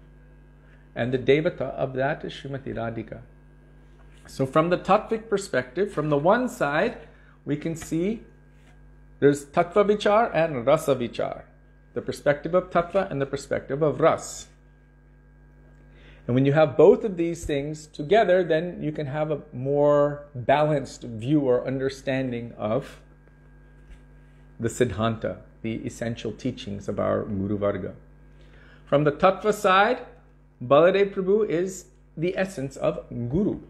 And the Devata of that is Srimati Radhika. So from the Tattvic perspective, from the one side, we can see there's Tattva Vichar and Rasa Vichar. The perspective of Tattva and the perspective of Ras. And when you have both of these things together, then you can have a more balanced view or understanding of the Siddhanta, the essential teachings of our Guru Varga. From the Tattva side, Baladev Prabhu is the essence of Guru.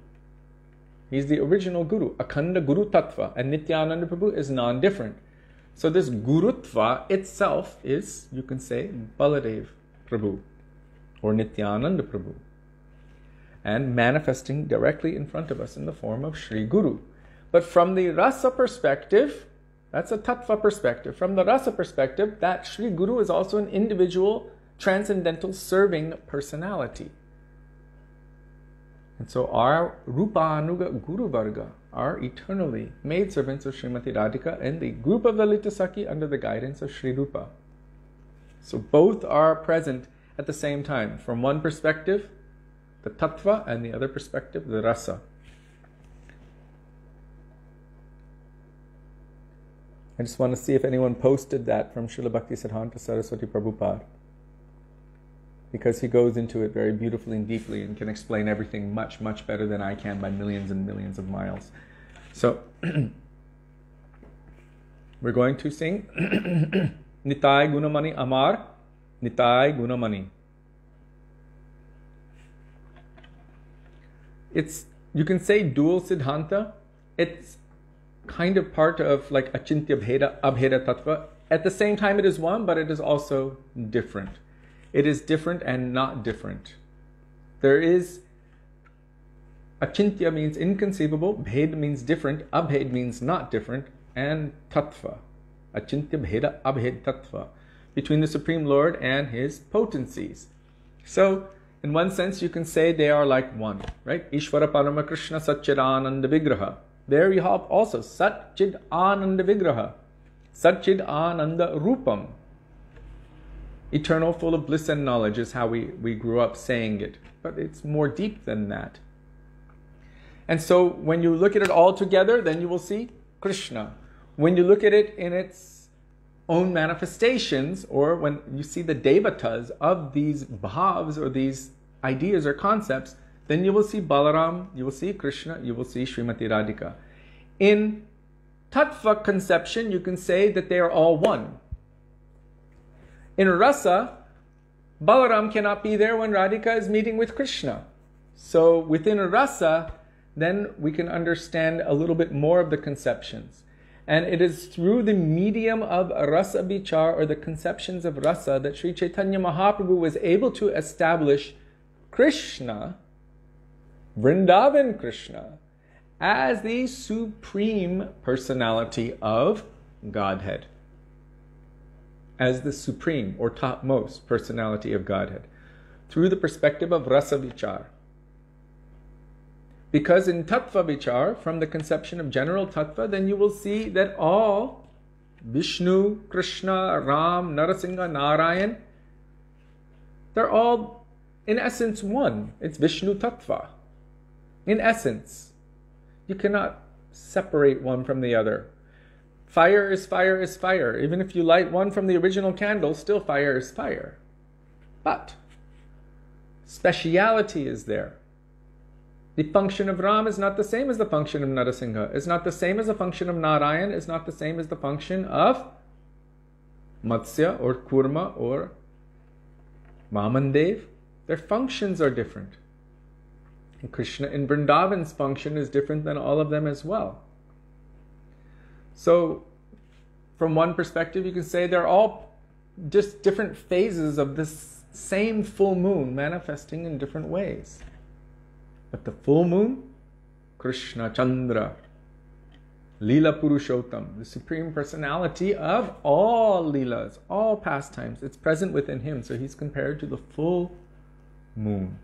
He's the original Guru, Akhanda Guru Tattva, and Nityananda Prabhu is non-different. So this Gurutva itself is, you can say, Baladev Prabhu, or Nityananda Prabhu, and manifesting directly in front of us in the form of Sri Guru. But from the Rasa perspective, that's a Tattva perspective. From the Rasa perspective, that Sri Guru is also an individual transcendental serving personality. And so our Rupanuga Guru Varga are eternally made servants of Srimati Radhika and the group of Lalita Sakhi under the guidance of Sri Rupa. So both are present at the same time. From one perspective, the Tattva, and the other perspective, the Rasa. I just want to see if anyone posted that from Srila Bhaktisiddhanta Saraswati Prabhupada, because he goes into it very beautifully and deeply and can explain everything much, much better than I can by millions and millions of miles. So, we're going to sing Nitai Gunamani Amar, Nitai Gunamani. You can say dual Siddhanta. It's kind of part of like Achintya Bheda, Abheda Tattva. At the same time it is one, but it is also different. It is different and not different. There is, Achintya means inconceivable, Bhed means different, Abhed means not different, and Tattva. Achintya Bheda Abhed Tattva. Between the Supreme Lord and His potencies. So, in one sense you can say they are like one, right? Ishvara Parama Krishna Satchidananda Vigraha. There you have also Satchid Ananda Vigraha. Satchid Ananda Rupam. Eternal, full of bliss and knowledge is how we grew up saying it. But it's more deep than that. And so when you look at it all together, then you will see Krishna. When you look at it in its own manifestations, or when you see the devatas of these bhavs or these ideas or concepts, then you will see Balaram, you will see Krishna, you will see Srimati Radhika. In Tattva conception, you can say that they are all one. In Rasa, Balaram cannot be there when Radhika is meeting with Krishna. So within a Rasa, then we can understand a little bit more of the conceptions. And it is through the medium of Rasa Vichar, or the conceptions of Rasa, that Sri Chaitanya Mahaprabhu was able to establish Krishna, Vrindavan Krishna, as the supreme personality of Godhead. As the supreme or topmost personality of Godhead. Through the perspective of Rasa Vichar. Because in Tattva Vichar, from the conception of general Tattva, then you will see that all Vishnu, Krishna, Ram, Narasingha, Nārayaṇa, they're all in essence one. It's Vishnu Tattva. In essence. You cannot separate one from the other. Fire is fire is fire. Even if you light one from the original candle, still fire is fire. But speciality is there. The function of Ram is not the same as the function of Narasingha. It's not the same as the function of Nārayaṇa. It's not the same as the function of Matsya or Kurma or Vamandev. Their functions are different. And Krishna in Vrindavan's function is different than all of them as well. So, from one perspective, you can say they're all just different phases of this same full moon manifesting in different ways. But the full moon, Krishna Chandra, Leela Purushottam, the Supreme Personality of all Leelas, all pastimes, it's present within him. So he's compared to the full moon.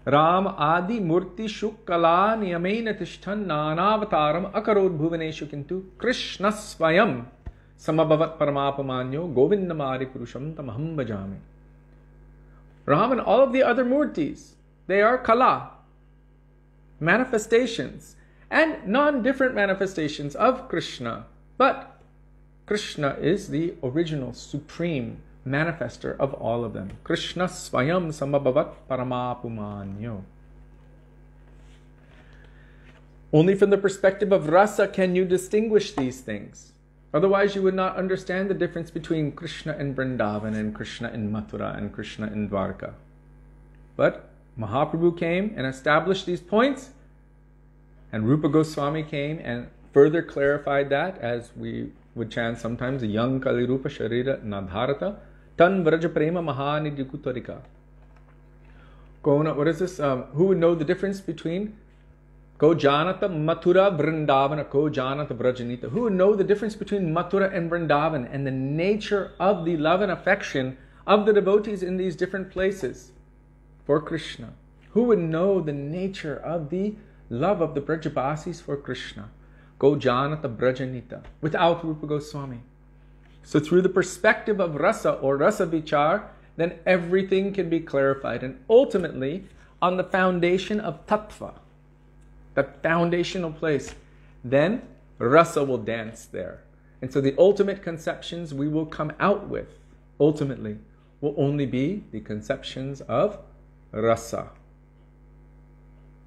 Ram Adi Murti Shukala Niyamaina Tishthan Nanavataram Akarod Bhuvaneshu Kintu Krishna Swayam Samabhavat Paramapamanyo Govindamari Purusham Tamaham Bhajami. Ram and all of the other Murtis, they are Kala, manifestations, and non-different manifestations of Krishna. But Krishna is the original, supreme manifester of all of them. Krishna Swayam Samabhavat Paramapumanyo. Only from the perspective of rasa can you distinguish these things. Otherwise you would not understand the difference between Krishna in Vrindavan and Krishna in Mathura and Krishna in Dwarka. But Mahaprabhu came and established these points, and Rupa Goswami came and further clarified that, as we would chant sometimes, Yang Kali Rupa Sharira Nadharata Tan Vraja Prema Mahanidhi Kutarika. What is this? Who would know the difference between Ko Janata Mathura Vrindavana, Ko Janata Vrajanita? Who would know the difference between Mathura and Vrindavan and the nature of the love and affection of the devotees in these different places for Krishna. Who would know the nature of the love of the Brajabasis for Krishna? Go Janata Brajanita, without Rupa Goswami. So through the perspective of rasa or rasa vichar, then everything can be clarified. And ultimately, on the foundation of tattva, that foundational place, then rasa will dance there. And so the ultimate conceptions we will come out with, ultimately, will only be the conceptions of rasa.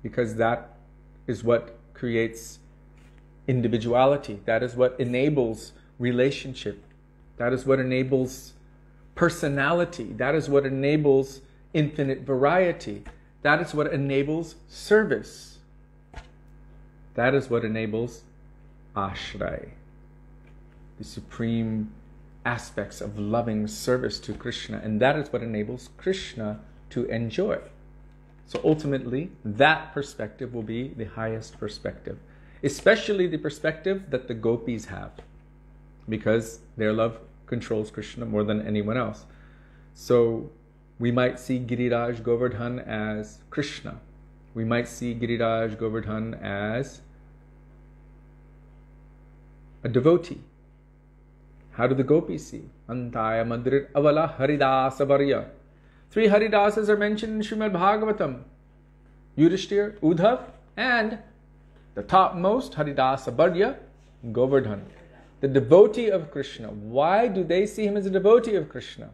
Because that is what creates individuality. That is what enables relationship. That is what enables personality. That is what enables infinite variety. That is what enables service. That is what enables ashray, the supreme aspects of loving service to Krishna. And that is what enables Krishna to enjoy. So ultimately, that perspective will be the highest perspective, especially the perspective that the gopis have, because their love controls Krishna more than anyone else. So we might see Giriraj Govardhan as Krishna. We might see Giriraj Govardhan as a devotee. How do the gopis see? Antaya Madrir Avala Haridasa Varya. 3 Haridasas are mentioned in Śrīmad Bhagavatam. Yudhishthir, Uddhav, and the topmost Haridasa Varya, Govardhan, the devotee of Krishna. Why do they see him as a devotee of Krishna?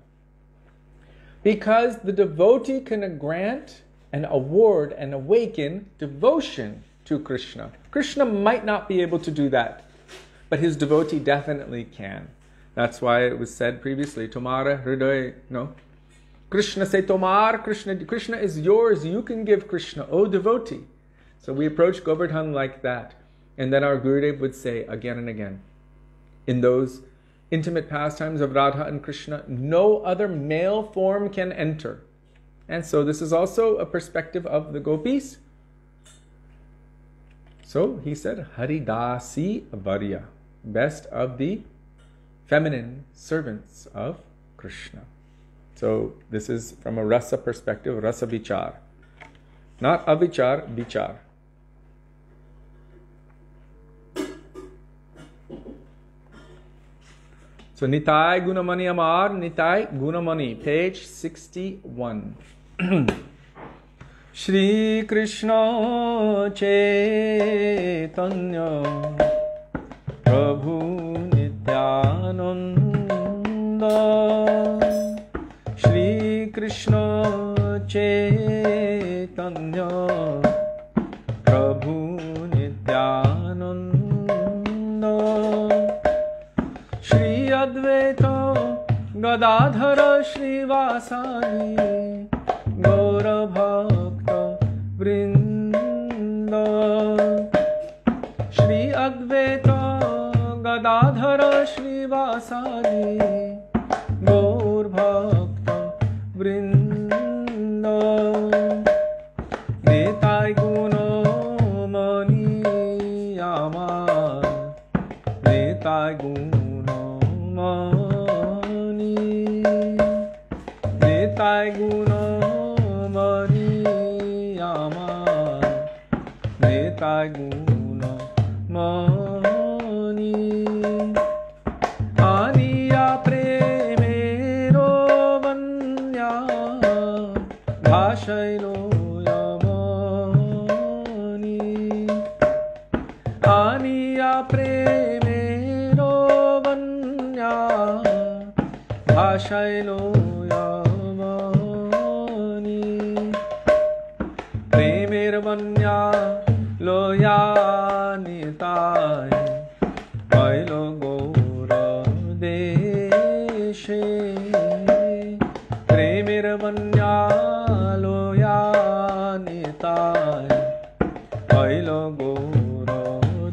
Because the devotee can grant and award and awaken devotion to Krishna. Krishna might not be able to do that, but his devotee definitely can. That's why it was said previously, Tomara Hriday, no? Krishna say Tomar, Krishna is yours, you can give Krishna, O devotee. So we approach Govardhan like that. And then our Gurudev would say again and again, in those intimate pastimes of Radha and Krishna, no other male form can enter. And so this is also a perspective of the gopis. So he said, Haridasi Varya, best of the feminine servants of Krishna. So this is from a rasa perspective, rasa vichar. Not avichar, vichar. So Nitai Gunamani Amar, Nitai Gunamani, page 61. Shri Krishna Chaitanya Prabhu Nityananda. Shri Krishna Chaitanya Prabhu Nityananda. Shri Advaita Gadadhara Shrivasani Gaura Bhakta Vrinda. Shri Advaita Gadadhara Shrivasani Gaur Bhakta Vrinda. Nitai Gunamani Amar, Nitai Gunamani, Nitai Gunamani Amar, Nitai Gunamani. Aniya premero vanya bhashailo yamani. Aniya premero vanya bhashailo yamani. Premer vanya loya nitai pailo gora deshe. Premir vanya loya nitai pailo gora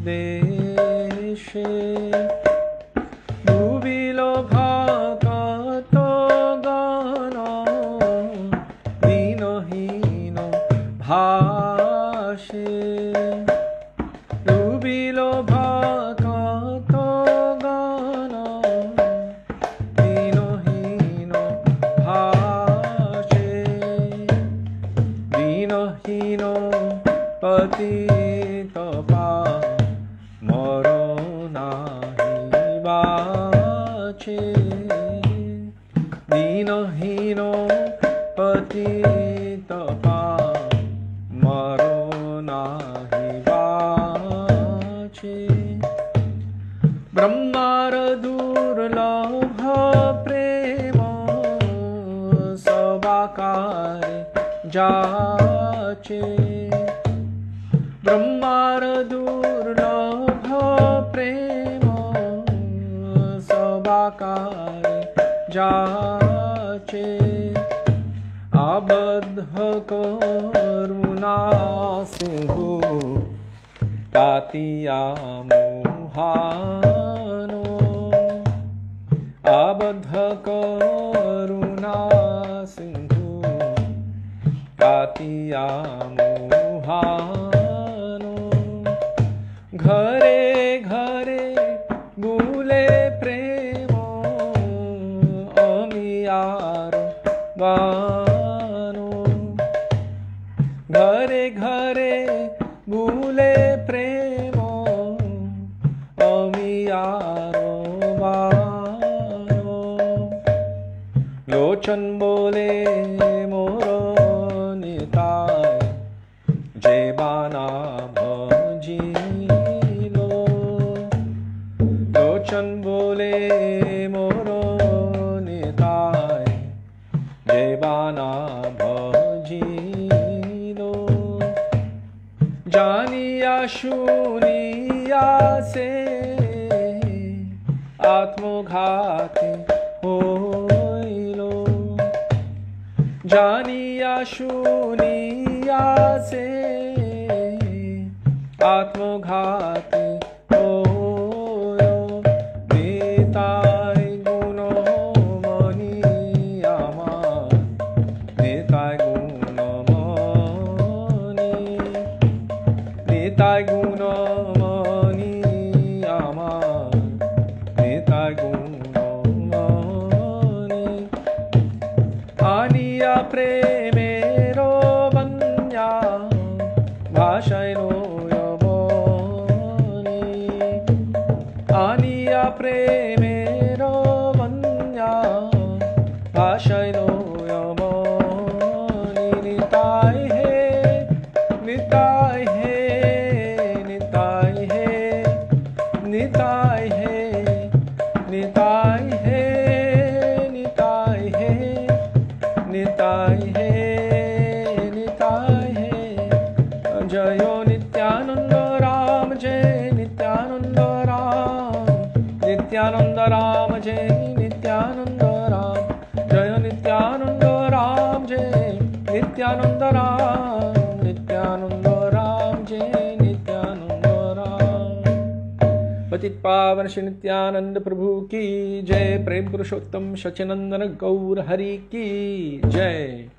deshe. Bhuvilo bhakato gana dino hino bhashe. Bhuvilo bhakato gana dino hino patita pamaro nahi vache. Dinahino patita pamaro nahi vache. Brahmara durlabha prema sabakare jache. Brahmara durlabha prema sabakare jache. Abadha karuna sindhu tatiya mohano. Abadha karuna sindhu tatiya mohano. Ghare ghare bule premo amiyaro vano. Ghare ghare bule premo amiyaro vano. Lochan bole moro nitai jebana bhajilo. Lochan bole moro nitai jebana bhajilo. Janiya shuniya se atmoghati hoilo. Janiya shuniya se atmoghati hoilo. Nitai Gunamani amar, Nitai Gunamani. Nitai Gunamani amar, Nitai Gunamani. Aniya premero vanya bhashaino yavani. Aniya premero vanya bhashaino yavani. Nitai he, nitai he, nitai he, nitai he, nitai he, nitai he, nitai he, nitai he. Jayo Nityananda Ram, Jai Nityananda Ram. Nityananda Ram, Jai Nityananda Ram. Jayo Nityananda Ram, Jai Nityananda Ram. Nityananda Ram, Jai Nityananda Ram. पतित पावन श्री नित्यानंद प्रभु की जय। प्रेम पुरुषोत्तम सच्चिदानंद गौर हरि की जय।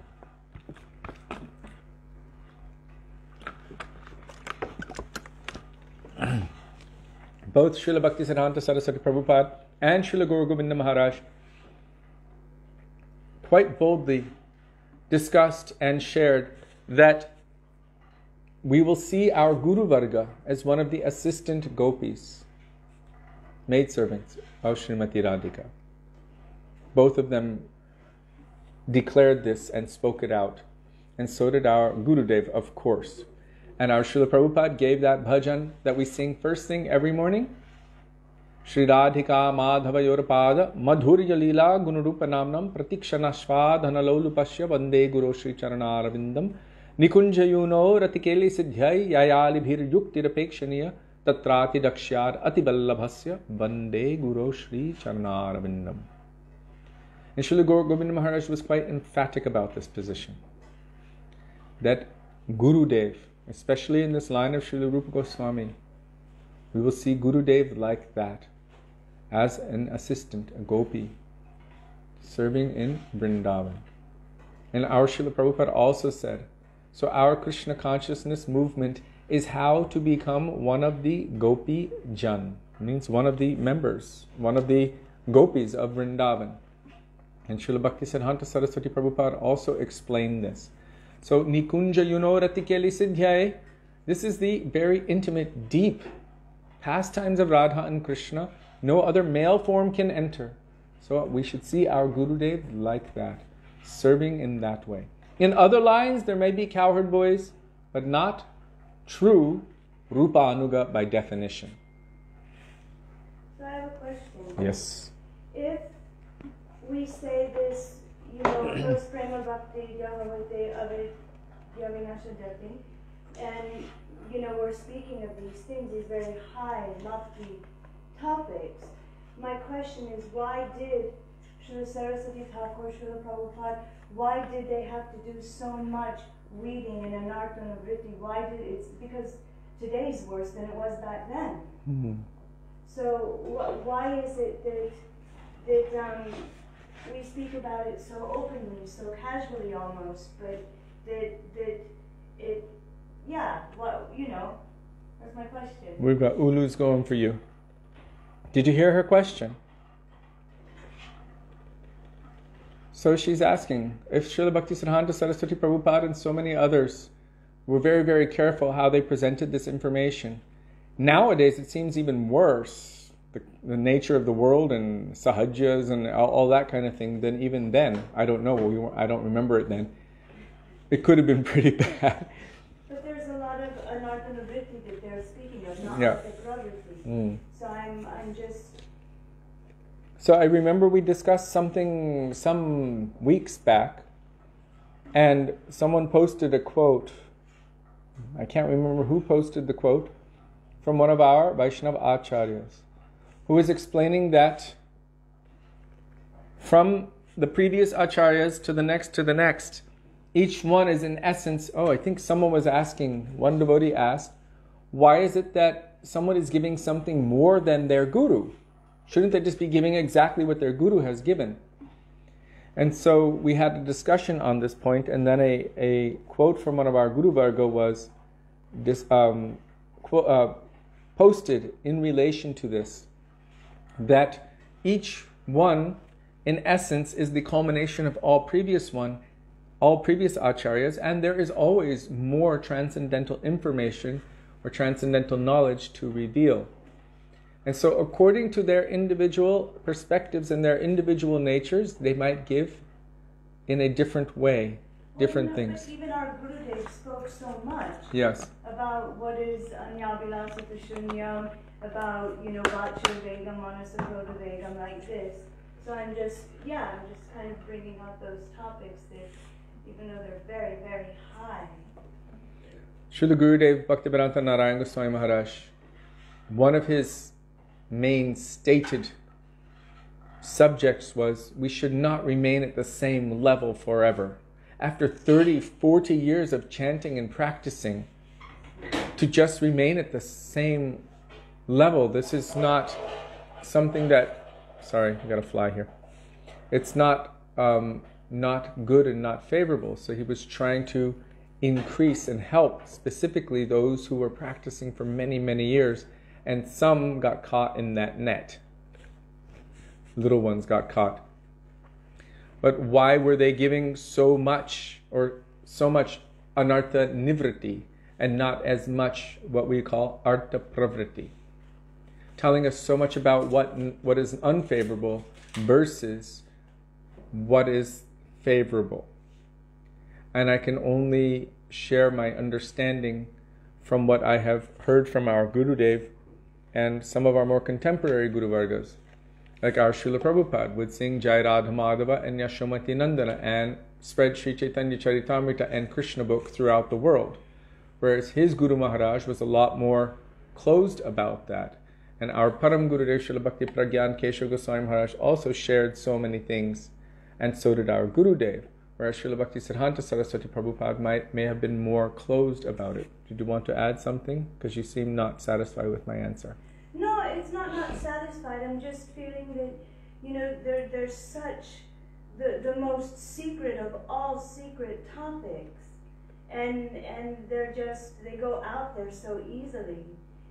Both Śrīla Bhaktivedānta Saraswati Prabhupada and Śrīla Guru Govinda Mahārāja quite boldly discussed and shared that we will see our Guru Varga as one of the assistant gopis, maidservants of Srimati Radhika. Both of them declared this and spoke it out. And so did our Gurudev, of course. And our Srila Prabhupada gave that bhajan that we sing first thing every morning. Śrī Radhika Madhavayorpada Madhurya Lila Gunurupa Namnam Pratikshana Dhanalolupasya Vande Guru Shri Charanarvindam Nikunjayuno Ratikeli Siddhyai Yayali Bhir Yuktirapekshaniya Tatrati Dakshyar Atiballabhasya Vande Guru Shri Charanarvindam. And Srila Govinda Maharaj was quite emphatic about this position. That Gurudev, especially in this line of Srila Rupa Goswami, we will see Gurudev like that, as an assistant, a gopi, serving in Vrindavan. And our Srila Prabhupada also said, so our Krishna consciousness movement is how to become one of the gopi jan, means one of the members, one of the gopis of Vrindavan. And Srila Bhaktivedānta Saraswati Prabhupada also explained this. So, Nikunja Yuno Ratikeli Siddhyaye, This is the very intimate, deep pastimes of Radha and Krishna. No other male form can enter. So we should see our Gurudev like that, serving in that way. In other lines, there may be cowherd boys, but not true Rupa Anuga by definition. So I have a question. Yes. If we say this, first Prema Bhakti, Yahavate, Avid, Yavinashadati, and, we're speaking of these things, these very high, lofty topics. My question is, why did Śrīla Saraswati Thakur, Śrīla Prabhupada, why did they have to do so much reading in Anartana Vritti? Why did it's because today's worse than it was back then. Mm-hmm. So why is it that we speak about it so openly, so casually almost, but that's my question. We've got Ulu's going for you. Did you hear her question? So she's asking, if Srila Bhaktisiddhanta Saraswati Prabhupada and so many others were very, very careful how they presented this information, nowadays it seems even worse, the nature of the world and sahajas and all that kind of thing, than even then. I don't know, I don't remember it then. It could have been pretty bad. But there's a lot of anartana vritti that they're speaking of, not yeah. the So I'm just... So I remember we discussed something some weeks back, and someone posted a quote. I can't remember who posted the quote, from one of our Vaishnava Acharyas, who was explaining that from the previous Acharyas to the next, each one is in essence, I think someone was asking, one devotee asked, why is it that someone is giving something more than their guru? Shouldn't they just be giving exactly what their guru has given? And so we had a discussion on this point, and then a quote from one of our Guru Varga was posted in relation to this, that each one, in essence, is the culmination of all previous acharyas, and there is always more transcendental information or transcendental knowledge to reveal. And so according to their individual perspectives and their individual natures, they might give in a different way, different things. But even our Gurudev spoke so much about what is Anyabilasa Shunyam, about, Vacha Vegam, Manasakroda Vegam, like this. So I'm just kind of bringing up those topics that, even though they're very, very high. Srila Gurudev Bhaktivedānta Nārāyaṇa Gosvāmī Mahārāja, one of his main stated subjects was we should not remain at the same level forever. After 30, 40 years of chanting and practicing, to just remain at the same level, this is not something that, sorry, I got a fly here. It's not good and not favorable. So he was trying to increase and help specifically those who were practicing for many, many years. And some got caught in that net. Little ones got caught. But why were they giving so much anartha nivritti and not as much what we call artha pravritti? Telling us so much about what is unfavorable versus what is favorable. And I can only share my understanding from what I have heard from our Gurudev and some of our more contemporary Guru Vargas, like our Srila Prabhupada would sing Jai Radha Madhava and Yashomati Nandana and spread Sri Chaitanya Charitamrita and Krishna book throughout the world. Whereas his Guru Maharaj was a lot more closed about that. And our Param Gurudev Srila Bhakti Pragyan Keshava Goswami Maharaj also shared so many things, and so did our Gurudev. Whereas Srila Bhaktisiddhanta Saraswati Prabhupada may have been more closed about it. Did you want to add something? Because you seem not satisfied with my answer. No, it's not satisfied. I'm just feeling that, there's such the most secret of all secret topics. And they go out there so easily.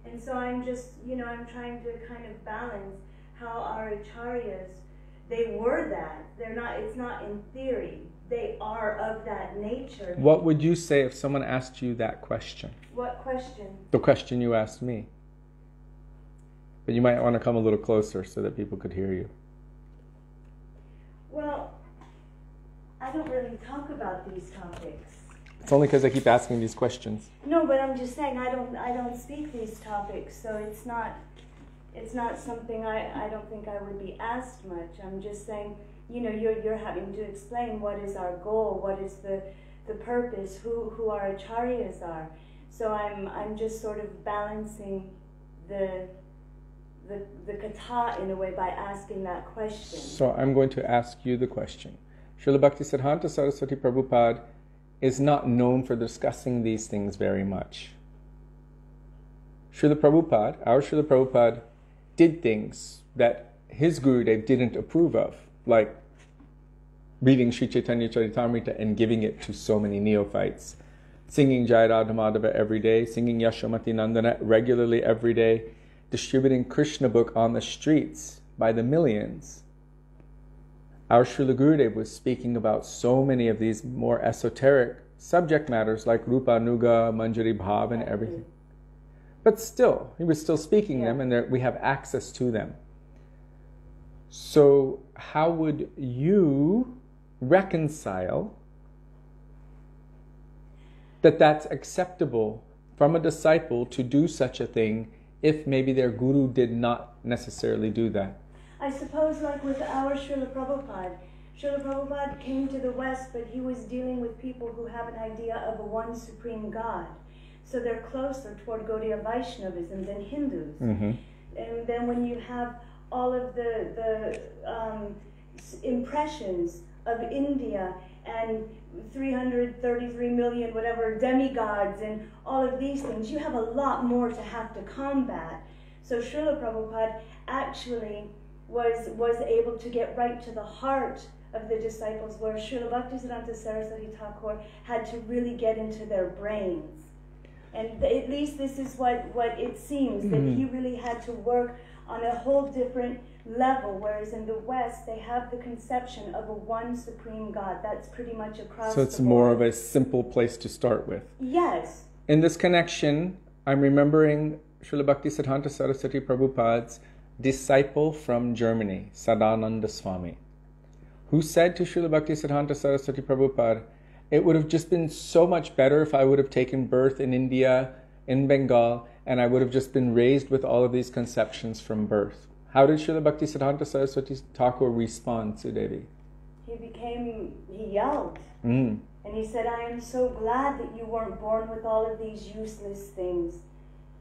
And so I'm just, I'm trying to kind of balance how our acharyas They were that. They're not, it's not in theory. They are of that nature. What would you say if someone asked you that question? What question? The question you asked me. But you might want to come a little closer so that people could hear you. Well, I don't really talk about these topics. It's only because I keep asking these questions. No, but I'm just saying I don't speak these topics, so it's not something I don't think I would be asked much. I'm just saying, you know, you're having to explain what is our goal, what is the purpose, who our acharyas are. So I'm just sort of balancing the katha in a way by asking that question. So I'm going to ask you the question. Srila Bhaktisiddhanta Saraswati Prabhupada is not known for discussing these things very much. Srila Prabhupada, our Srila Prabhupada, did things that his Gurudev didn't approve of, like reading Sri Chaitanya Charitamrita and giving it to so many neophytes, singing Jai Radha Madhava every day, singing Yashamati Nandana regularly every day, distributing Krishna book on the streets by the millions. Our Srila Gurudev was speaking about so many of these more esoteric subject matters like Rupa Nuga, Manjari Bhav and everything. But still, he was still speaking them, and we have access to them. So how would you reconcile that that's acceptable from a disciple to do such a thing if maybe their guru did not necessarily do that? I suppose like with our Srila Prabhupada came to the West, but he was dealing with people who have an idea of a one supreme God. So they're closer toward Gaudiya Vaishnavism than Hindus. Mm-hmm. And then when you have all of the impressions of India and 333 million whatever demigods and all of these things, you have a lot more to have to combat. So Srila Prabhupada actually was able to get right to the heart of the disciples, where Srila Bhaktisiddhanta Saraswati Thakur had to really get into their brains. And at least this is what it seems, that he really had to work on a whole different level, whereas in the West they have the conception of a one supreme God. That's pretty much across the board. So it's more of a simple place to start with. Yes. In this connection, I'm remembering Srila Bhaktisiddhanta Saraswati Prabhupada's disciple from Germany, Sadananda Swami, who said to Srila Bhaktisiddhanta Saraswati Prabhupada, it would have just been so much better if I would have taken birth in India, in Bengal, and I would have just been raised with all of these conceptions from birth. How did Srila Bhaktisiddhanta Saraswati Thakur respond, Sudevi? He yelled. And he said, I am so glad that you weren't born with all of these useless things.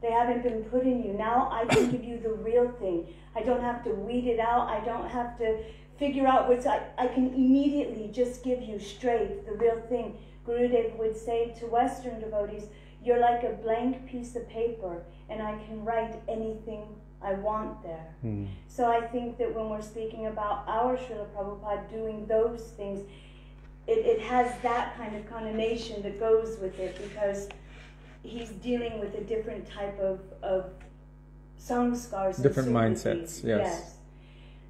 They haven't been put in you. Now I can give you the real thing. I don't have to weed it out. I don't have to figure out what's... I can immediately just give you straight the real thing. Gurudev would say to Western devotees, you're like a blank piece of paper, and I can write anything I want there. So I think that when we're speaking about our Srila Prabhupada doing those things, it has that kind of connotation that goes with it, because he's dealing with a different type of samskars, different mindsets. Yes.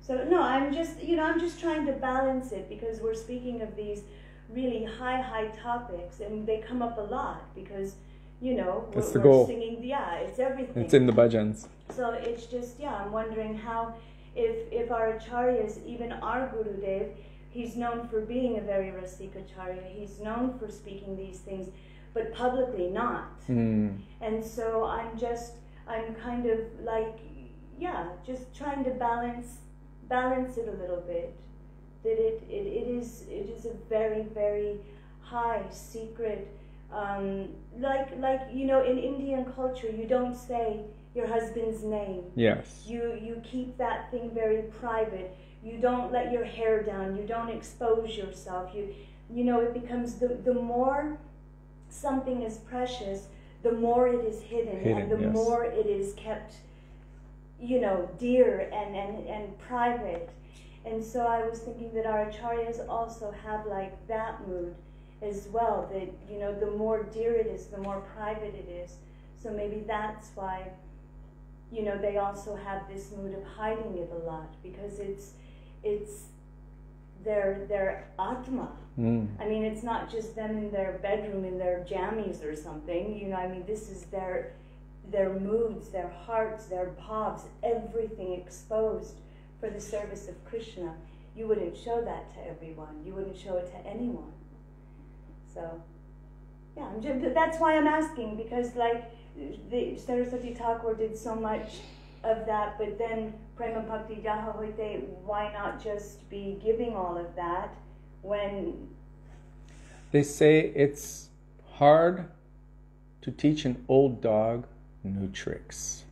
So no, I'm just trying to balance it, because we're speaking of these really high topics, and they come up a lot because we're singing. It's everything. It's in the bhajans. So it's just I'm wondering how, if our acharyas, even our Gurudev, he's known for being a very rasik acharya. He's known for speaking these things, but publicly not. And so I'm kind of like, just trying to balance it a little bit. That it is a very, very high secret, like in Indian culture, you don't say your husband's name. Yes. You keep that thing very private. You don't let your hair down. You don't expose yourself. It becomes the more something is precious, the more it is hidden and the more it is kept, dear and private. And so I was thinking that our acharyas also have like that mood as well, that, the more dear it is, the more private it is. So maybe that's why, they also have this mood of hiding it a lot, because it's their atma. I mean, it's not just them in their bedroom in their jammies or something. You know, I mean, this is their moods, their hearts, their bhavs, everything exposed for the service of Krishna. You wouldn't show that to everyone. You wouldn't show it to anyone. So, yeah, that's why I'm asking, because like the Saraswati Thakur did so much of that, but then Prema Bhakti Jaha Hoite, why not just be giving all of that when... They say it's hard to teach an old dog new tricks.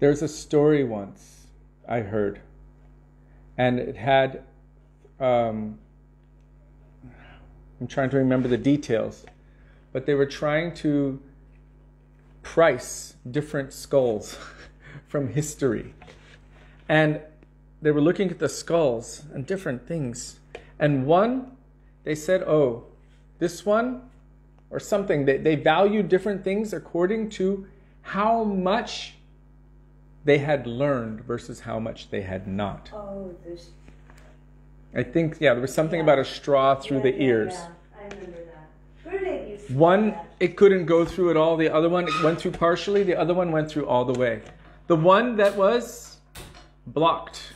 There's a story once I heard, and it had, I'm trying to remember the details, but they were trying to price different skulls from history. And they were looking at the skulls and different things. And one, they said, oh, this one, or something, they valued different things according to how much they had learned versus how much they had not. Oh, this... I think, yeah, there was something about a straw through the ears. Yeah, I remember that. Where did you see One, that? it couldn't go through it all. The other one, it went through partially. The other one went through all the way. The one that was blocked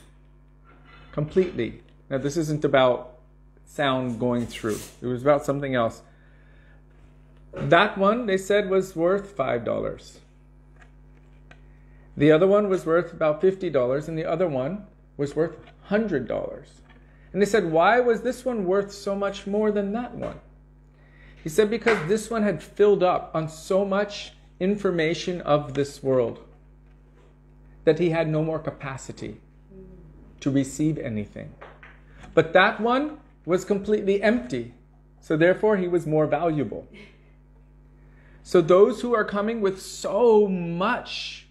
completely. Now, this isn't about sound going through. It was about something else. That one, they said, was worth $5. The other one was worth about $50, and the other one was worth $100. And they said, why was this one worth so much more than that one? He said, because this one had filled up on so much information of this world that he had no more capacity to receive anything. But that one was completely empty, so therefore he was more valuable. So those who are coming with so much,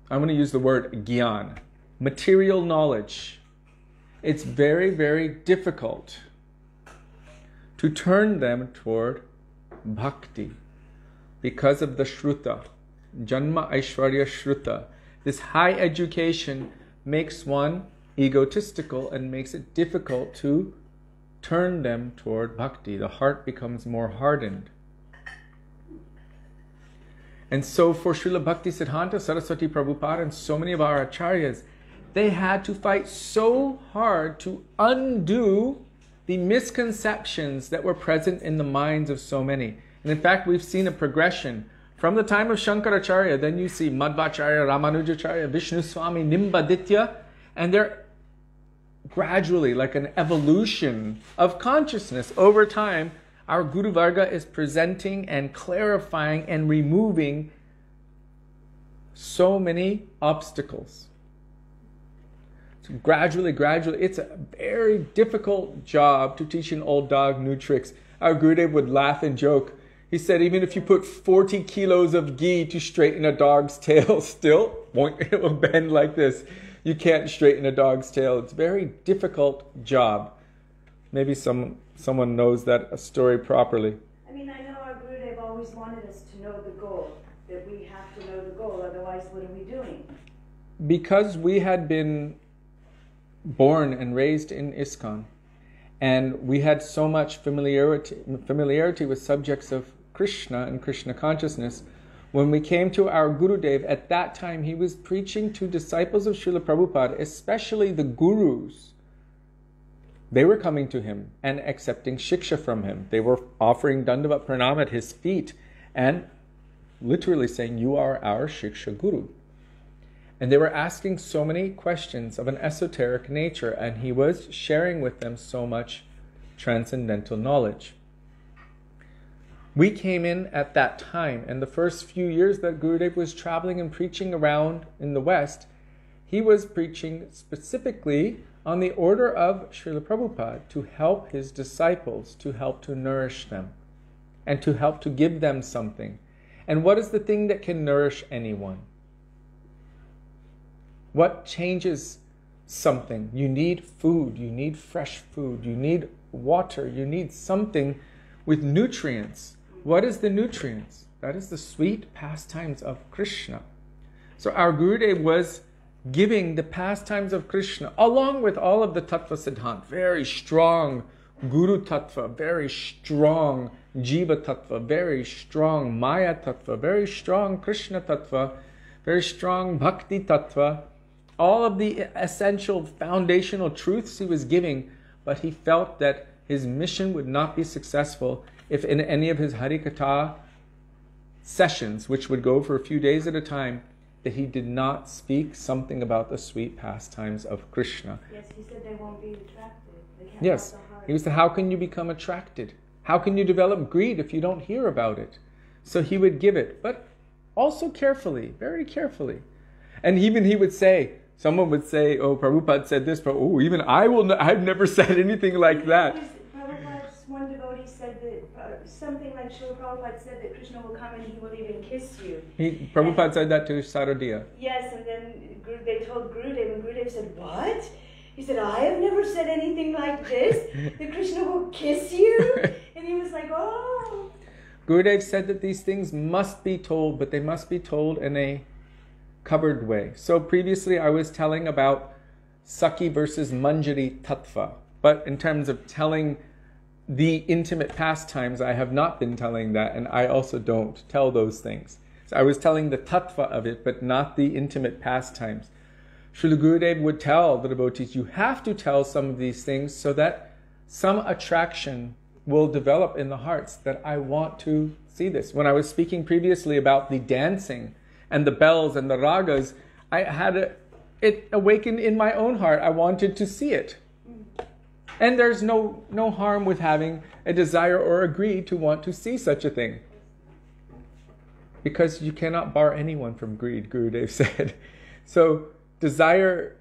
I'm going to use the word gyan, material knowledge, it's very, very difficult to turn them toward bhakti because of the shruta, janma aishwarya shruta. This high education makes one egotistical and makes it difficult to turn them toward bhakti. The heart becomes more hardened. And so for Srila Bhaktisiddhanta Saraswati Prabhupada and so many of our acharyas, they had to fight so hard to undo the misconceptions that were present in the minds of so many. And in fact, we've seen a progression. From the time of Shankaracharya, then you see Madhvacharya, Ramanujacharya, Vishnu Swami, Nimbaditya, and they're gradually, like an evolution of consciousness over time, our Guru Varga is presenting and clarifying and removing so many obstacles. So gradually, it's a very difficult job to teach an old dog new tricks. Our Gurudev would laugh and joke. He said, even if you put 40 kilos of ghee to straighten a dog's tail, still, it will bend like this. You can't straighten a dog's tail. It's a very difficult job. Maybe someone knows that story properly. I mean, I know our Gurudev always wanted us to know the goal, that we have to know the goal, otherwise what are we doing? Because we had been born and raised in ISKCON, and we had so much familiarity with subjects of Krishna and Krishna consciousness, when we came to our Gurudev, at that time he was preaching to disciples of Srila Prabhupada, especially the gurus. They were coming to him and accepting shiksha from him. They were offering dandavat pranam at his feet and literally saying, you are our shiksha guru. And they were asking so many questions of an esoteric nature, and he was sharing with them so much transcendental knowledge. We came in at that time, and the first few years that Gurudev was traveling and preaching around in the West, he was preaching specifically on the order of Srila Prabhupada to help his disciples, to help to nourish them, and to help to give them something. And what is the thing that can nourish anyone? What changes something? You need food, you need fresh food, you need water, you need something with nutrients. What is the nutrients? That is the sweet pastimes of Krishna. So our Gurudev was giving the pastimes of Krishna, along with all of the Tattva Siddhant, very strong Guru Tattva, very strong Jiva Tattva, very strong Maya Tattva, very strong Krishna Tattva, very strong Bhakti Tattva, all of the essential foundational truths he was giving, but he felt that his mission would not be successful if in any of his Harikatha sessions, which would go for a few days at a time, that he did not speak something about the sweet pastimes of Krishna. Yes, he said they won't be attracted. They can't Yes, have the heart. he was, how can you become attracted? How can you develop greed if you don't hear about it? So he would give it, but also carefully, very carefully. And even he would say, someone would say, oh, Prabhupada said this, but oh, even I've never said anything like that. Prabhupada's one devotee said that, something like Srila Prabhupada said that Krishna will come and he will even kiss you. Prabhupada said that to Saradiya. Yes, and then they told Gurudev, and Gurudev said, what? He said, I have never said anything like this, that Krishna will kiss you? And he was like, oh. Gurudev said that these things must be told, but they must be told in a covered way. So previously I was telling about Sakhi versus Manjari Tattva, but in terms of telling the intimate pastimes, I have not been telling that, and I also don't tell those things. So I was telling the Tattva of it, but not the intimate pastimes. Srila Gurudev would tell the devotees, you have to tell some of these things so that some attraction will develop in the hearts, that I want to see this. When I was speaking previously about the dancing and the bells and the ragas, I had it awakened in my own heart. I wanted to see it. And there's no harm with having a desire or a greed to want to see such a thing. Because you cannot bar anyone from greed, Gurudev said. So desire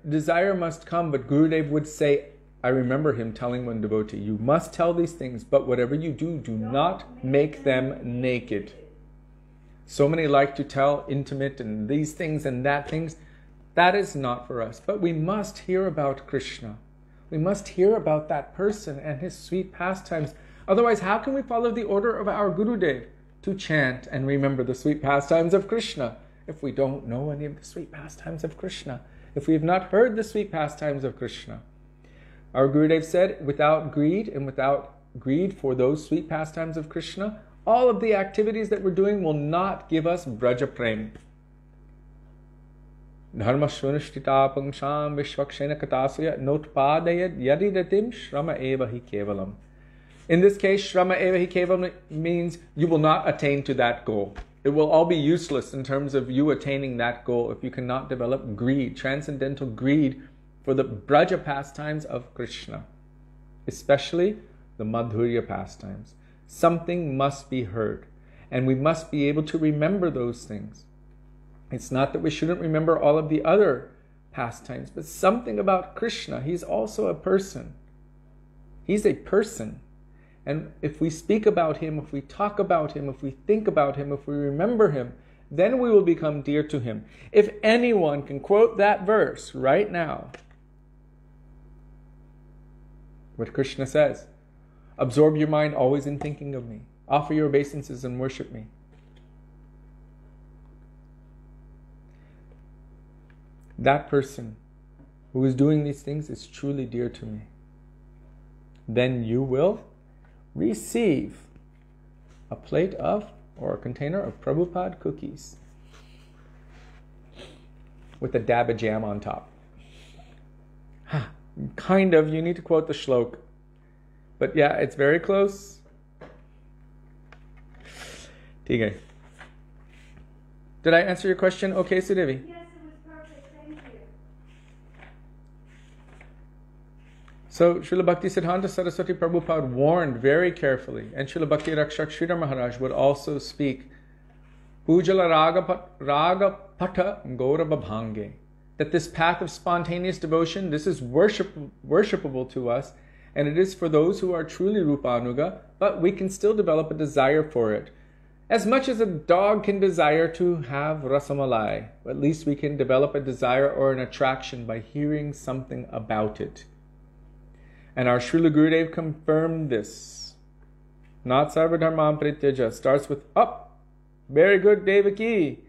must come, but Gurudev would say, I remember him telling one devotee, you must tell these things, but whatever you do, do not make them naked. So many like to tell intimate and these things and that things. That is not for us. But we must hear about Krishna. We must hear about that person and his sweet pastimes. Otherwise, how can we follow the order of our Gurudev to chant and remember the sweet pastimes of Krishna if we don't know any of the sweet pastimes of Krishna? If we have not heard the sweet pastimes of Krishna? Our Gurudev said, without greed and without greed for those sweet pastimes of Krishna, all of the activities that we're doing will not give us Braja Prem. Dharma Shvanushtita Pangsham Vishwakshena Katasya Notpadayad Yadidatim Shrama Eva Hi Kevalam. In this case, Shrama Eva Hi Kevalam means you will not attain to that goal. It will all be useless in terms of you attaining that goal if you cannot develop greed, transcendental greed for the Braja pastimes of Krishna, especially the Madhurya pastimes. Something must be heard, and we must be able to remember those things. It's not that we shouldn't remember all of the other pastimes, but something about Krishna. He's also a person. He's a person. And if we speak about him, if we talk about him, if we think about him, if we remember him, then we will become dear to him. If anyone can quote that verse right now, what Krishna says, absorb your mind always in thinking of me. Offer your obeisances and worship me. That person who is doing these things is truly dear to me. Then you will receive a plate of, or a container of Prabhupada cookies with a dab of jam on top. Kind of, you need to quote the shlok. But yeah, it's very close. Okay. Did I answer your question okay, Sudevi? Yes, it was perfect. Thank you. So, Srila Bhaktisiddhanta Saraswati Prabhupada warned very carefully, and Srila Bhakti Rakshak Sridhar Maharaj would also speak, Pujala Raga Pata Gaurabha Bhange, that this path of spontaneous devotion, this is worshipable to us, and it is for those who are truly Rupanuga, but we can still develop a desire for it. As much as a dog can desire to have rasamalai, at least we can develop a desire or an attraction by hearing something about it. And our Srila Gurudev confirmed this. Not sarva dharmam prityaja starts with up. Very good, Devaki.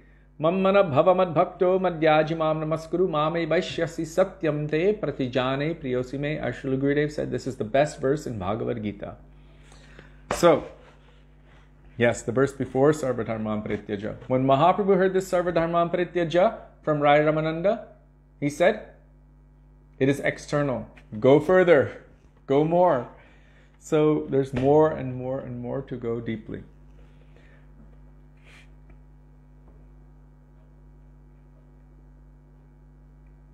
Mammana bhavamad bhakto madhyajimam namaskuru mame vaishyasi satyam te pratijane priyosime. Our Srila Gurudev said this is the best verse in Bhagavad Gita. So, yes, the verse before Sarvadharman Parityaja. When Mahaprabhu heard this Sarvadharman Parityaja from Rai Ramananda, he said, it is external. Go further. Go more. So there's more and more and more to go deeply.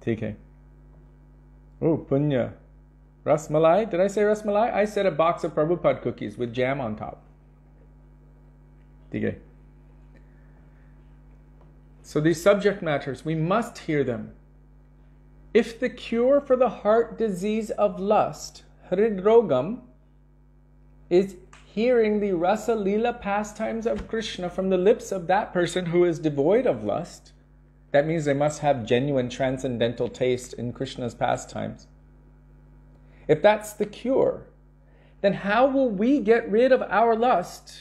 TK. Oh, Punya. Rasmalai. Did I say Rasmalai? I said a box of Prabhupada cookies with jam on top. TK. So these subject matters, we must hear them. If the cure for the heart disease of lust, hridrogam, is hearing the rasa lila pastimes of Krishna from the lips of that person who is devoid of lust, that means they must have genuine transcendental taste in Krishna's pastimes. If that's the cure, then how will we get rid of our lust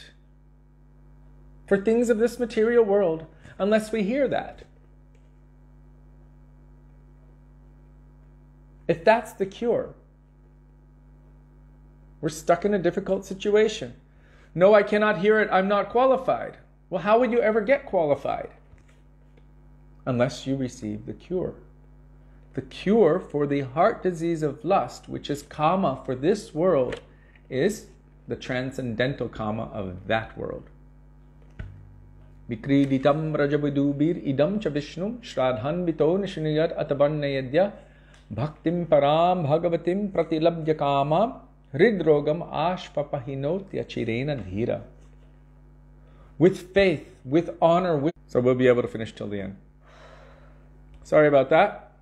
for things of this material world unless we hear that? If that's the cure, we're stuck in a difficult situation. No, I cannot hear it, I'm not qualified. Well, how would you ever get qualified? Unless you receive the cure. The cure for the heart disease of lust, which is kama for this world, is the transcendental kama of that world. Vikriditam rajabudubir idam cha vishnum shradhan vito nishiniyat atavarnayadya bhaktim param bhagavatim pratilabhya kama hridrogam ashpapahinotya chirena dhira. With faith, with honor, so we'll be able to finish till the end. Sorry about that.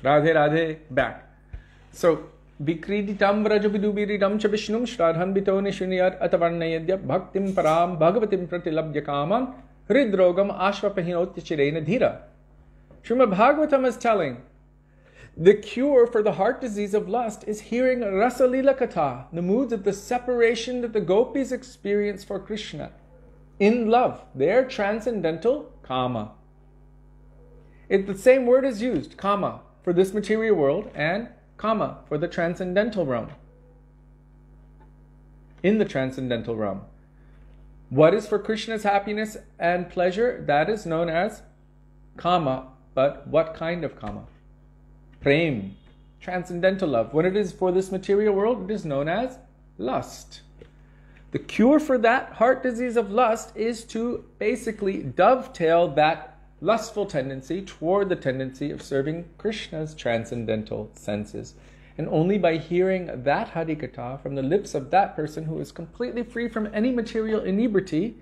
Radhe Radhe, back. So, Vikriditam vrajavidubiridam cha vishnum shradhan vito nishiniyat atavarnayadya bhaktim param bhagavatim pratilabhya kamam hridrogam ashvapahinotya chirena dhira. Śrīmad Bhagavatam is telling, the cure for the heart disease of lust is hearing Rasa Lila Katha, the moods of the separation that the gopis experience for Krishna in love, their transcendental kama. The same word is used, kama, for this material world and kama for the transcendental realm. In the transcendental realm. What is for Krishna's happiness and pleasure? That is known as kama. But what kind of kama? Prem, transcendental love. When it is for this material world, it is known as lust. The cure for that heart disease of lust is to basically dovetail that lustful tendency toward the tendency of serving Krishna's transcendental senses. And only by hearing that Harikatha from the lips of that person who is completely free from any material inebriety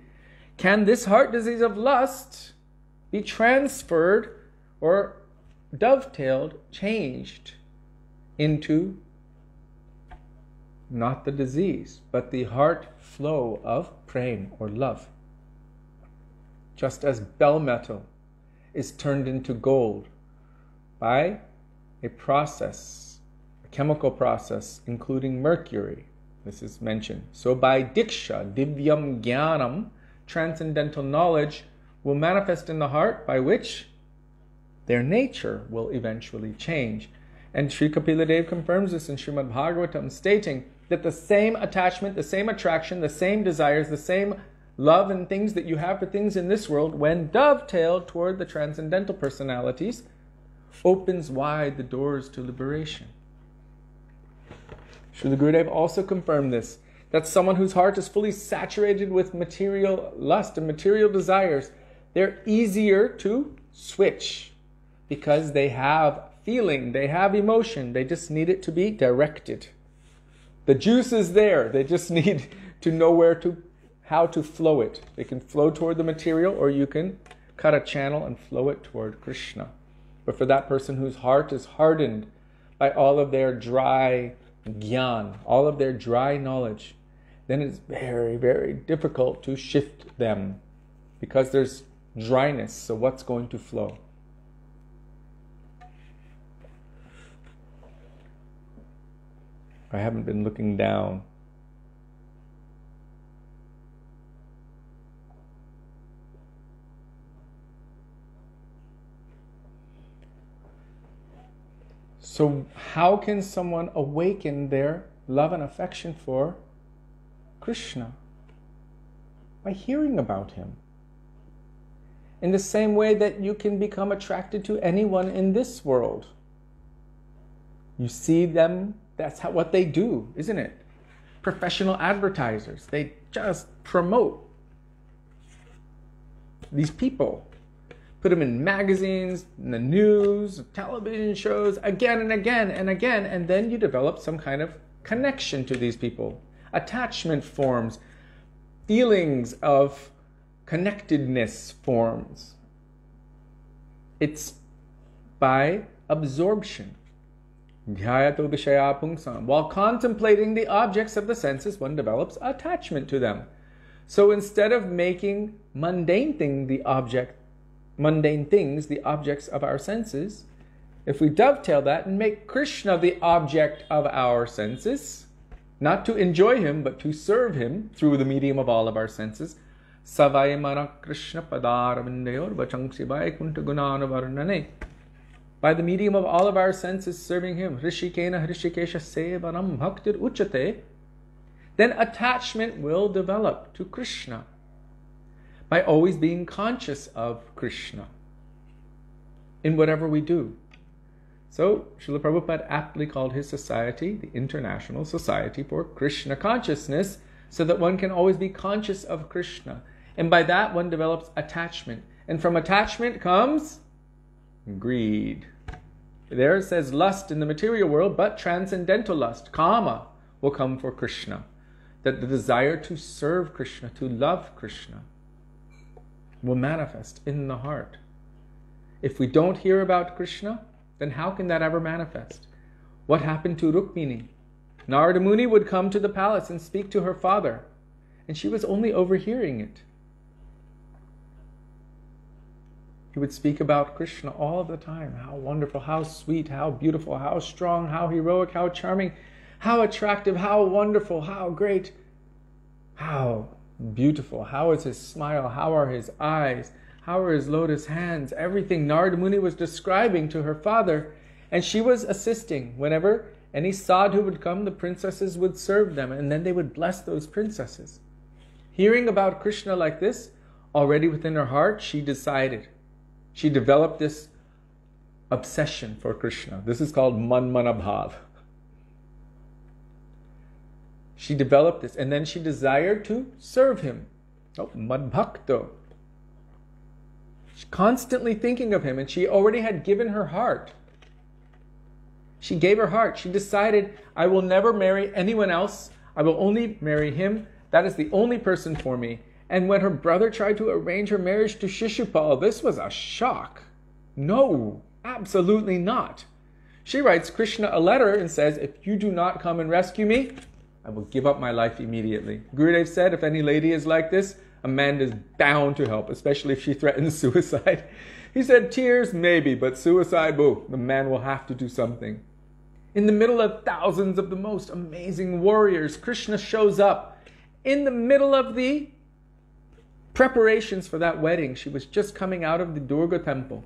can this heart disease of lust be transferred or dovetailed, changed into not the disease, but the heart flow of prem or love. Just as bell metal is turned into gold by a process, a chemical process, including mercury. This is mentioned. So by diksha, divyam jnanam, transcendental knowledge will manifest in the heart, by which their nature will eventually change. And Sri Kapila Dev confirms this in Śrīmad Bhagavatam, stating that the same attachment, the same attraction, the same desires, the same love and things that you have for things in this world, when dovetailed toward the transcendental personalities, opens wide the doors to liberation. Srila Gurudev also confirmed this, that someone whose heart is fully saturated with material lust and material desires, they're easier to switch because they have feeling, they have emotion, they just need it to be directed. The juice is there, they just need to know how to flow it. They can flow toward the material, or you can cut a channel and flow it toward Krishna. But for that person whose heart is hardened by all of their dry gyan, all of their dry knowledge, then it's very, very difficult to shift them because there's dryness. So what's going to flow? I haven't been looking down. So how can someone awaken their love and affection for Krishna? By hearing about him. In the same way that you can become attracted to anyone in this world. You see them, that's what they do, isn't it? Professional advertisers, they just promote these people. Put them in magazines, in the news, television shows, again and again and again, and then you develop some kind of connection to these people. Attachment forms, feelings of connectedness forms. It's by absorption. Dhyayato vishaya pungsam. While contemplating the objects of the senses, one develops attachment to them. So instead of making mundane things the objects of our senses, if we dovetail that and make Krishna the object of our senses, not to enjoy him, but to serve him through the medium of all of our senses, Savayamana Krishna Padaravindayor Vachangsi Vaikunta Gunana Varnane. By the medium of all of our senses serving him, Hrishikena Hrishikesha Sevanam Bhaktir Uchate, then attachment will develop to Krishna by always being conscious of Krishna in whatever we do. So, Srila Prabhupada aptly called his society the International Society for Krishna Consciousness, so that one can always be conscious of Krishna. And by that one develops attachment. And from attachment comes greed. There it says lust in the material world, but transcendental lust, kama, will come for Krishna. That the desire to serve Krishna, to love Krishna, will manifest in the heart. If we don't hear about Krishna, then how can that ever manifest? What happened to Rukmini? Narada Muni would come to the palace and speak to her father, and she was only overhearing it. He would speak about Krishna all the time. How wonderful, how sweet, how beautiful, how strong, how heroic, how charming, how attractive, how wonderful, how great, how beautiful, how is his smile, how are his eyes, how are his lotus hands, everything Narada Muni was describing to her father, and she was assisting. Whenever any sadhu would come, the princesses would serve them, and then they would bless those princesses. Hearing about Krishna like this, already within her heart, she decided. She developed this obsession for Krishna. This is called manmanabhav. She developed this, and then she desired to serve him. Oh, madbhakto. She's constantly thinking of him, and she already had given her heart. She gave her heart. She decided, I will never marry anyone else. I will only marry him. That is the only person for me. And when her brother tried to arrange her marriage to Shishupal, this was a shock. No, absolutely not. She writes Krishna a letter and says, if you do not come and rescue me, I will give up my life immediately. Gurudev said, if any lady is like this, a man is bound to help, especially if she threatens suicide. He said, tears, maybe, but suicide, boo, the man will have to do something. In the middle of thousands of the most amazing warriors, Krishna shows up in the middle of the preparations for that wedding. She was just coming out of the Durga temple,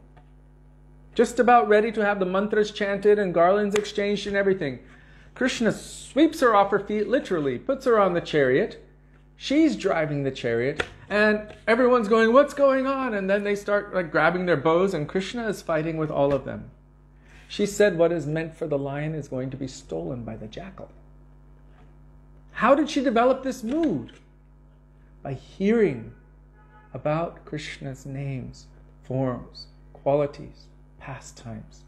just about ready to have the mantras chanted and garlands exchanged and everything. Krishna sweeps her off her feet, literally, puts her on the chariot. She's driving the chariot, and everyone's going, what's going on? And then they start grabbing their bows, and Krishna is fighting with all of them. She said, what is meant for the lion is going to be stolen by the jackal. How did she develop this mood? By hearing about Krishna's names, forms, qualities, pastimes.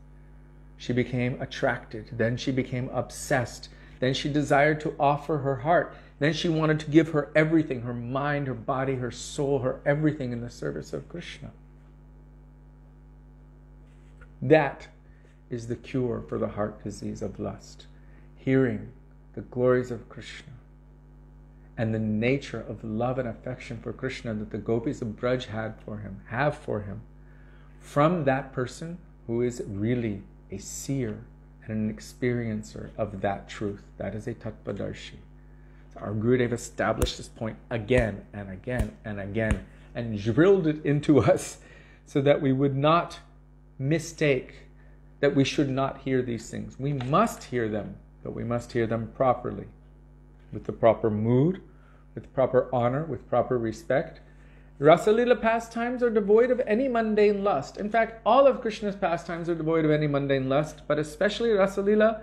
She became attracted. Then she became obsessed. Then she desired to offer her heart. Then she wanted to give her everything, her mind, her body, her soul, her everything in the service of Krishna. That is the cure for the heart disease of lust. Hearing the glories of Krishna and the nature of love and affection for Krishna that the gopis of Braj have for him, from that person who is really a seer and an experiencer of that truth. That is a tattvadarshi. So our Gurudev established this point again and again and again and drilled it into us so that we would not mistake that we should not hear these things. We must hear them, but we must hear them properly, with the proper mood, with proper honor, with proper respect. Rasalila pastimes are devoid of any mundane lust. In fact, all of Krishna's pastimes are devoid of any mundane lust, but especially Rasalila,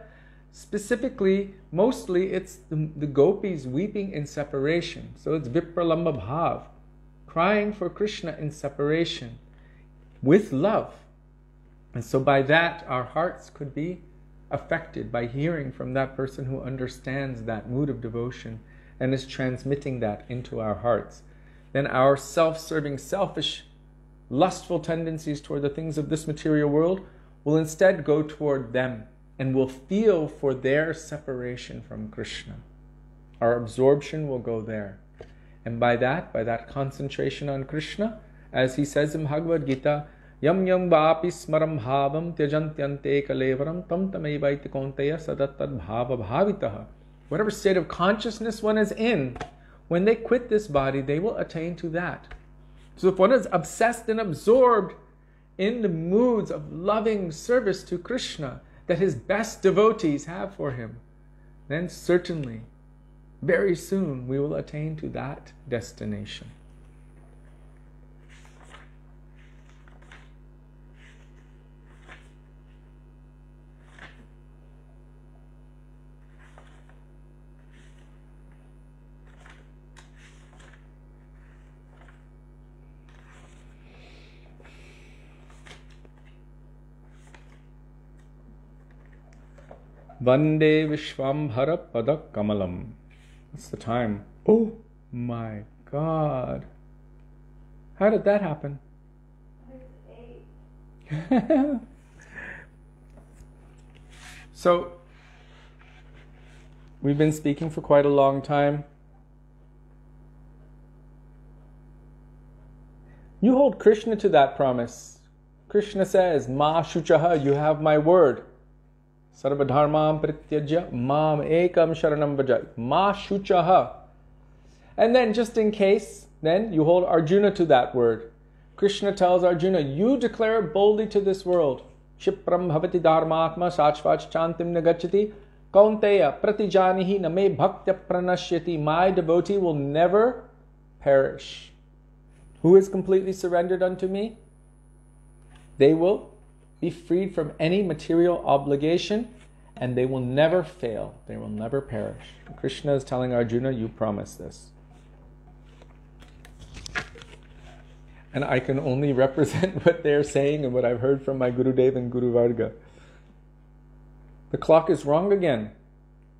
specifically, mostly, it's the gopis weeping in separation. So it's Vipralamba Bhav, crying for Krishna in separation, with love. And so by that, our hearts could be affected by hearing from that person who understands that mood of devotion and is transmitting that into our hearts. Then our self-serving, selfish, lustful tendencies toward the things of this material world will instead go toward them and will feel for their separation from Krishna. Our absorption will go there. And by that concentration on Krishna, as he says in Bhagavad Gita, Yam yam vapi smaram bhavam tyajantyante kalevaram tam tamaivaiti konteya sadattad bhava bhavitaha. Whatever state of consciousness one is in, when they quit this body, they will attain to that. So if one is obsessed and absorbed in the moods of loving service to Krishna that his best devotees have for him, then certainly, very soon, we will attain to that destination. Vande Vishwambhara Pada Kamalam. That's the time. Oh my God. How did that happen? So, we've been speaking for quite a long time. You hold Krishna to that promise. Krishna says, Ma Shuchaha, you have my word. Sarvadharmam Prityajya Mam Ekam Sharanam Vajay. Ma Shuchaha. And then, just in case, then you hold Arjuna to that word. Krishna tells Arjuna, you declare boldly to this world. Shipram Bhavati Dharmatma Sachvach Chantim Nagachati Kaunteya Pratijanihi Name Bhaktya Pranashyati. My devotee will never perish. Who is completely surrendered unto me? They will be freed from any material obligation, and they will never fail. They will never perish. Krishna is telling Arjuna, you promise this. And I can only represent what they're saying and what I've heard from my Gurudev and Guru Varga. The clock is wrong again.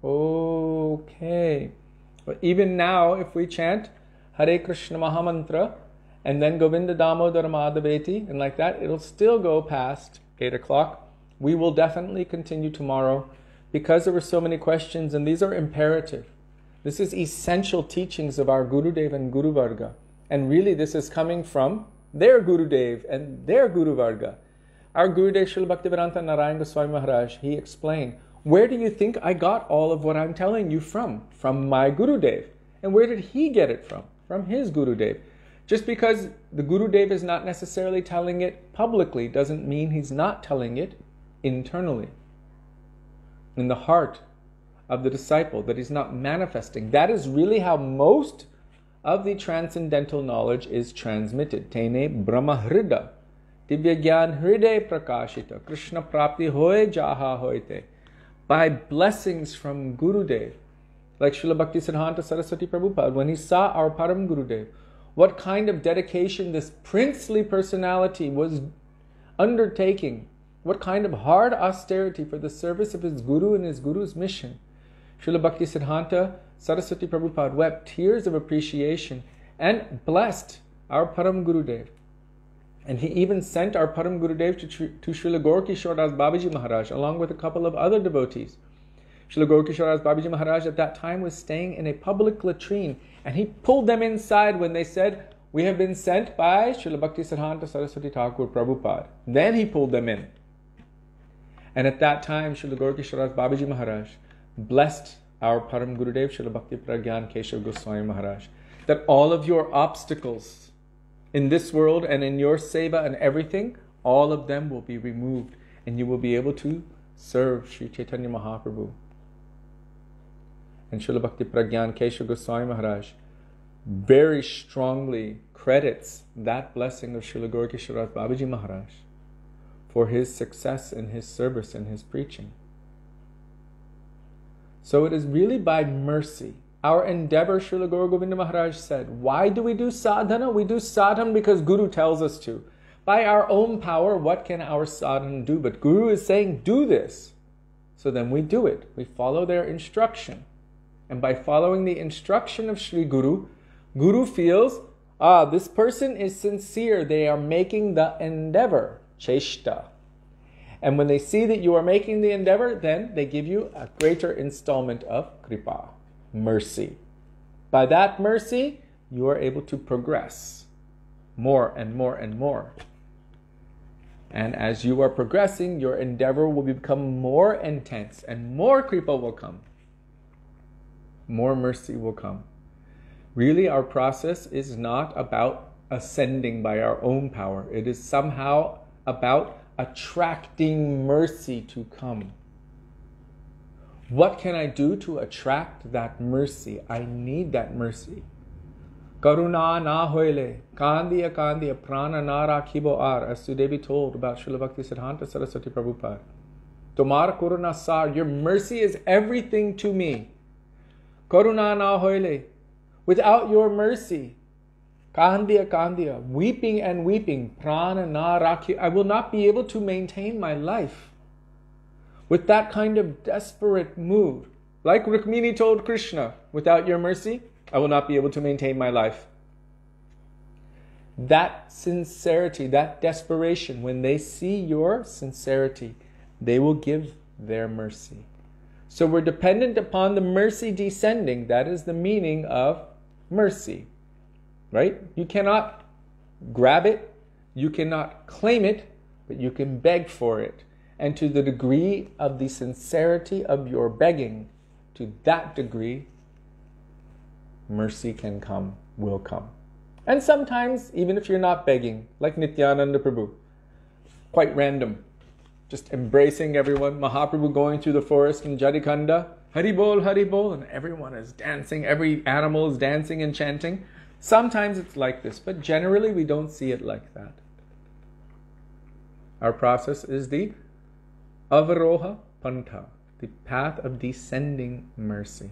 Okay. But even now, if we chant Hare Krishna Mahamantra and then Govinda Damodara Madhaveti, and like that, it'll still go past 8 o'clock. We will definitely continue tomorrow because there were so many questions, and these are imperative. This is essential teachings of our Gurudev and Guru Varga. And really this is coming from their Gurudev and their Guru Varga. Our Gurudev Srila Bhaktivedānta Nārāyaṇa Gosvāmī Mahārāja, he explained, where do you think I got all of what I'm telling you from? From my Gurudev. And where did he get it from? From his Gurudev. Just because the Gurudev is not necessarily telling it publicly doesn't mean he's not telling it internally, in the heart of the disciple, that he's not manifesting. That is really how most of the transcendental knowledge is transmitted. Tene Brahma Hrida, Divya Gyan Hriday Prakashita, Krishna Prapti Hoy Jaha Hoite. By blessings from Gurudev, like Srila Bhaktisiddhanta Saraswati Prabhupada, when he saw our Param Gurudev, what kind of dedication this princely personality was undertaking, what kind of hard austerity for the service of his Guru and his Guru's mission. Srila Bhaktisiddhanta Saraswati Prabhupada wept tears of appreciation and blessed our Param Gurudev. And he even sent our Param Gurudev to Srila Gaur-Kishore Das Babaji Maharaj along with a couple of other devotees. Srila Gaur-Kishore Das Babaji Maharaj at that time was staying in a public latrine, and he pulled them inside when they said, we have been sent by Srila Bhaktisiddhanta Saraswati Thakur Prabhupada. Then he pulled them in. And at that time, Srila Gaur-Kishore Das Babaji Maharaj blessed our Param Gurudev, Srila Bhakti Pragyan Keshav Goswami Maharaj, that all of your obstacles in this world and in your seva and everything, all of them will be removed. and you will be able to serve Sri Chaitanya Mahaprabhu. And Srila Bhakti Pragyan Kesha Goswami Maharaj very strongly credits that blessing of Srila Gaura Kishorat Babaji Maharaj for his success in his service and his preaching. So it is really by mercy. Our endeavor, Srila Gaura Govinda Maharaj said, why do we do sadhana? We do sadhana because Guru tells us to. By our own power, what can our sadhana do? But Guru is saying, do this. So then we do it. We follow their instruction. And by following the instruction of Sri Guru, Guru feels, this person is sincere. They are making the endeavor, cheshta. And when they see that you are making the endeavor, then they give you a greater installment of kripa, mercy. By that mercy, you are able to progress more and more and more. And as you are progressing, your endeavor will become more intense and more kripa will come. More mercy will come. Really, our process is not about ascending by our own power. It is somehow about attracting mercy to come. What can I do to attract that mercy? I need that mercy. Karuna na hoile, kandiya kandiya, prana na rakhibo ar, as Sudevi told about Srila Bhakti Siddhanta Saraswati Prabhupada. Tomar karuna sar, your mercy is everything to me. Karuna na hoile, without your mercy, kandiya kandiya, weeping and weeping, prana na rakhi, I will not be able to maintain my life. With that kind of desperate mood, like Rukmini told Krishna, without your mercy, I will not be able to maintain my life. That sincerity, that desperation, when they see your sincerity, they will give their mercy. So we're dependent upon the mercy descending. That is the meaning of mercy, right? You cannot grab it, you cannot claim it, but you can beg for it. And to the degree of the sincerity of your begging, to that degree, mercy can come, will come. And sometimes, even if you're not begging, like Nityananda Prabhu, quite random, just embracing everyone, Mahaprabhu going through the forest in Jadikanda, Hari Bol, and everyone is dancing, every animal is dancing and chanting. Sometimes it's like this, but generally we don't see it like that. Our process is the Avaroha Pantha, the path of descending mercy.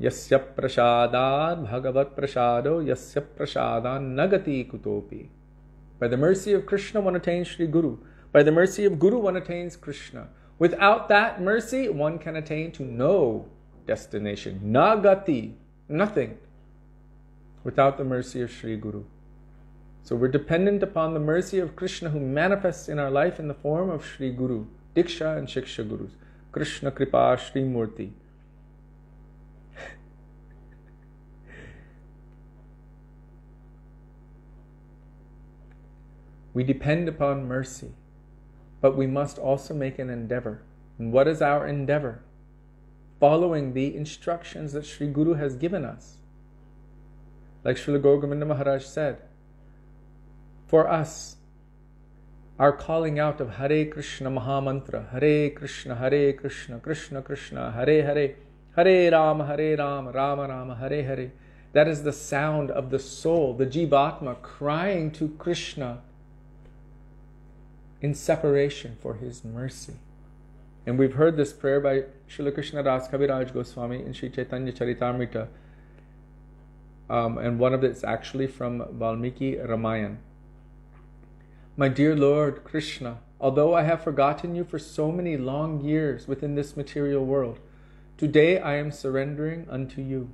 Yasya prasadad bhagavat prasado yasya prasadan nagati kutopi. By the mercy of Krishna one attains Sri Guru. By the mercy of Guru one attains Krishna. Without that mercy one can attain to no destination. Nagati, nothing. Without the mercy of Sri Guru. So we're dependent upon the mercy of Krishna who manifests in our life in the form of Sri Guru, Diksha and Shiksha Gurus. Krishna Kripa Sri Murti. We depend upon mercy, but we must also make an endeavor. And what is our endeavor? Following the instructions that Sri Guru has given us. Like Srila Gaura Govinda Maharaj said, for us, our calling out of Hare Krishna Mahamantra, Hare Krishna, Krishna Krishna, Hare Hare, Hare Rama, Rama Rama, Hare Hare. That is the sound of the soul, the Jivatma, crying to Krishna in separation for his mercy. And we've heard this prayer by Srila Krishna Das Kaviraj Goswami in Sri Chaitanya Charitamrita. And one of it is actually from Valmiki Ramayana. My dear Lord Krishna, although I have forgotten you for so many long years within this material world, today I am surrendering unto you.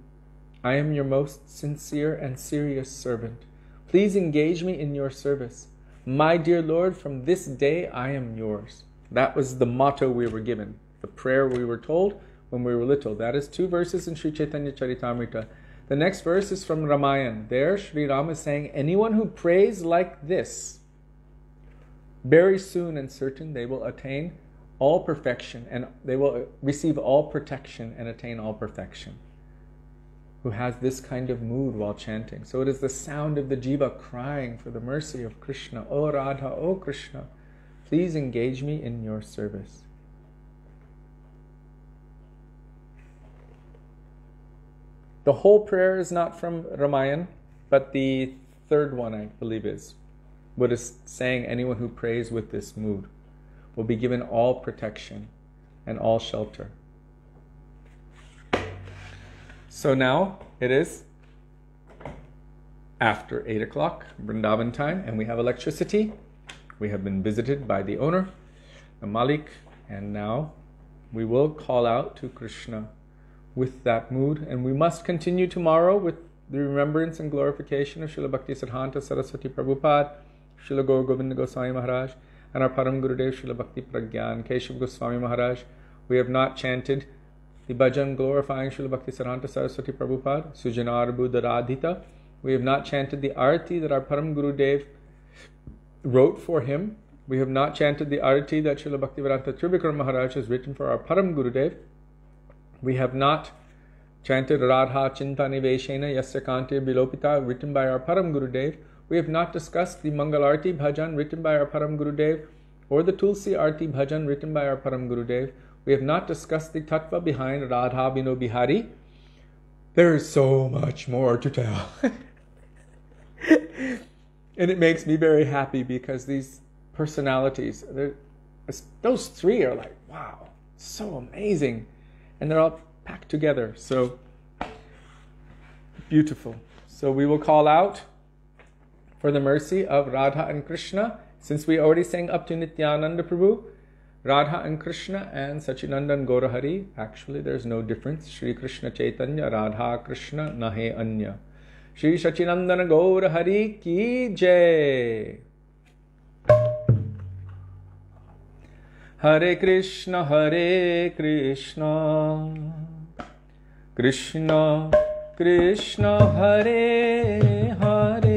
I am your most sincere and serious servant. Please engage me in your service. My dear Lord, from this day I am yours. That was the motto we were given, the prayer we were told when we were little. That is 2 verses in Sri Chaitanya Charitamrita. The next verse is from Ramayana. There Sri Ram is saying, anyone who prays like this, very soon and certain they will attain all perfection and they will receive all protection and attain all perfection. Who has this kind of mood while chanting. So it is the sound of the jiva crying for the mercy of Krishna. O Radha, O Krishna, Please engage me in your service. The whole prayer is not from Ramayana, but the third one, I believe, is what is saying anyone who prays with this mood will be given all protection and all shelter. So now it is after 8 o'clock, Vrindavan time, and we have electricity. We have been visited by the owner, the Malik, and now we will call out to Krishna with that mood, and we must continue tomorrow with the remembrance and glorification of Srila Bhaktisiddhanta Saraswati Prabhupada, Srila Gaur Govinda Goswami Maharaj, and our Param Gurudev Srila Bhakti Pragyan Keshav Goswami Maharaj. We have not chanted the bhajan glorifying Srila Bhaktisiddhanta Saraswati Prabhupada, Sujanar Buddharadhita. We have not chanted the arati that our Param Gurudev wrote for him. We have not chanted the arati that Srila Bhaktivedānta Tribhikram Maharaj has written for our Param Gurudev. We have not chanted Radha Chintani Veshena Yasya Kantir Bilopita written by our Param Gurudev. We have not discussed the Mangalarti Bhajan written by our Param Gurudev or the Tulsi Arti Bhajan written by our Param Gurudev. We have not discussed the tattva behind Radha Bino Bihari. There is so much more to tell. And it makes me very happy because these personalities, those three are like, wow, so amazing. And they're all packed together. So beautiful. So we will call out for the mercy of Radha and Krishna. Since we already sang up to Nityananda Prabhu, Radha and Krishna and Sachinandan Gaurahari, actually there's no difference. Shri Krishna Chaitanya, Radha Krishna, Nahe Anya. Shri Sachinandana Gaurahari ki jai. Hare Krishna, Krishna Krishna, Hare Hare,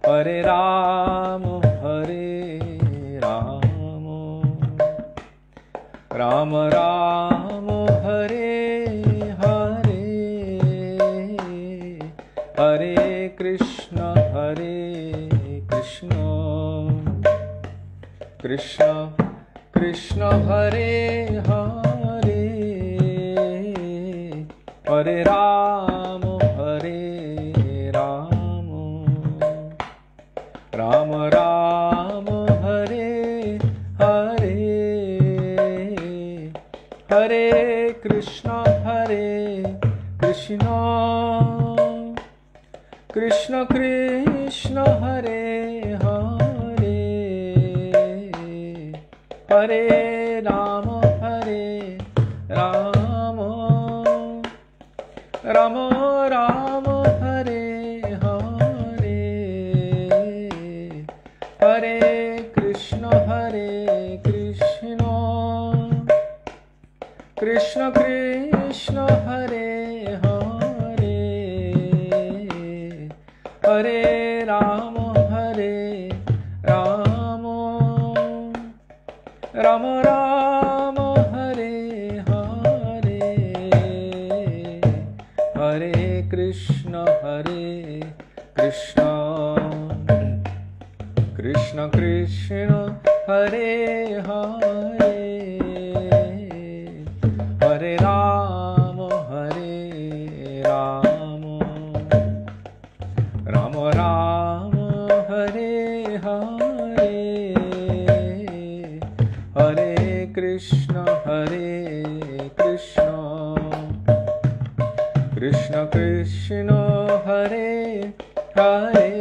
Hare Rama, Rama Rama, Hare Hare, Hare Krishna, Krishna Krishna, Hare Hare, Hare Rama, Rama Rama, Hare Hare, Hare Krishna, Krishna Krishna, Hare Hare, Hare Rama, Rama Rama, Hare Hare, Hare Krishna, Krishna Krishna, Hare Hare, Hare Rama, Rama Rama, Hare Hare, Hare Krishna, Krishna Krishna, Hare Hare, Hare Rama, Rama Rama, Hare Hare, Hare Krishna, Krishna Krishna, Hare Hare,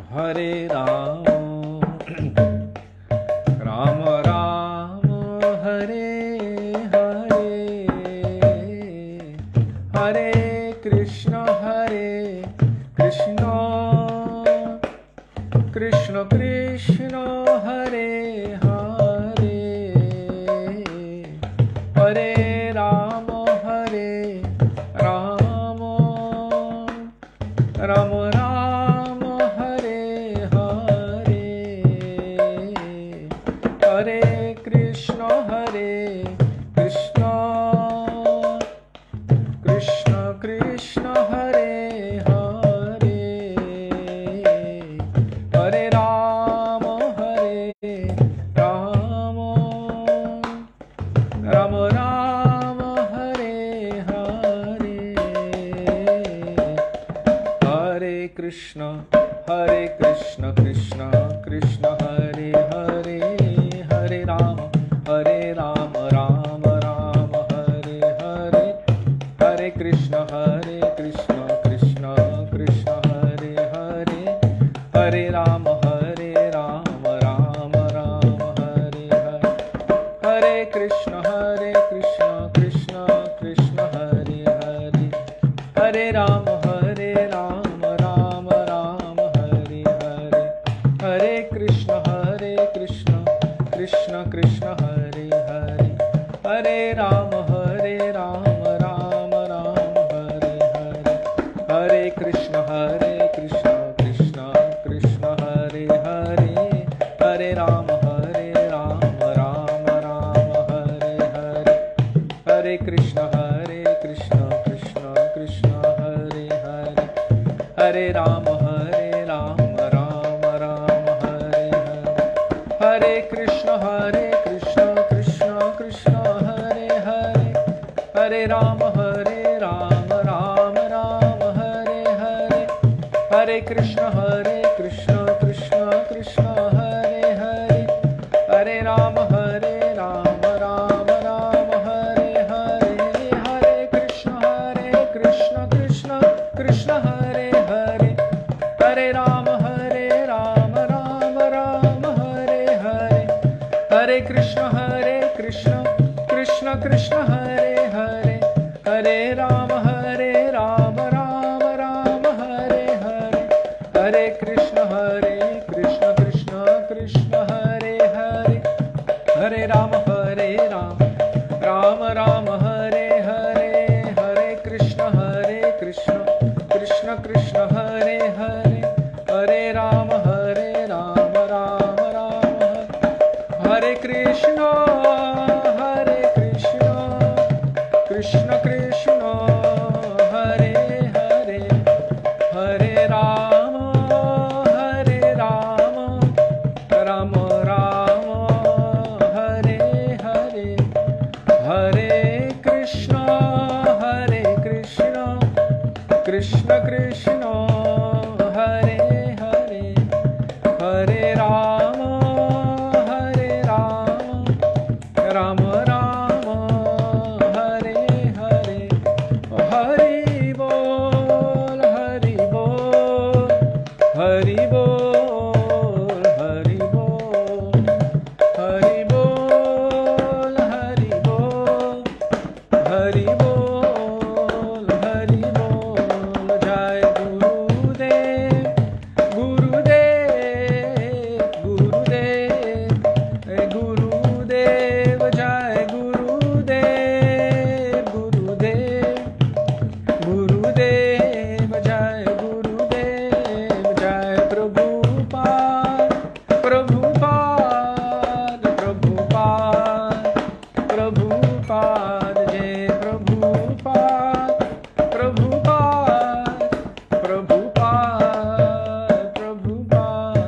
Hare Rama, Rama Rama, Hare Hare, Hare Krishna, Krishna Krishna, Hare Hare, Hare Rama, Rama Rama, Hare Hare, Hare Krishna, Krishna Krishna, Hare Hare, Krishna Krishna Krishna Hare Hare Hare Rama Rama Rama Hare Hare Hare Krishna Krishna Krishna Hare Hare Hare Rama Rama Rama Hare Hare Hare Krishna Krishna Krishna Hare Hare Hare Rama Rama Rama Hare Hare Hare Krishna Krishna Krishna Hare Hare Hare Rama Rama Rama Hare Hare Hare Krishna Krishna Krishna Hare Hare Hare Rama Rama Rama Hare Hare Hare Krishna Krishna Krishna Hare Hare Hare Rama Rama Rama Hare Hare Hare Krishna Krishna Krishna Hare Hare Hare Rama Rama Rama Hare Hare Hare Krishna Krishna Krishna Hare Hare Hare Rama Rama Rama Hare Hare Hare Krishna Krishna Krishna Hare Hare Hare Rama Rama Rama Hare Hare Hare Krishna Krishna Krishna Hare Hare Hare Rama Rama Rama Hare Hare Hare Krishna Krishna Hare Hare Hare Rama Rama Rama Hare Hare Hare Krishna Krishna Hare Hare Hare Rama Rama Rama Hare Krishna Krishna Krishna Hare Hare Hare Rama Rama Rama Hare Hare Hare Krishna Krishna Krishna Hare Hare Hare Rama Rama Rama Hare Hare Hari Bol Hari Bol Hari Bol Hari Bol Hari Bol Hari Bol Hari Bol Hari Bol Jai Gurudev Gurudev Gurudev Gurudev Jai Gurudev Gurudev Gurudev Jai Gurudev Jai Prabhupada Prabhupada Prabhupada Prabhupada Jai Prabhupada Prabhupada Prabhupada Prabhupada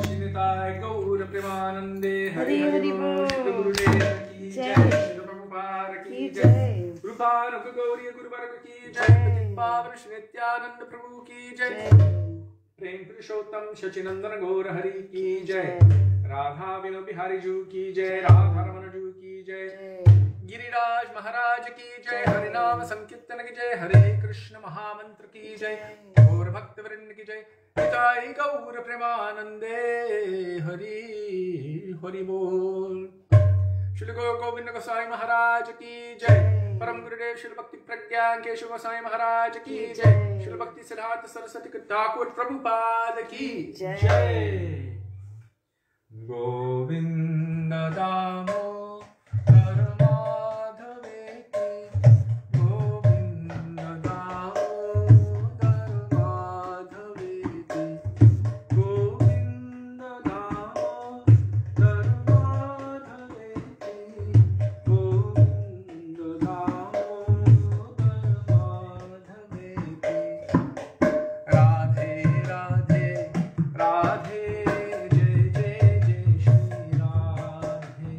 Shri Nitai Gunamani Hari Hari Bol Shri Gurudev ki Jai Shri Prabhupada ki Jai Guru Bharata Gauriya Guru Bharata ki Jai Pavan Sri Nityananda Prabhu ki Jai Prem Purushottam Shachinandana Gaur Hari ki Jai Radha Vino Bihari Ju ki Jai Radha Ramana Ju ki Jai Giriraj Mahārāja ki Jai Hari Naam Sankirtan ki Jai Hare Krishna Mahamantra ki Jai Gaur Bhaktivedānta ki Jai Nitai Gaur Premanande Hari Hari Bol Shri Guru Govinda Goswāmī Mahārāja ki Jai Param Gurudev Shri Bhakti Pragyan Keshav Goswāmī Mahārāja ki Jai Shri Bhakti Siddhārtha Saraswati Thakur Prabhupada ki Jai Govinda Damodara Madhaveti Govinda Damodara Madhaveti Govinda Damodara Madhaveti Govinda Damodara Madhaveti Radhe Radhe Radhe Jai Jai Jai Shri Radhe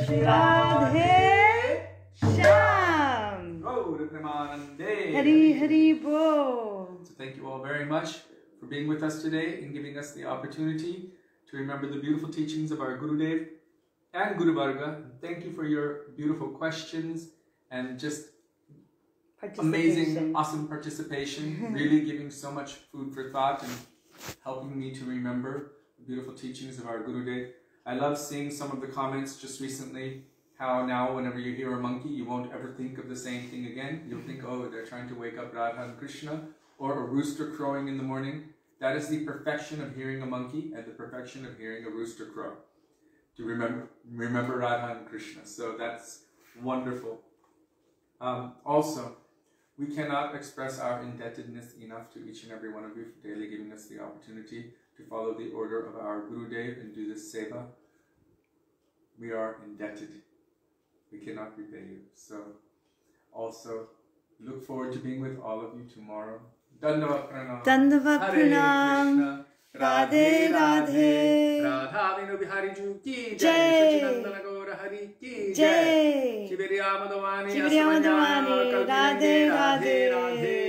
Shri Radhe Shyam. Gaura Premanande. Hari Hari Bol. So thank you all very much for being with us today and giving us the opportunity to remember the beautiful teachings of our Gurudev and Guru Varga. Thank you for your beautiful questions and just amazing, awesome participation. Really giving so much food for thought and helping me to remember the beautiful teachings of our Gurudev. I love seeing some of the comments just recently, how now whenever you hear a monkey, you won't ever think of the same thing again. You'll think, oh, they're trying to wake up Radha and Krishna, or a rooster crowing in the morning. That is the perfection of hearing a monkey and the perfection of hearing a rooster crow. To remember Radha and Krishna. So that's wonderful. Also, we cannot express our indebtedness enough to each and every one of you for daily giving us the opportunity to follow the order of our Gurudev and do this seva. We are indebted. We cannot repay you. So, also, look forward to being with all of you tomorrow. Dandavat Pranam. Dandavat Pranam. Radhe Radhe. Radha Vinu Bihari Ju ki Jai. Nityananda Gaura Hari ki Jai. Śrī Dāmodara Śrī Dāmodara. Radhe Radhe.